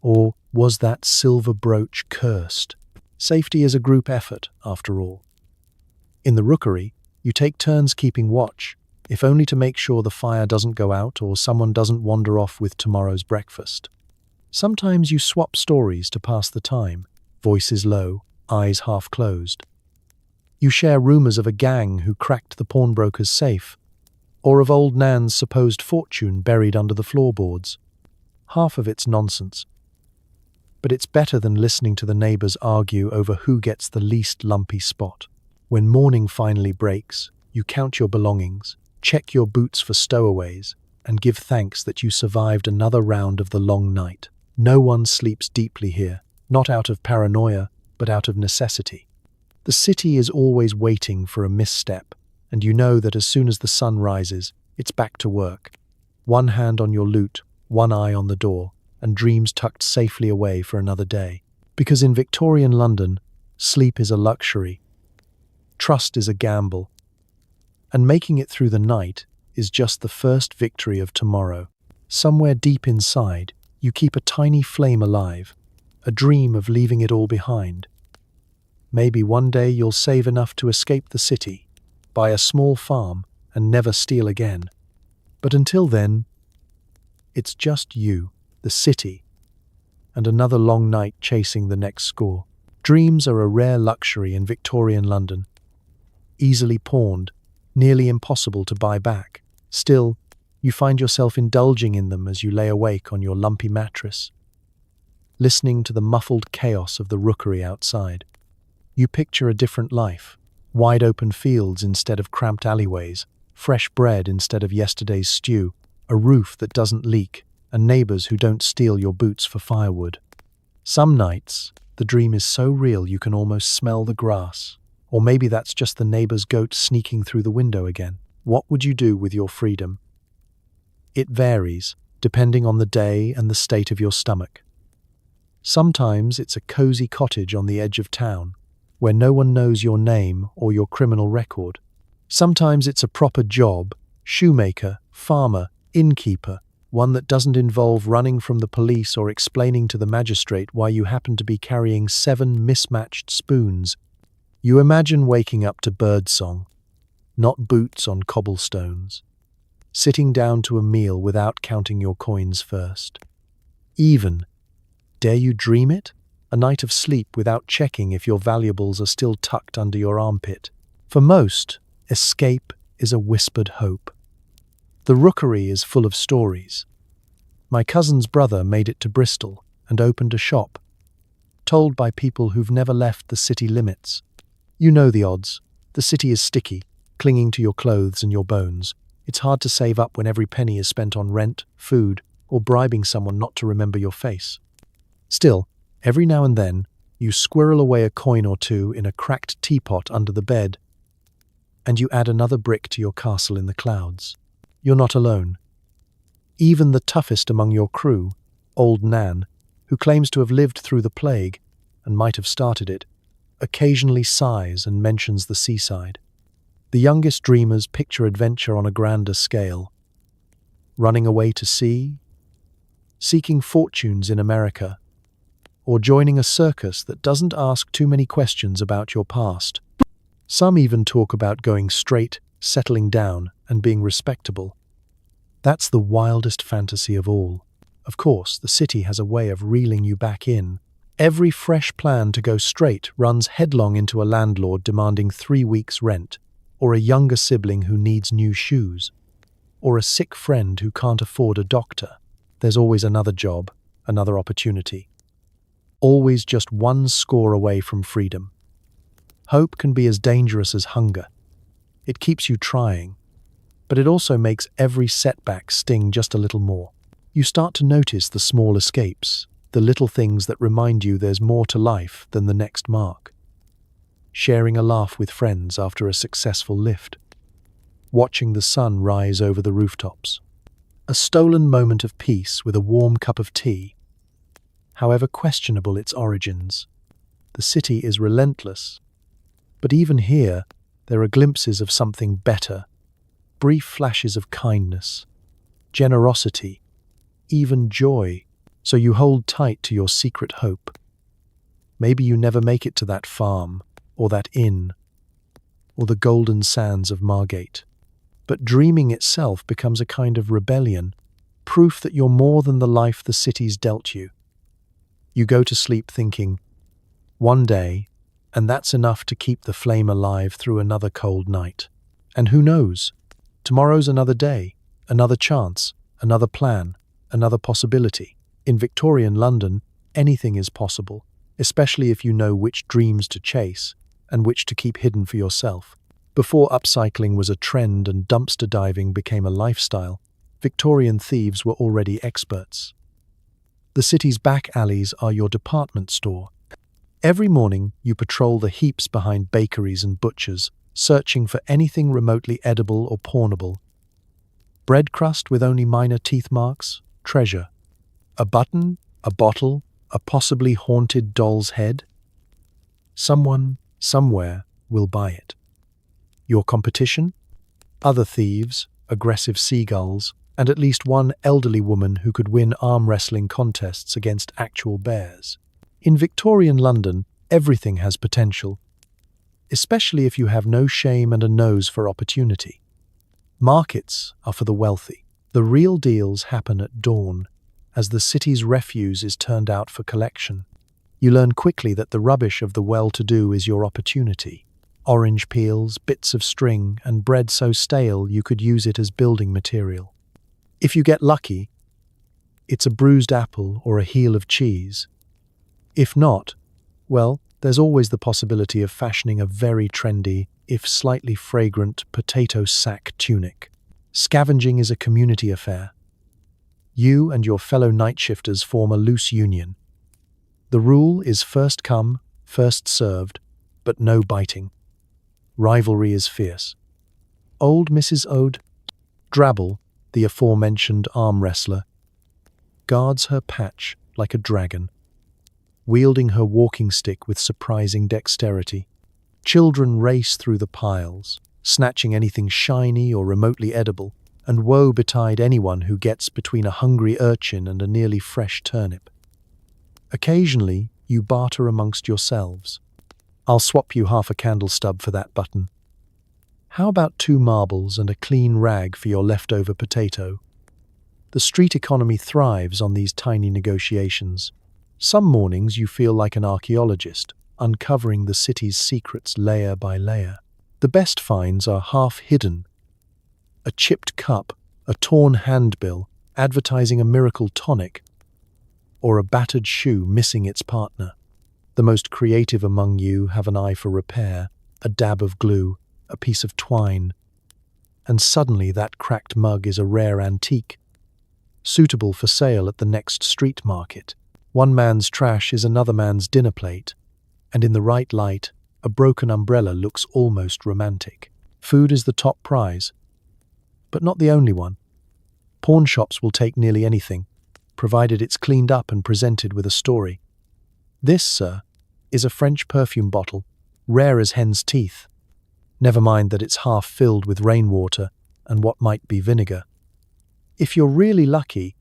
Or was that silver brooch cursed? Safety is a group effort, after all. In the rookery, you take turns keeping watch, if only to make sure the fire doesn't go out or someone doesn't wander off with tomorrow's breakfast. Sometimes you swap stories to pass the time, voices low, eyes half closed. You share rumors of a gang who cracked the pawnbroker's safe, or of old Nan's supposed fortune buried under the floorboards. Half of it's nonsense. But it's better than listening to the neighbors argue over who gets the least lumpy spot. When morning finally breaks, you count your belongings, check your boots for stowaways, and give thanks that you survived another round of the long night. No one sleeps deeply here, not out of paranoia, but out of necessity. The city is always waiting for a misstep, and you know that as soon as the sun rises, it's back to work. One hand on your loot, one eye on the door, and dreams tucked safely away for another day. Because in Victorian London, sleep is a luxury, trust is a gamble, and making it through the night is just the first victory of tomorrow. Somewhere deep inside, you keep a tiny flame alive, a dream of leaving it all behind. Maybe one day you'll save enough to escape the city, buy a small farm, and never steal again. But until then, it's just you, the city, and another long night chasing the next score. Dreams are a rare luxury in Victorian London. Easily pawned, nearly impossible to buy back. Still, you find yourself indulging in them as you lay awake on your lumpy mattress, listening to the muffled chaos of the rookery outside. You picture a different life, wide open fields instead of cramped alleyways, fresh bread instead of yesterday's stew, a roof that doesn't leak, and neighbors who don't steal your boots for firewood. Some nights, the dream is so real you can almost smell the grass. Or maybe that's just the neighbor's goat sneaking through the window again. What would you do with your freedom? It varies, depending on the day and the state of your stomach. Sometimes it's a cozy cottage on the edge of town, where no one knows your name or your criminal record. Sometimes it's a proper job, shoemaker, farmer, innkeeper, one that doesn't involve running from the police or explaining to the magistrate why you happen to be carrying 7 mismatched spoons. You imagine waking up to birdsong, not boots on cobblestones, sitting down to a meal without counting your coins first. Even, dare you dream it? A night of sleep without checking if your valuables are still tucked under your armpit. For most, escape is a whispered hope. The rookery is full of stories. My cousin's brother made it to Bristol and opened a shop, told by people who've never left the city limits. You know the odds. The city is sticky, clinging to your clothes and your bones. It's hard to save up when every penny is spent on rent, food, or bribing someone not to remember your face. Still, every now and then, you squirrel away a coin or two in a cracked teapot under the bed, and you add another brick to your castle in the clouds. You're not alone. Even the toughest among your crew, old Nan, who claims to have lived through the plague, and might have started it, occasionally sighs and mentions the seaside. The youngest dreamers picture adventure on a grander scale. Running away to sea, seeking fortunes in America, or joining a circus that doesn't ask too many questions about your past. Some even talk about going straight, settling down, and being respectable. That's the wildest fantasy of all. Of course, the city has a way of reeling you back in. Every fresh plan to go straight runs headlong into a landlord demanding 3 weeks' rent, or a younger sibling who needs new shoes. or a sick friend who can't afford a doctor. There's always another job, another opportunity. Always just one score away from freedom. Hope can be as dangerous as hunger. It keeps you trying, but it also makes every setback sting just a little more. You start to notice the small escapes, the little things that remind you there's more to life than the next mark. Sharing a laugh with friends after a successful lift. Watching the sun rise over the rooftops. A stolen moment of peace with a warm cup of tea. However questionable its origins, the city is relentless. But even here, there are glimpses of something better. Brief flashes of kindness, generosity, even joy. So you hold tight to your secret hope. Maybe you never make it to that farm, or that inn, or the golden sands of Margate. But dreaming itself becomes a kind of rebellion, proof that you're more than the life the city's dealt you. You go to sleep thinking, one day, and that's enough to keep the flame alive through another cold night. And who knows? Tomorrow's another day, another chance, another plan, another possibility. In Victorian London, anything is possible, especially if you know which dreams to chase and which to keep hidden for yourself. Before upcycling was a trend and dumpster diving became a lifestyle, Victorian thieves were already experts. The city's back alleys are your department store. Every morning, you patrol the heaps behind bakeries and butchers, searching for anything remotely edible or pawnable. Bread crust with only minor teeth marks? Treasure. A button? A bottle? A possibly haunted doll's head? Someone, somewhere, will buy it. Your competition? Other thieves, aggressive seagulls, and at least one elderly woman who could win arm wrestling contests against actual bears. In Victorian London, everything has potential, especially if you have no shame and a nose for opportunity. Markets are for the wealthy. The real deals happen at dawn, as the city's refuse is turned out for collection. You learn quickly that the rubbish of the well-to-do is your opportunity. Orange peels, bits of string, and bread so stale you could use it as building material. If you get lucky, it's a bruised apple or a heel of cheese. If not, well, there's always the possibility of fashioning a very trendy, if slightly fragrant, potato sack tunic. Scavenging is a community affair. You and your fellow night shifters form a loose union. The rule is first come, first served, but no biting. Rivalry is fierce. Old Mrs. Ode Drabble, the aforementioned arm wrestler, guards her patch like a dragon, wielding her walking stick with surprising dexterity. Children race through the piles, snatching anything shiny or remotely edible, and woe betide anyone who gets between a hungry urchin and a nearly fresh turnip. Occasionally, you barter amongst yourselves. I'll swap you half a candle stub for that button. How about 2 marbles and a clean rag for your leftover potato? The street economy thrives on these tiny negotiations. Some mornings you feel like an archaeologist, uncovering the city's secrets layer by layer. The best finds are half hidden. A chipped cup, a torn handbill, advertising a miracle tonic, or a battered shoe missing its partner. The most creative among you have an eye for repair, a dab of glue, a piece of twine, and suddenly that cracked mug is a rare antique, suitable for sale at the next street market. One man's trash is another man's dinner plate, and in the right light, a broken umbrella looks almost romantic. Food is the top prize, but not the only one. Pawn shops will take nearly anything, provided it's cleaned up and presented with a story. This, sir, is a French perfume bottle, rare as hen's teeth. Never mind that it's half filled with rainwater and what might be vinegar. If you're really lucky,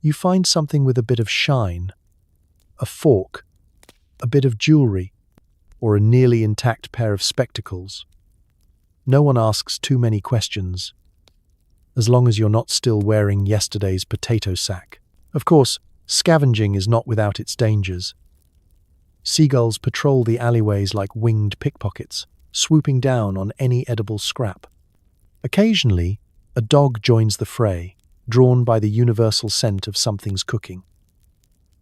you find something with a bit of shine, a fork, a bit of jewelry, or a nearly intact pair of spectacles. No one asks too many questions, as long as you're not still wearing yesterday's potato sack. Of course, scavenging is not without its dangers. Seagulls patrol the alleyways like winged pickpockets, swooping down on any edible scrap. Occasionally, A dog joins the fray, drawn by the universal scent of something's cooking.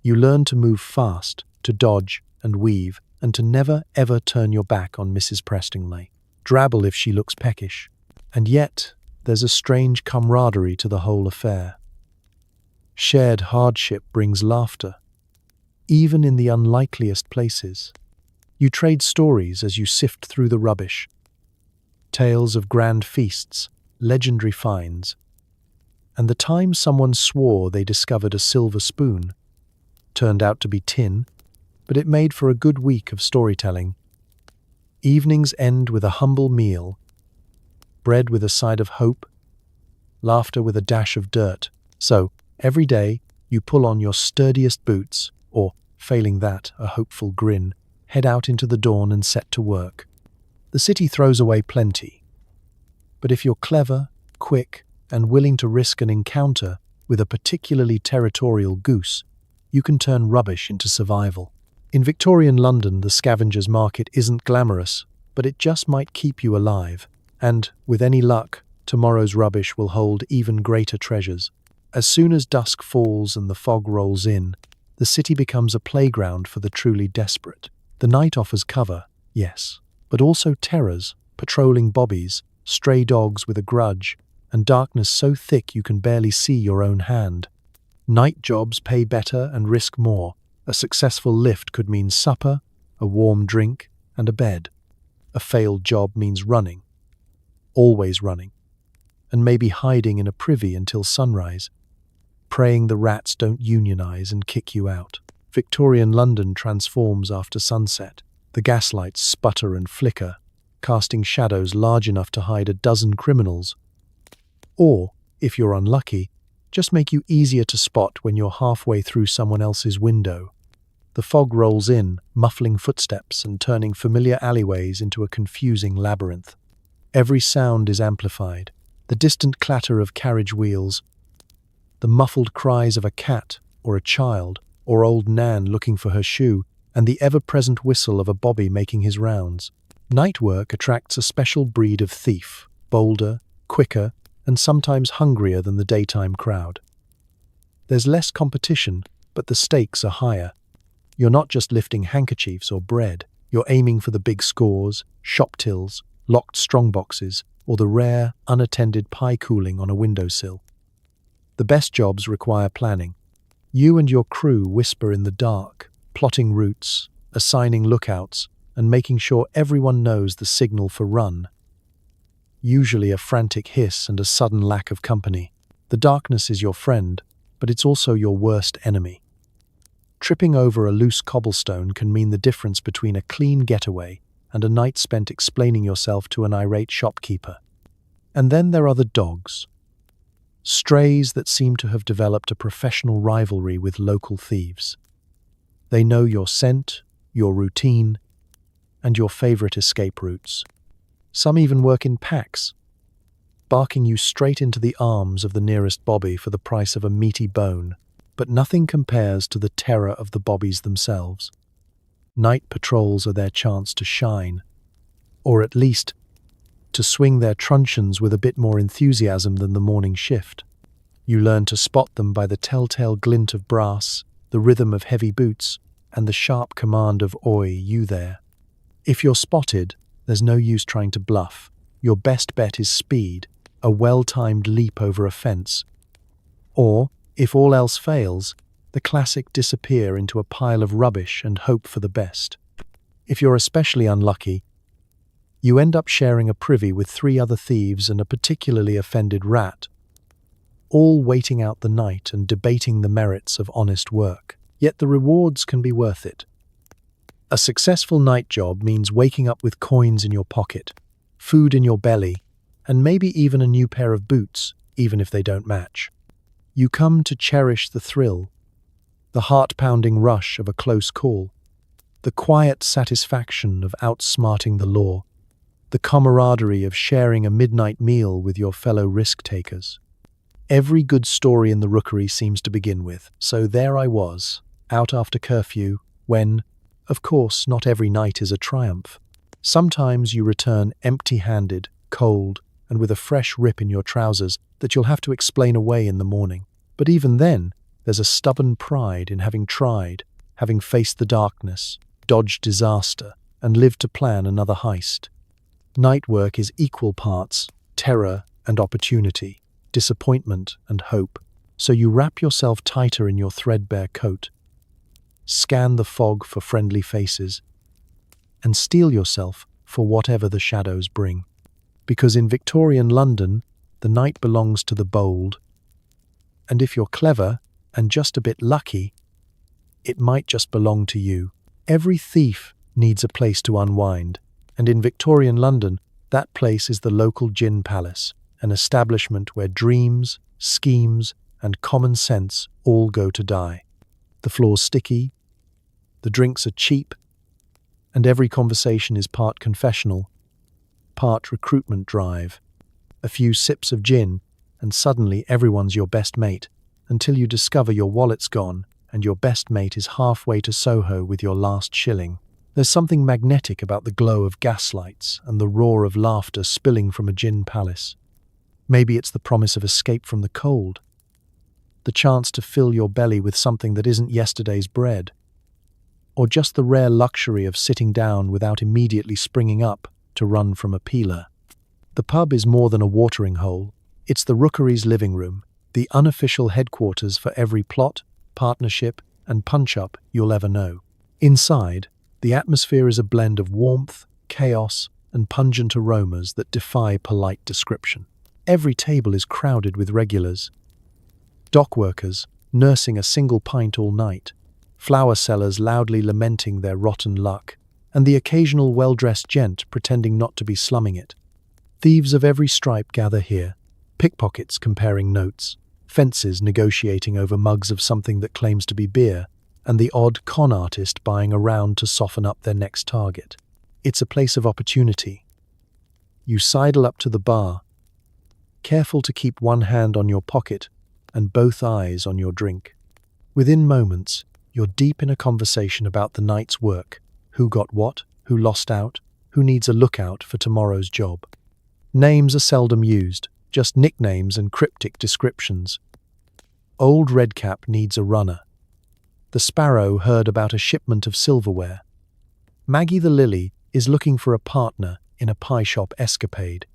You learn to move fast, to dodge and weave, and to never ever turn your back on Mrs. Prestonley. Drabble if she looks peckish. And yet, there's a strange camaraderie to the whole affair. Shared hardship brings laughter, even in the unlikeliest places. You trade stories as you sift through the rubbish. Tales of grand feasts, legendary finds, and the time someone swore they discovered a silver spoon. Turned out to be tin, but it made for a good week of storytelling. Evenings end with a humble meal, bread with a side of hope, laughter with a dash of dirt. So, every day, you pull on your sturdiest boots, or, failing that, a hopeful grin, head out into the dawn and set to work. The city throws away plenty. But if you're clever, quick, and willing to risk an encounter with a particularly territorial goose, you can turn rubbish into survival. In Victorian London, the scavenger's market isn't glamorous, but it just might keep you alive. And, with any luck, tomorrow's rubbish will hold even greater treasures. As soon as dusk falls and the fog rolls in, the city becomes a playground for the truly desperate. The night offers cover, yes, but also terrors, patrolling bobbies, stray dogs with a grudge, and darkness so thick you can barely see your own hand. Night jobs pay better and risk more. A successful lift could mean supper, a warm drink, and a bed. A failed job means running. Always running. And maybe hiding in a privy until sunrise, praying the rats don't unionize and kick you out. Victorian London transforms after sunset. The gaslights sputter and flicker, casting shadows large enough to hide a dozen criminals. Or, if you're unlucky, just make you easier to spot when you're halfway through someone else's window. The fog rolls in, muffling footsteps and turning familiar alleyways into a confusing labyrinth. Every sound is amplified. The distant clatter of carriage wheels, the muffled cries of a cat or a child, or old Nan looking for her shoe, and the ever-present whistle of a bobby making his rounds. Night work attracts a special breed of thief, bolder, quicker, and sometimes hungrier than the daytime crowd. There's less competition, but the stakes are higher. You're not just lifting handkerchiefs or bread, you're aiming for the big scores, shop tills, locked strongboxes, or the rare, unattended pie cooling on a windowsill. The best jobs require planning. You and your crew whisper in the dark, plotting routes, assigning lookouts, and making sure everyone knows the signal for run. Usually a frantic hiss and a sudden lack of company. The darkness is your friend, but it's also your worst enemy. Tripping over a loose cobblestone can mean the difference between a clean getaway and a night spent explaining yourself to an irate shopkeeper. And then there are the dogs. Strays that seem to have developed a professional rivalry with local thieves. They know your scent, your routine, and your favorite escape routes. Some even work in packs, barking you straight into the arms of the nearest bobby for the price of a meaty bone. But nothing compares to the terror of the bobbies themselves. Night patrols are their chance to shine, or at least to swing their truncheons with a bit more enthusiasm than the morning shift. You learn to spot them by the telltale glint of brass, the rhythm of heavy boots, and the sharp command of "Oi, you there." If you're spotted, there's no use trying to bluff. Your best bet is speed, a well-timed leap over a fence. Or, if all else fails, the classic disappear into a pile of rubbish and hope for the best. If you're especially unlucky, you end up sharing a privy with 3 other thieves and a particularly offended rat, all waiting out the night and debating the merits of honest work. Yet the rewards can be worth it. A successful night job means waking up with coins in your pocket, food in your belly, and maybe even a new pair of boots, even if they don't match. You come to cherish the thrill, the heart-pounding rush of a close call, the quiet satisfaction of outsmarting the law, the camaraderie of sharing a midnight meal with your fellow risk-takers. Every good story in the rookery seems to begin with, so there I was, out after curfew, when, of course, not every night is a triumph. Sometimes you return empty-handed, cold, and with a fresh rip in your trousers that you'll have to explain away in the morning. But even then, there's a stubborn pride in having tried, having faced the darkness, dodged disaster, and lived to plan another heist. Night work is equal parts terror and opportunity, disappointment and hope. So you wrap yourself tighter in your threadbare coat, scan the fog for friendly faces, and steel yourself for whatever the shadows bring. Because in Victorian London, the night belongs to the bold, and if you're clever and just a bit lucky, it might just belong to you. Every thief needs a place to unwind, and in Victorian London, that place is the local gin palace, an establishment where dreams, schemes, and common sense all go to die. The floor's sticky, the drinks are cheap, and every conversation is part confessional, part recruitment drive. A few sips of gin, and suddenly everyone's your best mate, until you discover your wallet's gone and your best mate is halfway to Soho with your last shilling. There's something magnetic about the glow of gaslights and the roar of laughter spilling from a gin palace. Maybe it's the promise of escape from the cold, the chance to fill your belly with something that isn't yesterday's bread, or just the rare luxury of sitting down without immediately springing up to run from a peeler. The pub is more than a watering hole. It's the rookery's living room, the unofficial headquarters for every plot, partnership, and punch-up you'll ever know. Inside, the atmosphere is a blend of warmth, chaos, and pungent aromas that defy polite description. Every table is crowded with regulars, dock workers nursing a single pint all night, flower sellers loudly lamenting their rotten luck, and the occasional well-dressed gent pretending not to be slumming it. Thieves of every stripe gather here, pickpockets comparing notes, fences negotiating over mugs of something that claims to be beer, and the odd con artist buying a round to soften up their next target. It's a place of opportunity. You sidle up to the bar, careful to keep one hand on your pocket and both eyes on your drink. Within moments, you're deep in a conversation about the night's work, who got what, who lost out, who needs a lookout for tomorrow's job. Names are seldom used, just nicknames and cryptic descriptions. Old Redcap needs a runner. The Sparrow heard about a shipment of silverware. Maggie the Lily is looking for a partner in a pie shop escapade.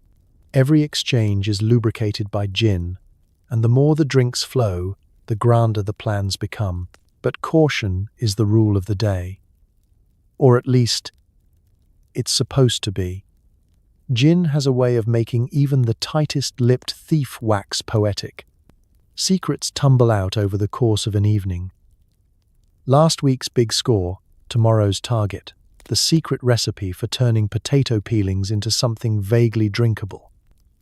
Every exchange is lubricated by gin, and the more the drinks flow, the grander the plans become. But caution is the rule of the day. Or at least, it's supposed to be. Gin has a way of making even the tightest-lipped thief wax poetic. Secrets tumble out over the course of an evening. Last week's big score, tomorrow's target, the secret recipe for turning potato peelings into something vaguely drinkable.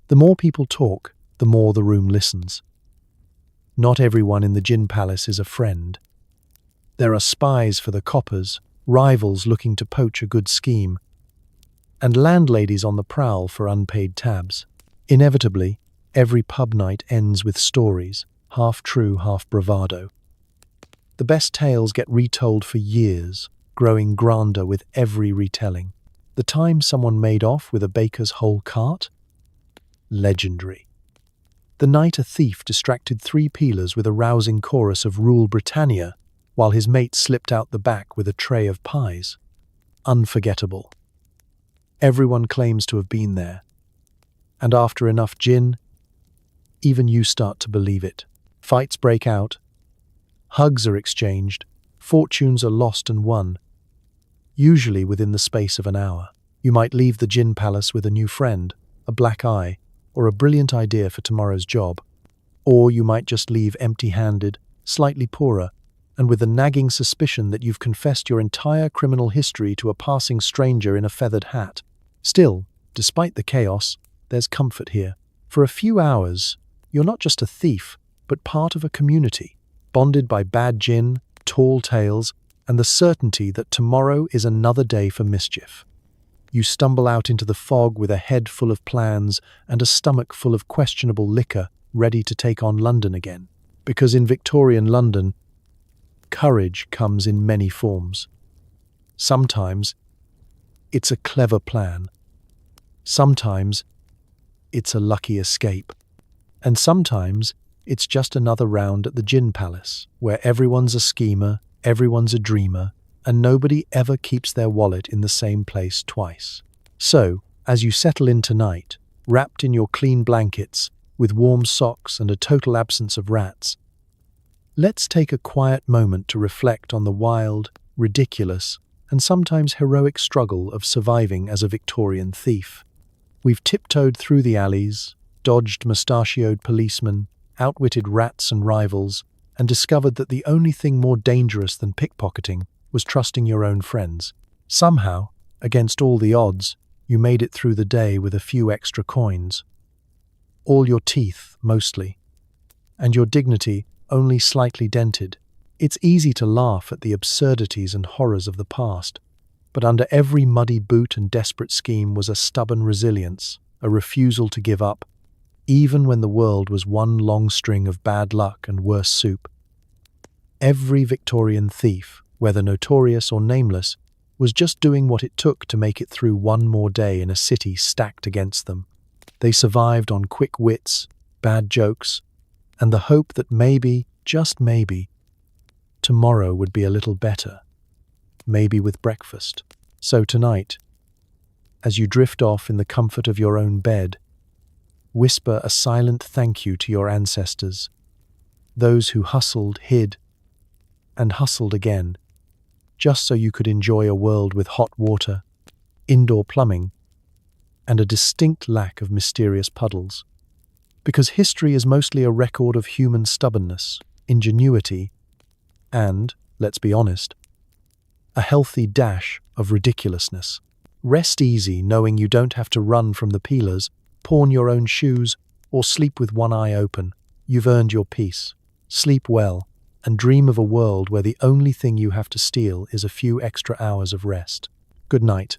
The more people talk, the more the room listens. Not everyone in the gin palace is a friend. There are spies for the coppers, rivals looking to poach a good scheme, and landladies on the prowl for unpaid tabs. Inevitably, every pub night ends with stories, half true, half bravado. The best tales get retold for years, growing grander with every retelling. The time someone made off with a baker's whole cart? Legendary. The night a thief distracted 3 peelers with a rousing chorus of Rule Britannia, while his mate slipped out the back with a tray of pies. Unforgettable. Everyone claims to have been there. And after enough gin, even you start to believe it. Fights break out. Hugs are exchanged. Fortunes are lost and won. Usually within the space of an hour. You might leave the gin palace with a new friend, a black eye, or a brilliant idea for tomorrow's job. Or you might just leave empty-handed, slightly poorer, and with the nagging suspicion that you've confessed your entire criminal history to a passing stranger in a feathered hat. Still, despite the chaos, there's comfort here. For a few hours, you're not just a thief, but part of a community, bonded by bad gin, tall tales, and the certainty that tomorrow is another day for mischief. You stumble out into the fog with a head full of plans and a stomach full of questionable liquor, ready to take on London again. Because in Victorian London, courage comes in many forms. Sometimes, it's a clever plan. Sometimes, it's a lucky escape. And sometimes it's just another round at the gin palace, where everyone's a schemer, everyone's a dreamer, and nobody ever keeps their wallet in the same place twice. So, as you settle in tonight, wrapped in your clean blankets, with warm socks and a total absence of rats, let's take a quiet moment to reflect on the wild, ridiculous, and sometimes heroic struggle of surviving as a Victorian thief. We've tiptoed through the alleys, dodged mustachioed policemen, outwitted rats and rivals, and discovered that the only thing more dangerous than pickpocketing was trusting your own friends. Somehow, against all the odds, you made it through the day with a few extra coins. All your teeth, mostly, and your dignity only slightly dented. It's easy to laugh at the absurdities and horrors of the past, but under every muddy boot and desperate scheme was a stubborn resilience, a refusal to give up, even when the world was one long string of bad luck and worse soup. Every Victorian thief, whether notorious or nameless, was just doing what it took to make it through one more day in a city stacked against them. They survived on quick wits, bad jokes, and the hope that maybe, just maybe, tomorrow would be a little better, maybe with breakfast. So tonight, as you drift off in the comfort of your own bed, whisper a silent thank you to your ancestors, those who hustled, hid, and hustled again, just so you could enjoy a world with hot water, indoor plumbing, and a distinct lack of mysterious puddles. Because history is mostly a record of human stubbornness, ingenuity, and, let's be honest, a healthy dash of ridiculousness. Rest easy knowing you don't have to run from the peelers, pawn your own shoes, or sleep with one eye open. You've earned your peace. Sleep well, and dream of a world where the only thing you have to steal is a few extra hours of rest. Good night.